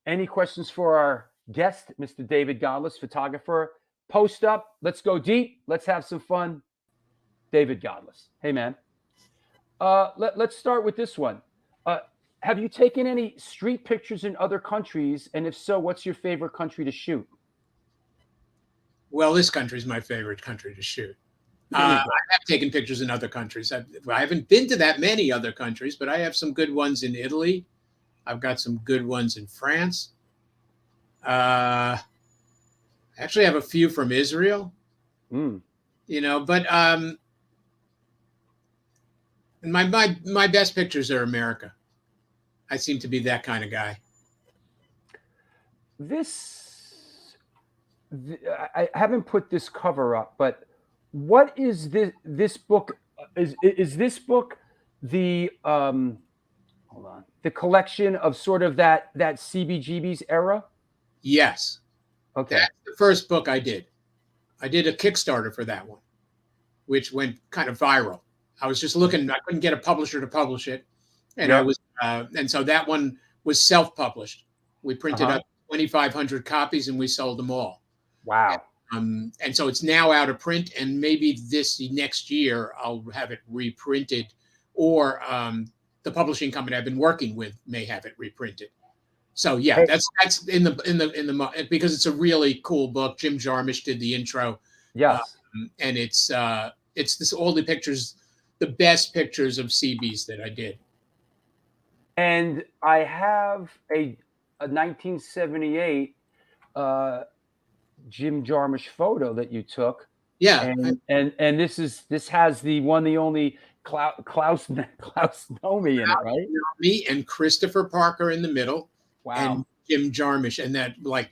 Speaker 3: Any questions for our guest, Mr. David Godlis, photographer? Post up. Let's go deep. Let's have some fun. David Godlis. Hey, man. Let's start with this one. Have you taken any street pictures in other countries? And if so, what's your favorite country to shoot?
Speaker 5: Well, this country is my favorite country to shoot. I have taken pictures in other countries. I haven't been to that many other countries, but I have some good ones in Italy. I've got some good ones in France. I actually have a few from Israel. But my best pictures are America. I seem to be that kind of guy.
Speaker 3: I haven't put this cover up, but what is this book? Is this book the hold on, the collection of sort of that CBGB's era?
Speaker 5: Yes.
Speaker 3: Okay.
Speaker 5: That's the first book I did. I did a Kickstarter for that one, which went kind of viral. I was just looking, I couldn't get a publisher to publish it. And and so that one was self-published. We printed up 2,500 copies and we sold them all.
Speaker 3: Wow.
Speaker 5: And so it's now out of print, and maybe this next year I'll have it reprinted, or the publishing company I've been working with may have it reprinted. So yeah, that's in the because it's a really cool book. Jim Jarmusch did the intro.
Speaker 3: Yes.
Speaker 5: And it's this all the pictures, the best pictures of CBs that I did.
Speaker 3: And I have a 1978 Jim Jarmusch photo that you took.
Speaker 5: Yeah.
Speaker 3: And this has the one, the only Klaus Nomi in it, right?
Speaker 5: Me and Christopher Parker in the middle.
Speaker 3: Wow.
Speaker 5: And Jim Jarmusch. And that, like,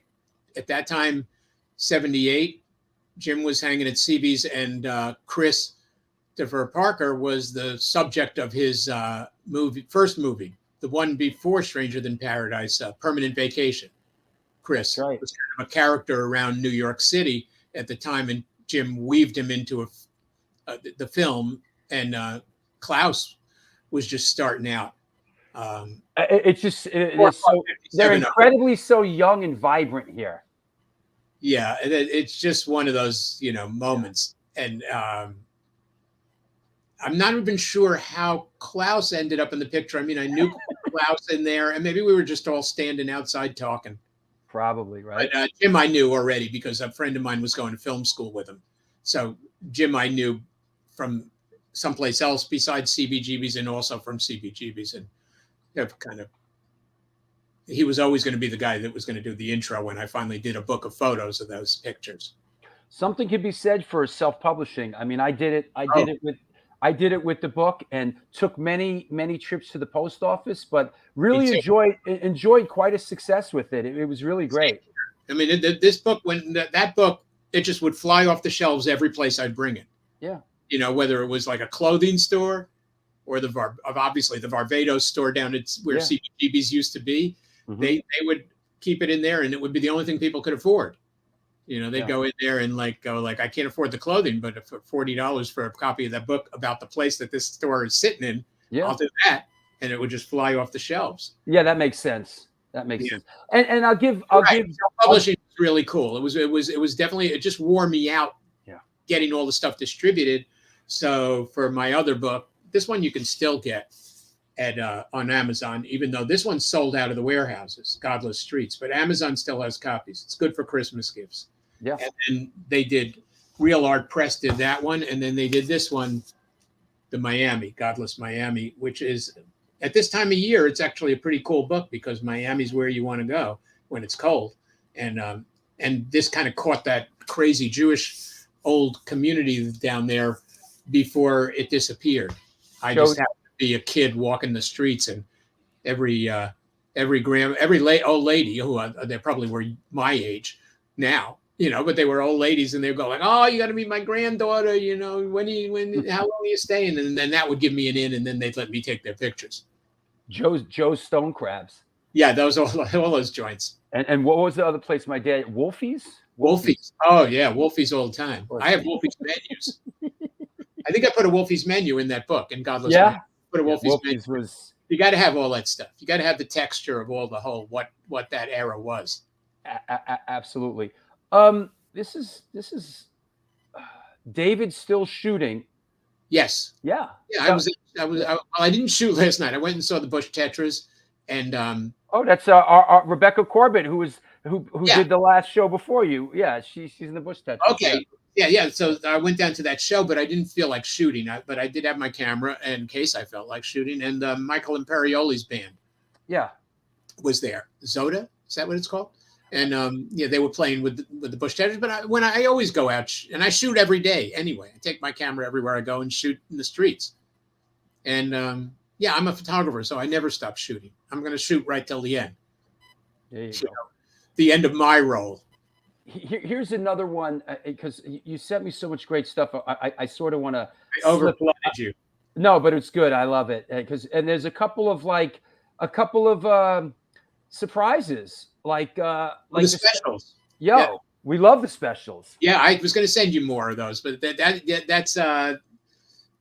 Speaker 5: at that time, 78, Jim was hanging at CB's, and Christopher Parker was the subject of his first movie, the one before Stranger Than Paradise, Permanent Vacation. Chris was kind of a character around New York City at the time, and Jim weaved him into the film, and Klaus was just starting out.
Speaker 3: They're incredibly so young and vibrant here.
Speaker 5: Yeah, it's just one of those moments, and I'm not even sure how Klaus ended up in the picture. I mean, I knew Klaus in there, and maybe we were just all standing outside talking.
Speaker 3: Probably, right?
Speaker 5: But Jim I knew already because a friend of mine was going to film school with him. So Jim I knew from someplace else besides CBGB's and also from CBGB's. And he was always going to be the guy that was going to do the intro when I finally did a book of photos of those pictures.
Speaker 3: Something could be said for self-publishing. I mean, I did it with the book and took many trips to the post office, but really enjoyed quite a success with it. It was really great.
Speaker 5: I mean, this book, when that book, it just would fly off the shelves every place I'd bring it.
Speaker 3: Yeah.
Speaker 5: You know, whether it was like a clothing store or obviously the Varvatos store down at where CBGB's used to be, they would keep it in there, and it would be the only thing people could afford. You know, they'd go in there and I can't afford the clothing, but for $40 for a copy of that book about the place that this store is sitting in, I'll do that, and it would just fly off the shelves.
Speaker 3: Yeah, that makes sense. That makes sense. And I'll give
Speaker 5: publishing was really cool. It was definitely, it just wore me out.
Speaker 3: Yeah,
Speaker 5: getting all the stuff distributed. So for my other book, this one you can still get at on Amazon, even though this one's sold out of the warehouses, Godlis Streets, but Amazon still has copies. It's good for Christmas gifts.
Speaker 3: Yeah.
Speaker 5: And then they did Real Art Press did that one, and then they did this one, the Miami, Godlis Miami, which is at this time of year, it's actually a pretty cool book because Miami's where you want to go when it's cold. And this kind of caught that crazy Jewish old community down there before it disappeared. I just happened to be a kid walking the streets, and every old lady who they probably were my age now, you know, but they were old ladies, and they're going, "Oh, you got to meet my granddaughter, you know, how long are you staying?" And then that would give me an in, and then they'd let me take their pictures.
Speaker 3: Joe's Stone Crabs.
Speaker 5: Yeah, those all those joints.
Speaker 3: And what was the other place? My dad, Wolfie's.
Speaker 5: Oh yeah, Wolfie's all the time. I have Wolfie's menus. I think I put a Wolfie's menu in that book, and Godlis.
Speaker 3: Yeah,
Speaker 5: put a Wolfie's menu. You got to have all that stuff. You got to have the texture of all the whole what that era was.
Speaker 3: Absolutely. This is David still shooting.
Speaker 5: Yes.
Speaker 3: Yeah.
Speaker 5: Yeah. I didn't shoot last night. I went and saw the Bush Tetras, and
Speaker 3: that's our Rebecca Corbett, who did the last show before you. Yeah, she's in the Bush Tetras.
Speaker 5: Okay. Yeah. So I went down to that show, but I didn't feel like shooting. But I did have my camera in case I felt like shooting. And Michael Imperioli's band, was there. Zoda, is that what it's called? And they were playing with the Bush Tetras. But I always go out and I shoot every day anyway. I take my camera everywhere I go and shoot in the streets. And I'm a photographer, so I never stop shooting. I'm going to shoot right till the end.
Speaker 3: There you go.
Speaker 5: The end of my role.
Speaker 3: Here's another one, because you sent me so much great stuff. I sort of want to
Speaker 5: overflooded you.
Speaker 3: No, but it's good. I love it and there's a couple of surprises like the
Speaker 5: specials.
Speaker 3: We love the specials.
Speaker 5: Yeah, I was going to send you more of those, but that's a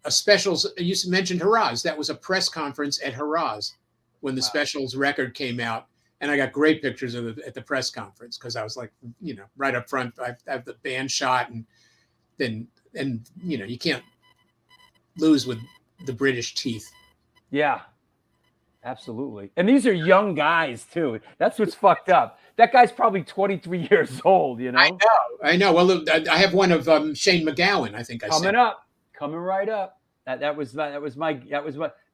Speaker 5: specials. You mentioned Haraz. That was a press conference at Haraz when the specials record came out. And I got great pictures of at the press conference because I was like, you know, right up front. I have the band shot, and you know, you can't lose with the British teeth.
Speaker 3: Yeah, absolutely. And these are young guys too. That's what's fucked up. That guy's probably 23 years old. You know.
Speaker 5: I know. Well, look, I have one of Shane McGowan. I think
Speaker 3: coming right up. That was my.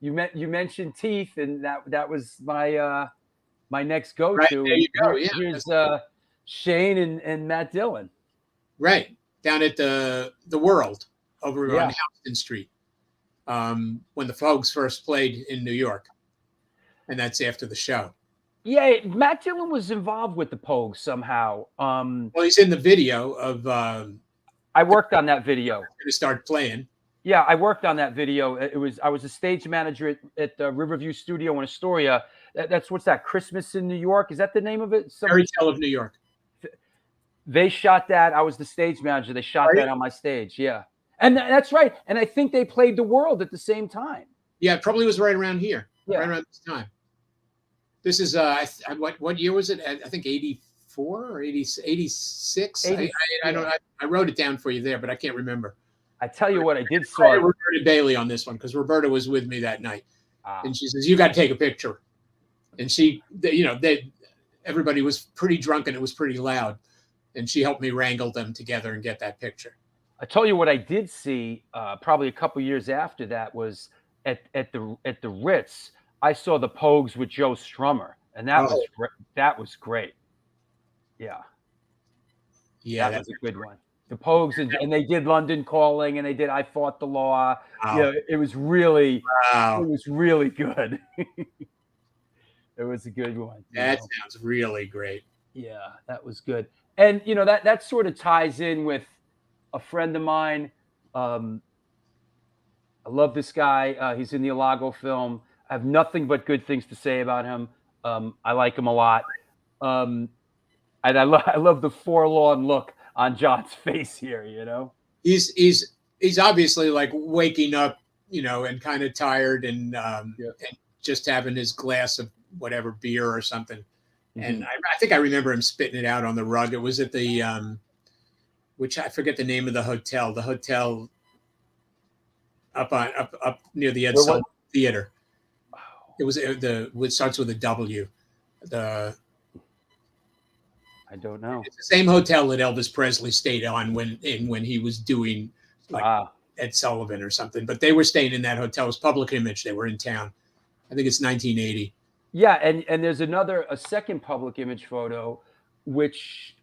Speaker 3: You mentioned teeth, and that was my next go-to.
Speaker 5: Right, there you go.
Speaker 3: Here's Shane and Matt Dillon.
Speaker 5: Right. Down at the World over on Houston Street. When the Fogs first played in New York. And that's after the show.
Speaker 3: Yeah, Matt Dillon was involved with the Pogues somehow.
Speaker 5: Well, he's in the video of
Speaker 3: I worked on that video.
Speaker 5: Going to start playing.
Speaker 3: Yeah, I worked on that video. I was a stage manager at the Riverview Studio in Astoria. That's what's that? Christmas in New York? Is that the name of it?
Speaker 5: Fairy Tale of New York.
Speaker 3: They shot that. I was the stage manager. They shot that on my stage. Yeah, and that's right. And I think they played the World at the same time.
Speaker 5: Yeah, it probably was right around here.
Speaker 3: Yeah.
Speaker 5: Right around this time. This is what year was it? I think 84 or 86. I wrote it down for you there, but I can't remember.
Speaker 3: I tell you what, I did saw
Speaker 5: Roberta Bailey on this one because Roberta was with me that night, and she says, "You got to take a picture." And she, everybody was pretty drunk and it was pretty loud. And she helped me wrangle them together and get that picture.
Speaker 3: I tell you what I did see probably a couple years after that was at the Ritz. I saw the Pogues with Joe Strummer, and that was great. Yeah, that was a good one. The Pogues and they did London Calling, and they did I Fought the Law.
Speaker 5: Wow.
Speaker 3: Yeah, it was really good. It was a good one.
Speaker 5: That sounds really great.
Speaker 3: Yeah, that was good. And that sort of ties in with a friend of mine. I love this guy. He's in the Alago film. I have nothing but good things to say about him. I like him a lot. And I love the forlorn look on John's face here,
Speaker 5: He's obviously like waking up, and kind of tired and just having his glass of whatever beer or something. Mm-hmm. And I think I remember him spitting it out on the rug. It was at the which I forget the name of the hotel. The hotel up near the Ed Sullivan Theater. It was it starts with a W. I don't know. It's the same hotel that Elvis Presley stayed on when he was doing Ed Sullivan or something. But they were staying in that hotel. It was Public Image. They were in town. I think it's 1980. Yeah,
Speaker 3: and there's a second Public Image photo, which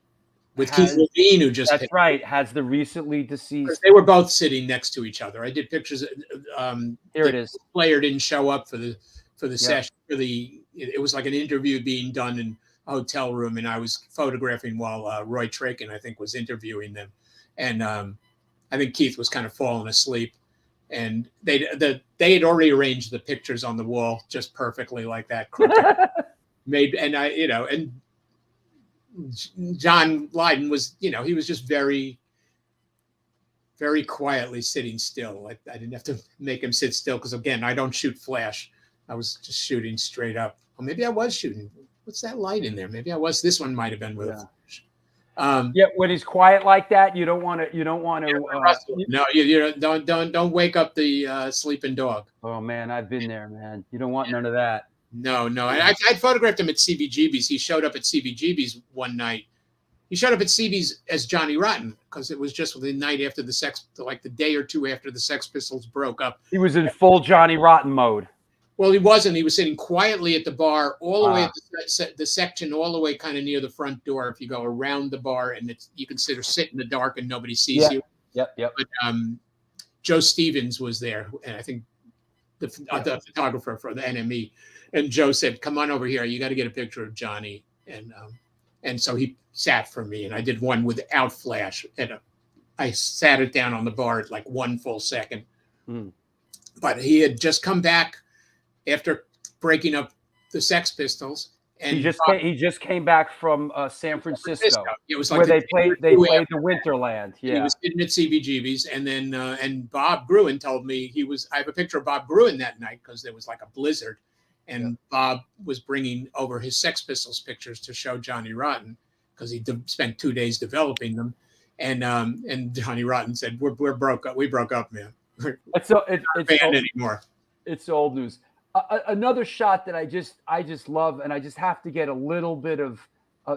Speaker 5: with Keith Levine, who just
Speaker 3: has the recently deceased.
Speaker 5: They were both sitting next to each other. I did pictures.
Speaker 3: Here it is.
Speaker 5: The player didn't show up for the session. It was like an interview being done in a hotel room, and I was photographing while Roy Trakin, I think, was interviewing them, and I think Keith was kind of falling asleep, and they had already arranged the pictures on the wall just perfectly like that. And John Lydon was, he was just very, very quietly sitting still. I didn't have to make him sit still because, again, I don't shoot flash. I was just shooting straight up. Or maybe I was shooting. What's that light in there? Maybe I was. This one might have been with a flash.
Speaker 3: When he's quiet like that, you don't want to.
Speaker 5: No, you don't wake up the sleeping dog.
Speaker 3: Oh man, I've been there, man. You don't want none of that.
Speaker 5: No. I photographed him at CBGB's. He showed up at CBGB's one night. He showed up at CB's as Johnny Rotten because it was just the night after the day or two after the Sex Pistols broke up.
Speaker 3: He was in full Johnny Rotten mode.
Speaker 5: Well, he wasn't. He was sitting quietly at the bar, all the way at the section, all the way kind of near the front door. If you go around the bar, and you can sit in the dark and nobody sees you.
Speaker 3: Yep.
Speaker 5: But Joe Stevens was there, and I think the photographer for the NME. And Joe said, "Come on over here. You got to get a picture of Johnny." And so he sat for me, and I did one without flash. And I sat it down on the bar at like 1 full second. Mm. But he had just come back after breaking up the Sex Pistols, and
Speaker 3: he just came back from San Francisco.
Speaker 5: It was like
Speaker 3: where they played the Winterland. Yeah,
Speaker 5: he was sitting at CBGB's, and then and Bob Gruen told me I have a picture of Bob Gruen that night because there was like a blizzard, and Bob was bringing over his Sex Pistols pictures to show Johnny Rotten because he spent 2 days developing them, and Johnny Rotten said, "We're broke up. We broke up, man.
Speaker 3: It's not a band
Speaker 5: anymore."
Speaker 3: It's old news. Another shot that I just love, and I just have to get a little bit of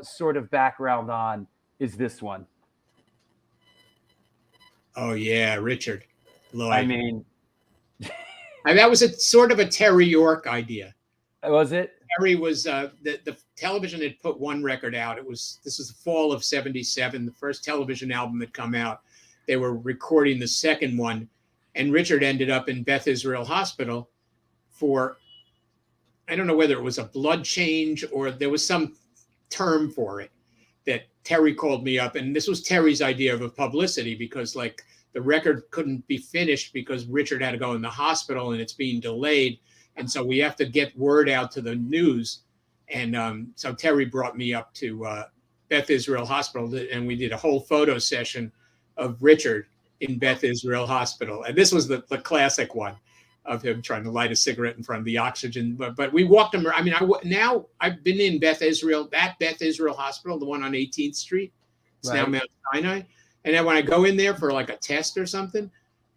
Speaker 3: sort of background on, is this one.
Speaker 5: Oh yeah, Richard Lloyd.
Speaker 3: I mean,
Speaker 5: that was a sort of a Terry York idea.
Speaker 3: Was it?
Speaker 5: Terry was the television had put one record out. This was the fall of '77. The first television album had come out. They were recording the second one, and Richard ended up in Beth Israel Hospital for, I don't know whether it was a blood change or there was some term for it that Terry called me up. And this was Terry's idea of a publicity because like the record couldn't be finished because Richard had to go in the hospital and it's being delayed. And so we have to get word out to the news. And so Terry brought me up to Beth Israel Hospital and we did a whole photo session of Richard in Beth Israel Hospital. And this was the classic one of him trying to light a cigarette in front of the oxygen. But we walked him. I mean, now I've been in Beth Israel Hospital, the one on 18th Street. It's now Mount Sinai. And then when I go in there for like a test or something,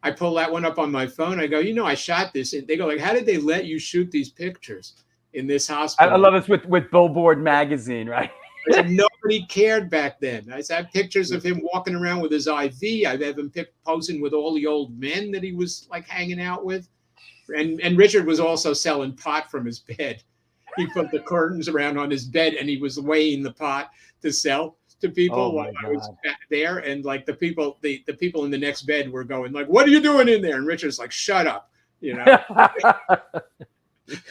Speaker 5: I pull that one up on my phone. I go, I shot this. And they go like, how did they let you shoot these pictures? in this
Speaker 3: I
Speaker 5: hospital.
Speaker 3: love this with Billboard magazine, right?
Speaker 5: And nobody cared back then. I have pictures of him walking around with his IV. I have him posing with all the old men that he was like hanging out with. And Richard was also selling pot from his bed. He put the curtains around on his bed and he was weighing the pot to sell to people while I was there. And like the people in the next bed were going like, "What are you doing in there?" And Richard's like, "Shut up," you know.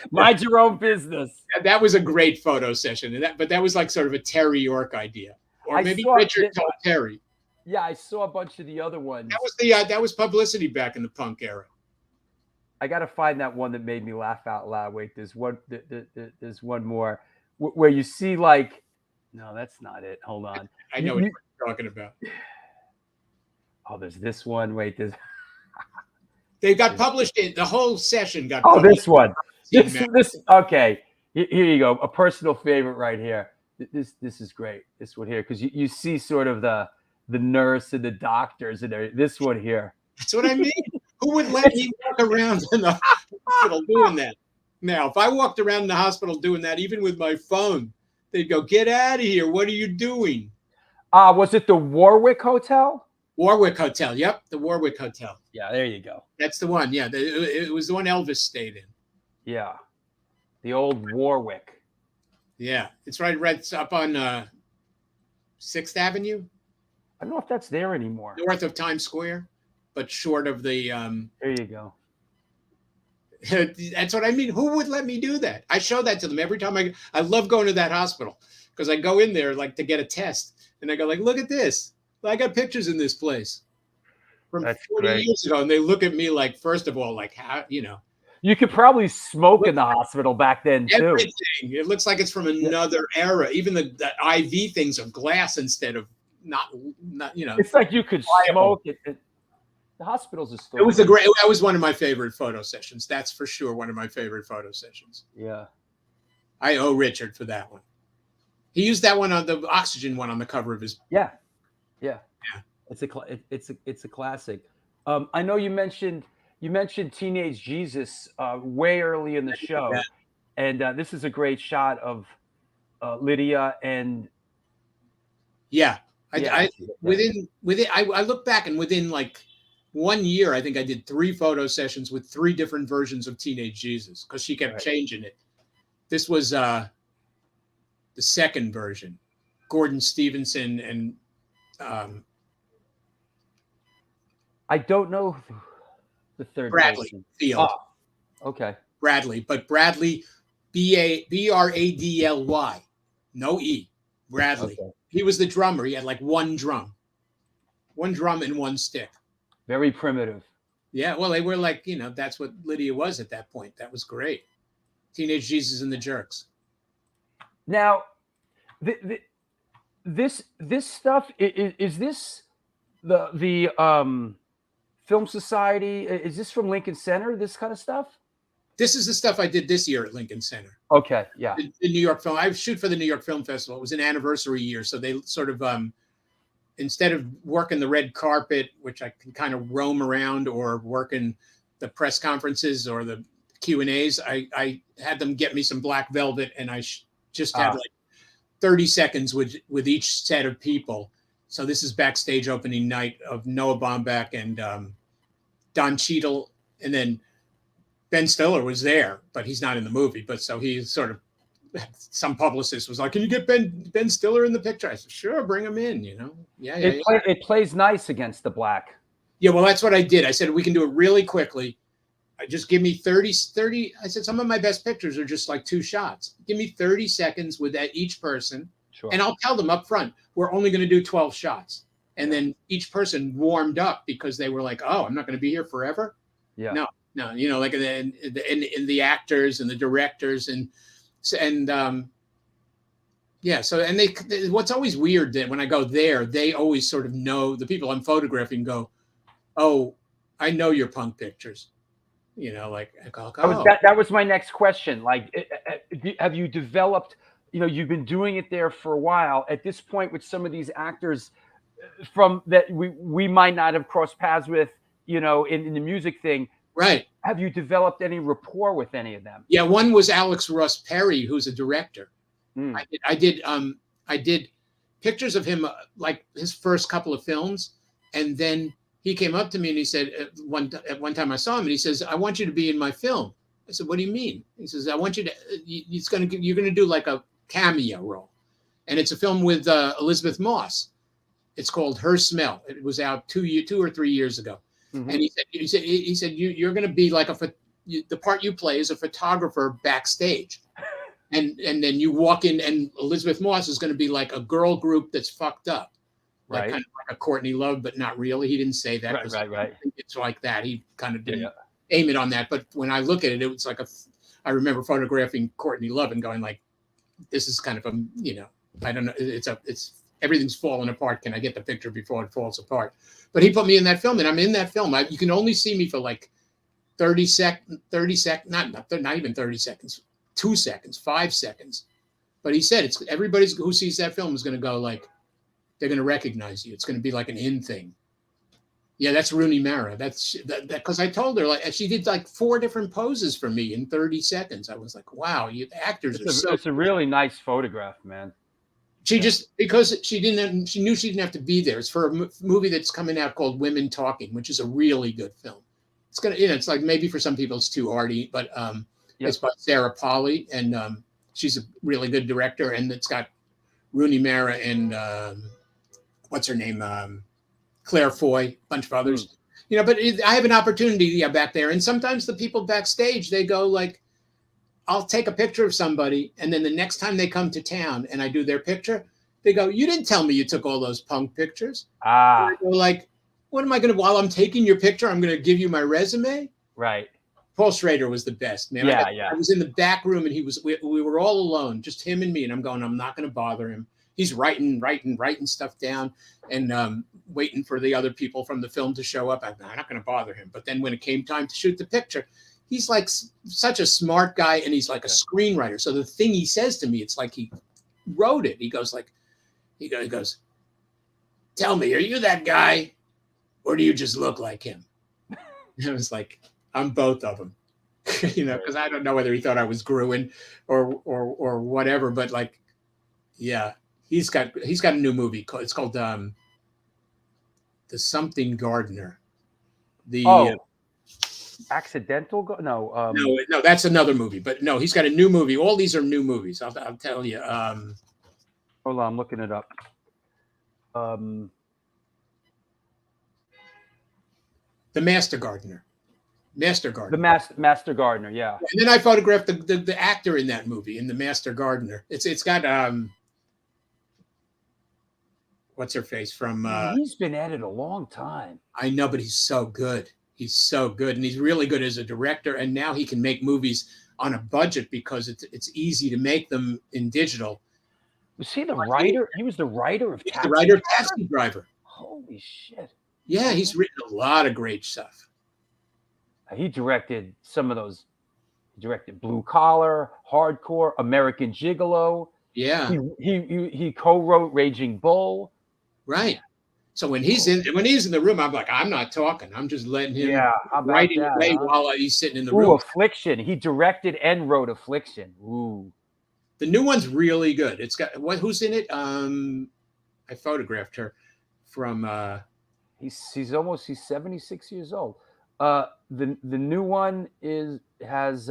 Speaker 3: Mind your own business.
Speaker 5: That was a great photo session. But that was like sort of a Terry York idea. Or maybe Richard told Terry.
Speaker 3: Yeah, I saw a bunch of the other ones.
Speaker 5: That was publicity back in the punk era.
Speaker 3: I got to find that one that made me laugh out loud. Wait, there's one. There's one more where you see like, no, that's not it. Hold on.
Speaker 5: I know what you're talking about.
Speaker 3: Oh, there's this one. Wait, there's.
Speaker 5: They got published. The whole session got.
Speaker 3: Oh, this one. This. Okay, here you go. A personal favorite right here. This is great. This one here, because you see sort of the nurse and the doctors and everything. This one here.
Speaker 5: That's what I mean. Who would let me walk around in the hospital doing that? Now, if I walked around in the hospital doing that, even with my phone, they'd go, "Get out of here. What are you doing?"
Speaker 3: Was it the Warwick Hotel?
Speaker 5: Warwick Hotel. Yep, the Warwick Hotel.
Speaker 3: Yeah, there you go.
Speaker 5: That's the one. Yeah, it was the one Elvis stayed in.
Speaker 3: Yeah, the old Warwick.
Speaker 5: Yeah, it's right up on 6th Avenue.
Speaker 3: I don't know if that's there anymore.
Speaker 5: North of Times Square, but short of the.
Speaker 3: There you go.
Speaker 5: That's what I mean. Who would let me do that? I show that to them every time I love going to that hospital because I go in there like to get a test, and I go like, "Look at this! I got pictures in this place from 40 years ago," and they look at me like, first of all, like how
Speaker 3: You could probably smoke in the hospital back then too.
Speaker 5: Everything. It looks like it's from another era. Even the IV things are glass instead of not.
Speaker 3: It's like you could smoke it. The hospitals are still.
Speaker 5: It was that was one of my favorite photo sessions. That's for sure one of my favorite photo sessions.
Speaker 3: Yeah.
Speaker 5: I owe Richard for that one. He used that one on the Oxygen one on the cover of his.
Speaker 3: Yeah. It's a classic. I know you mentioned Teenage Jesus way early in the show, and this is a great shot of Lydia and.
Speaker 5: Yeah, I look back and within like 1 year, I think I did 3 photo sessions with 3 different versions of Teenage Jesus because she kept changing it. This was the second version, Gordon Stevenson and.
Speaker 3: I don't know the third
Speaker 5: Bradley
Speaker 3: person.
Speaker 5: Field.
Speaker 3: Oh, okay.
Speaker 5: Bradley, but Bradley, Bradly, no E. Bradley. Okay. He was the drummer. He had like one drum and one stick.
Speaker 3: Very primitive.
Speaker 5: Yeah, well, they were like, that's what Lydia was at that point. That was great. Teenage Jesus and the Jerks.
Speaker 3: Now, this stuff is this the Film Society? Is this from Lincoln Center? This kind of stuff?
Speaker 5: This is the stuff I did this year at Lincoln Center.
Speaker 3: Okay, yeah.
Speaker 5: The New York Film. I shoot for the New York Film Festival. It was an anniversary year, so they sort of instead of working the red carpet, which I can kind of roam around, or working the press conferences or the Q&As, I had them get me some black velvet, and I just had like 30 seconds with each set of people. So this is backstage opening night of Noah Baumbach and Don Cheadle, and then Ben Stiller was there, but he's not in the movie. But so he sort of, some publicist was like, "Can you get Ben Stiller in the picture?" I said, "Sure, bring him in." Yeah.
Speaker 3: It plays nice against the black.
Speaker 5: Yeah, well, that's what I did. I said we can do it really quickly. Just give me 30. I said some of my best pictures are just like 2 shots. Give me 30 seconds with each person,
Speaker 3: sure. And
Speaker 5: I'll tell them up front we're only going to do 12 shots. And then each person warmed up because they were like, "Oh, I'm not going to be here forever."
Speaker 3: Yeah.
Speaker 5: No, like in the actors and the directors and So what's always weird that when I go there, they always sort of know, the people I'm photographing go, "Oh, I know your punk pictures." Like I go, "Oh."
Speaker 3: That was my next question. Like, have you developed? You've been doing it there for a while. At this point, with some of these actors from that we might not have crossed paths with, in the music thing,
Speaker 5: Right.
Speaker 3: Have you developed any rapport with any of them?
Speaker 5: Yeah, one was Alex Ross Perry, who's a director.
Speaker 3: Mm.
Speaker 5: I did pictures of him, like his first couple of films, and then he came up to me and he said, at one time I saw him, and he says, "I want you to be in my film." I said, "What do you mean?" He says, "I want you to. You're going to do like a cameo role, and it's a film with Elizabeth Moss. It's called Her Smell. It was out 2 or 3 years ago."
Speaker 3: Mm-hmm.
Speaker 5: And he said you're going to be like the part you play is a photographer backstage. And then you walk in, and Elizabeth Moss is going to be like a girl group that's fucked up, like
Speaker 3: Right.
Speaker 5: kind of like a Courtney Love, but not really. He didn't say that.
Speaker 3: Right.
Speaker 5: I think it's like that. He kind of didn't
Speaker 3: Yeah.
Speaker 5: aim it on that. But when I look at it, it was like I remember photographing Courtney Love and going like, this is kind of I don't know. It's everything's falling apart. Can I get the picture before it falls apart? But he put me in that film, and I'm in that film. You can only see me for like 30 seconds, not even 30 seconds. 2 seconds, 5 seconds. But he said everybody who sees that film is going to go like, they're going to recognize you. It's going to be like an in thing. Yeah, that's Rooney Mara. That's because I told her, like, she did like 4 different poses for me in 30 seconds. I was like, wow, you actors are so.
Speaker 3: It's a really nice photograph, man.
Speaker 5: She just, because she knew she didn't have to be there. It's for a movie that's coming out called Women Talking, which is a really good film. It's gonna, it's like maybe for some people it's too arty, but
Speaker 3: Yep.
Speaker 5: It's by Sarah Polley, and she's a really good director. And it's got Rooney Mara and what's her name, Claire Foy, a bunch of others. But I have an opportunity back there, and sometimes the people backstage, they go like, I'll take a picture of somebody, and then the next time they come to town and I do their picture, they go, "You didn't tell me you took all those punk pictures."
Speaker 3: Ah,
Speaker 5: I go like, what am I going to? While I'm taking your picture, I'm going to give you my resume.
Speaker 3: right.
Speaker 5: Paul Schrader was the best, man.
Speaker 3: Yeah.
Speaker 5: I was in the back room, and we were all alone, just him and me. And I'm going, I'm not going to bother him. He's writing stuff down, and waiting for the other people from the film to show up. I'm not going to bother him. But then when it came time to shoot the picture, he's like such a smart guy, and he's like a screenwriter. So the thing he says to me, it's like he wrote it. He goes, "Tell me, are you that guy, or do you just look like him?" And I was like, I'm both of them, because I don't know whether he thought I was Gruen or whatever, but like, yeah, he's got a new movie. It's called The Something Gardener.
Speaker 3: Accidental? No.
Speaker 5: No, that's another movie. But no, he's got a new movie. All these are new movies. I'll tell you.
Speaker 3: Hold on, I'm looking it up.
Speaker 5: The Master Gardener.
Speaker 3: The Master Gardener, yeah.
Speaker 5: And then I photographed the actor in that movie, in The Master Gardener. It's got what's her face from
Speaker 3: he's been at it a long time.
Speaker 5: I know, but he's so good. He's so good, and he's really good as a director, and now he can make movies on a budget because it's easy to make them in digital.
Speaker 3: Was he the writer? He was the writer of
Speaker 5: He's the writer of Taxi Driver.
Speaker 3: Holy shit.
Speaker 5: Yeah, he's written a lot of great stuff.
Speaker 3: He directed some of those. He directed Blue Collar, Hardcore, American Gigolo.
Speaker 5: Yeah.
Speaker 3: He co-wrote Raging Bull.
Speaker 5: Right. So when he's in the room, I'm like, I'm not talking. I'm just letting him writing away while he's sitting in the room.
Speaker 3: Affliction. He directed and wrote Affliction. Ooh.
Speaker 5: The new one's really good. It's got who's in it? I photographed her from
Speaker 3: he's 76 years old. The new one has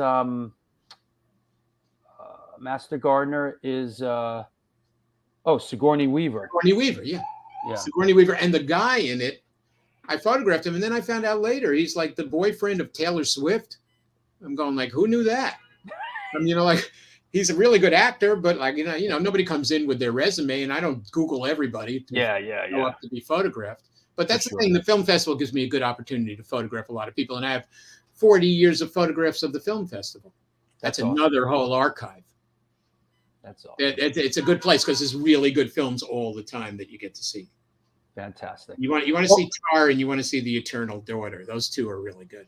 Speaker 3: Master Gardener is Sigourney Weaver.
Speaker 5: Sigourney Weaver, yeah. Sigourney Weaver, and the guy in it, I photographed him, and then I found out later he's like the boyfriend of Taylor Swift. I'm going like, who knew that? I mean, like, he's a really good actor, but like, nobody comes in with their resume, and I don't Google everybody to go up to be photographed. But that's the thing. The film festival gives me a good opportunity to photograph a lot of people, and I have 40 years of photographs of the film festival. That's another whole archive.
Speaker 3: That's awesome.
Speaker 5: It's a good place because there's really good films all the time that you get to see.
Speaker 3: Fantastic.
Speaker 5: You want to see Tar, and you want to see The Eternal Daughter. Those two are really good.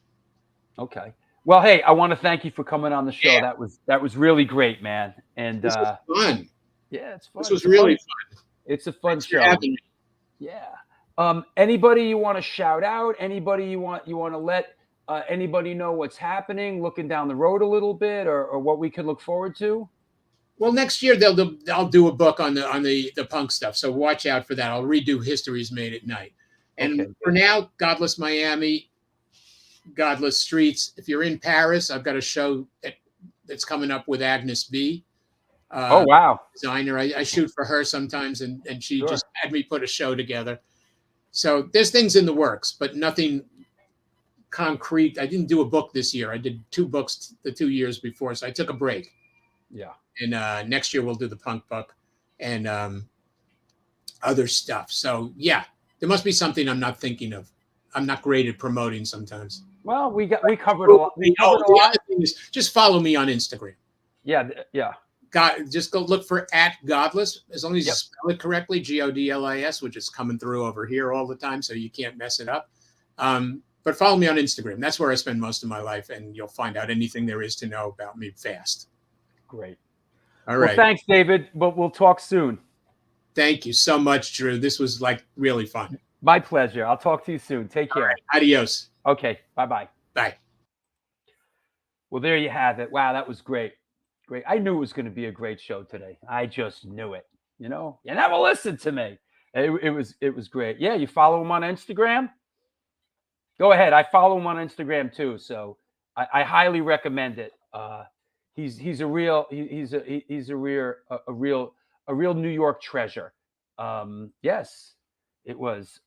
Speaker 3: Okay. Well, hey, I want to thank you for coming on the show. Yeah. That was really great, man. And
Speaker 5: this was fun.
Speaker 3: Yeah, it's fun.
Speaker 5: This was really fun.
Speaker 3: It's a fun show. Yeah. Anybody you want to shout out? Anybody you want to let Anybody know what's happening, looking down the road a little bit, or what we can look forward to?
Speaker 5: Well, next year I'll do a book on the punk stuff. So watch out for that. I'll redo History's Made at Night. And
Speaker 3: Okay,
Speaker 5: for now, Godlis Miami, Godless Streets. If you're in Paris, I've got a show that's coming up with Agnes B.
Speaker 3: Oh, wow.
Speaker 5: Designer. I shoot for her sometimes, and she
Speaker 3: Sure.
Speaker 5: just had me put a show together. So there's things in the works, but nothing concrete. I didn't do a book this year. I did 2 books the 2 years before, so I took a break.
Speaker 3: Yeah.
Speaker 5: And next year we'll do the punk book and other stuff. So yeah, there must be something I'm not thinking of. I'm not great at promoting sometimes.
Speaker 3: Well, we covered a lot. We covered a
Speaker 5: The
Speaker 3: lot.
Speaker 5: other thing is just follow me on Instagram.
Speaker 3: Yeah, yeah.
Speaker 5: Just go look for @Godlis, as long as you spell it correctly, Godlis, which is coming through over here all the time, so you can't mess it up. But follow me on Instagram. That's where I spend most of my life, and you'll find out anything there is to know about me fast.
Speaker 3: Great.
Speaker 5: All right.
Speaker 3: Well, thanks, David. But we'll talk soon.
Speaker 5: Thank you so much, Drew. This was really fun.
Speaker 3: My pleasure. I'll talk to you soon. Take care.
Speaker 5: Right. Adios.
Speaker 3: Okay. Bye-bye.
Speaker 5: Bye.
Speaker 3: Well, there you have it. Wow, that was great. Great. I knew it was going to be a great show today. I just knew it. You never listened to me. It was great. Yeah, you follow him on Instagram? Go ahead. I follow him on Instagram too, so I highly recommend it. He's a real New York treasure. Yes, it was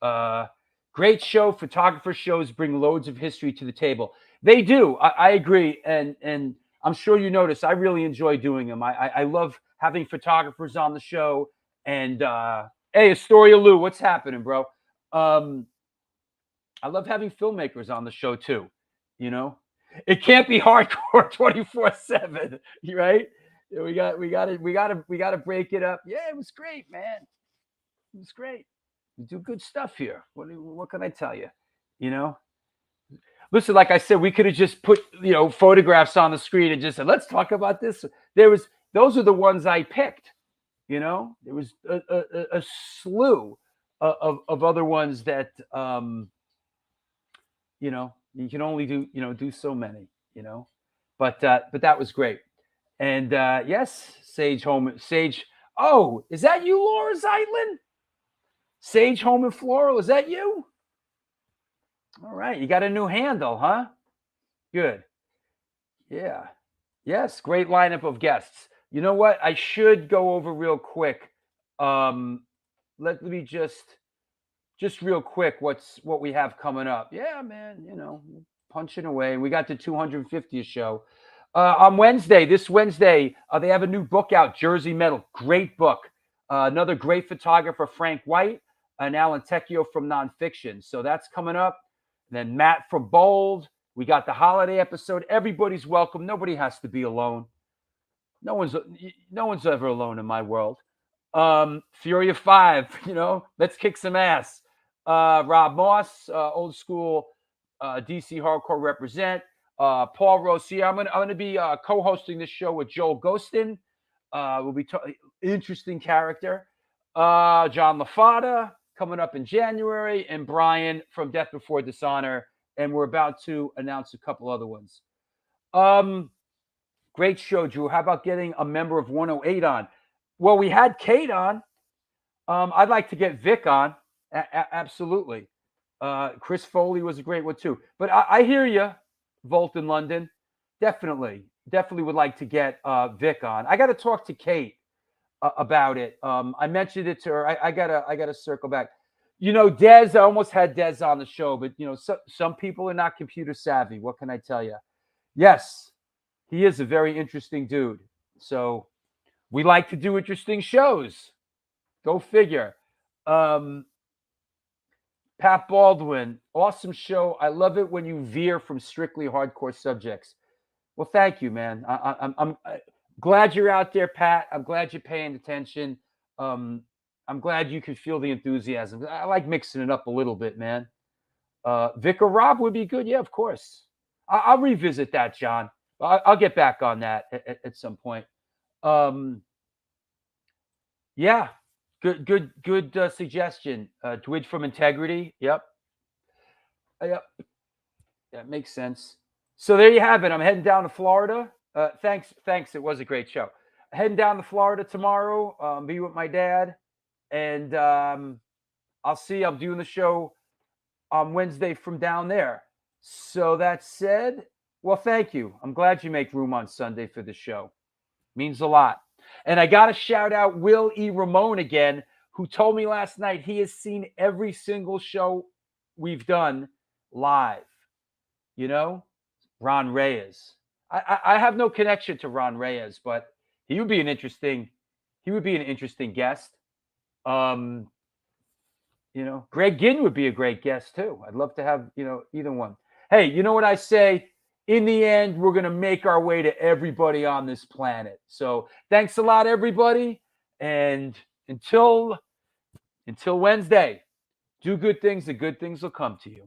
Speaker 3: great show. Photographer shows bring loads of history to the table. They do. I agree, and I'm sure you noticed. I really enjoy doing them. I love having photographers on the show. And hey, Astoria Lou, what's happening, bro? I love having filmmakers on the show too. It can't be hardcore 24/7, right? We got to break it up. Yeah, it was great, man. It was great. We do good stuff here. What can I tell you? Listen, like I said, we could have just put photographs on the screen and just said, let's talk about this. Those are the ones I picked. There was a slew of other ones that you can only do so many, but that was great. And yes, Sage. Oh, is that you, Laura Zeitlin? Sage Home and Floral, is that you? All right, you got a new handle, huh? Good. Yeah. Yes, great lineup of guests. You know what? I should go over real quick. Let me just real quick what we have coming up. Yeah, man, punching away. We got the 250th show. On Wednesday, this Wednesday, they have a new book out, Jersey Metal. Great book. Another great photographer, Frank White, and Alan Tecchio from Nonfiction. So that's coming up. Then Matt from Bold. We got the holiday episode. Everybody's welcome. Nobody has to be alone. No one's ever alone in my world. Fury of 5, let's kick some ass. Rob Moss, old school DC hardcore represent. Paul Rossier. I'm gonna be co-hosting this show with Joel Ghostin. We'll be interesting character. John LaFada coming up in January, and Brian from Death Before Dishonor. And we're about to announce a couple other ones. Great show, Drew. How about getting a member of 108 on? Well, we had Kate on. I'd like to get Vic on. Absolutely. Chris Foley was a great one too. But I hear you, Volt in London. Definitely would like to get Vic on. I got to talk to Kate about it. I mentioned it to her. I gotta circle back. Dez. I almost had Dez on the show, but some people are not computer savvy. What can I tell you? Yes, he is a very interesting dude. So we like to do interesting shows. Go figure. Pat Baldwin, awesome show. I love it when you veer from strictly hardcore subjects. Well, thank you, man. I'm glad you're out there, Pat. I'm glad you're paying attention. I'm glad you can feel the enthusiasm. I like mixing it up a little bit, man. Vic or Rob would be good. Yeah, of course. I'll revisit that, John. I'll get back on that at some point. Yeah, good suggestion. Dwid from Integrity. Yep. That makes sense. So there you have it. I'm heading down to Florida. Thanks. It was a great show. Heading down to Florida tomorrow. Be with my dad, and I'll see. I'm doing the show on Wednesday from down there. So that said, well, thank you. I'm glad you make room on Sunday for the show. Means a lot. And I got to shout out Will E. Ramone again, who told me last night he has seen every single show we've done live. You know, Ron Reyes. I have no connection to Ron Reyes, but he would be an interesting guest. You know, Greg Ginn would be a great guest too. I'd love to have, you know, either one. Hey, you know what I say? In the end, we're going to make our way to everybody on this planet. So thanks a lot, everybody. And until Wednesday, do good things. The good things will come to you.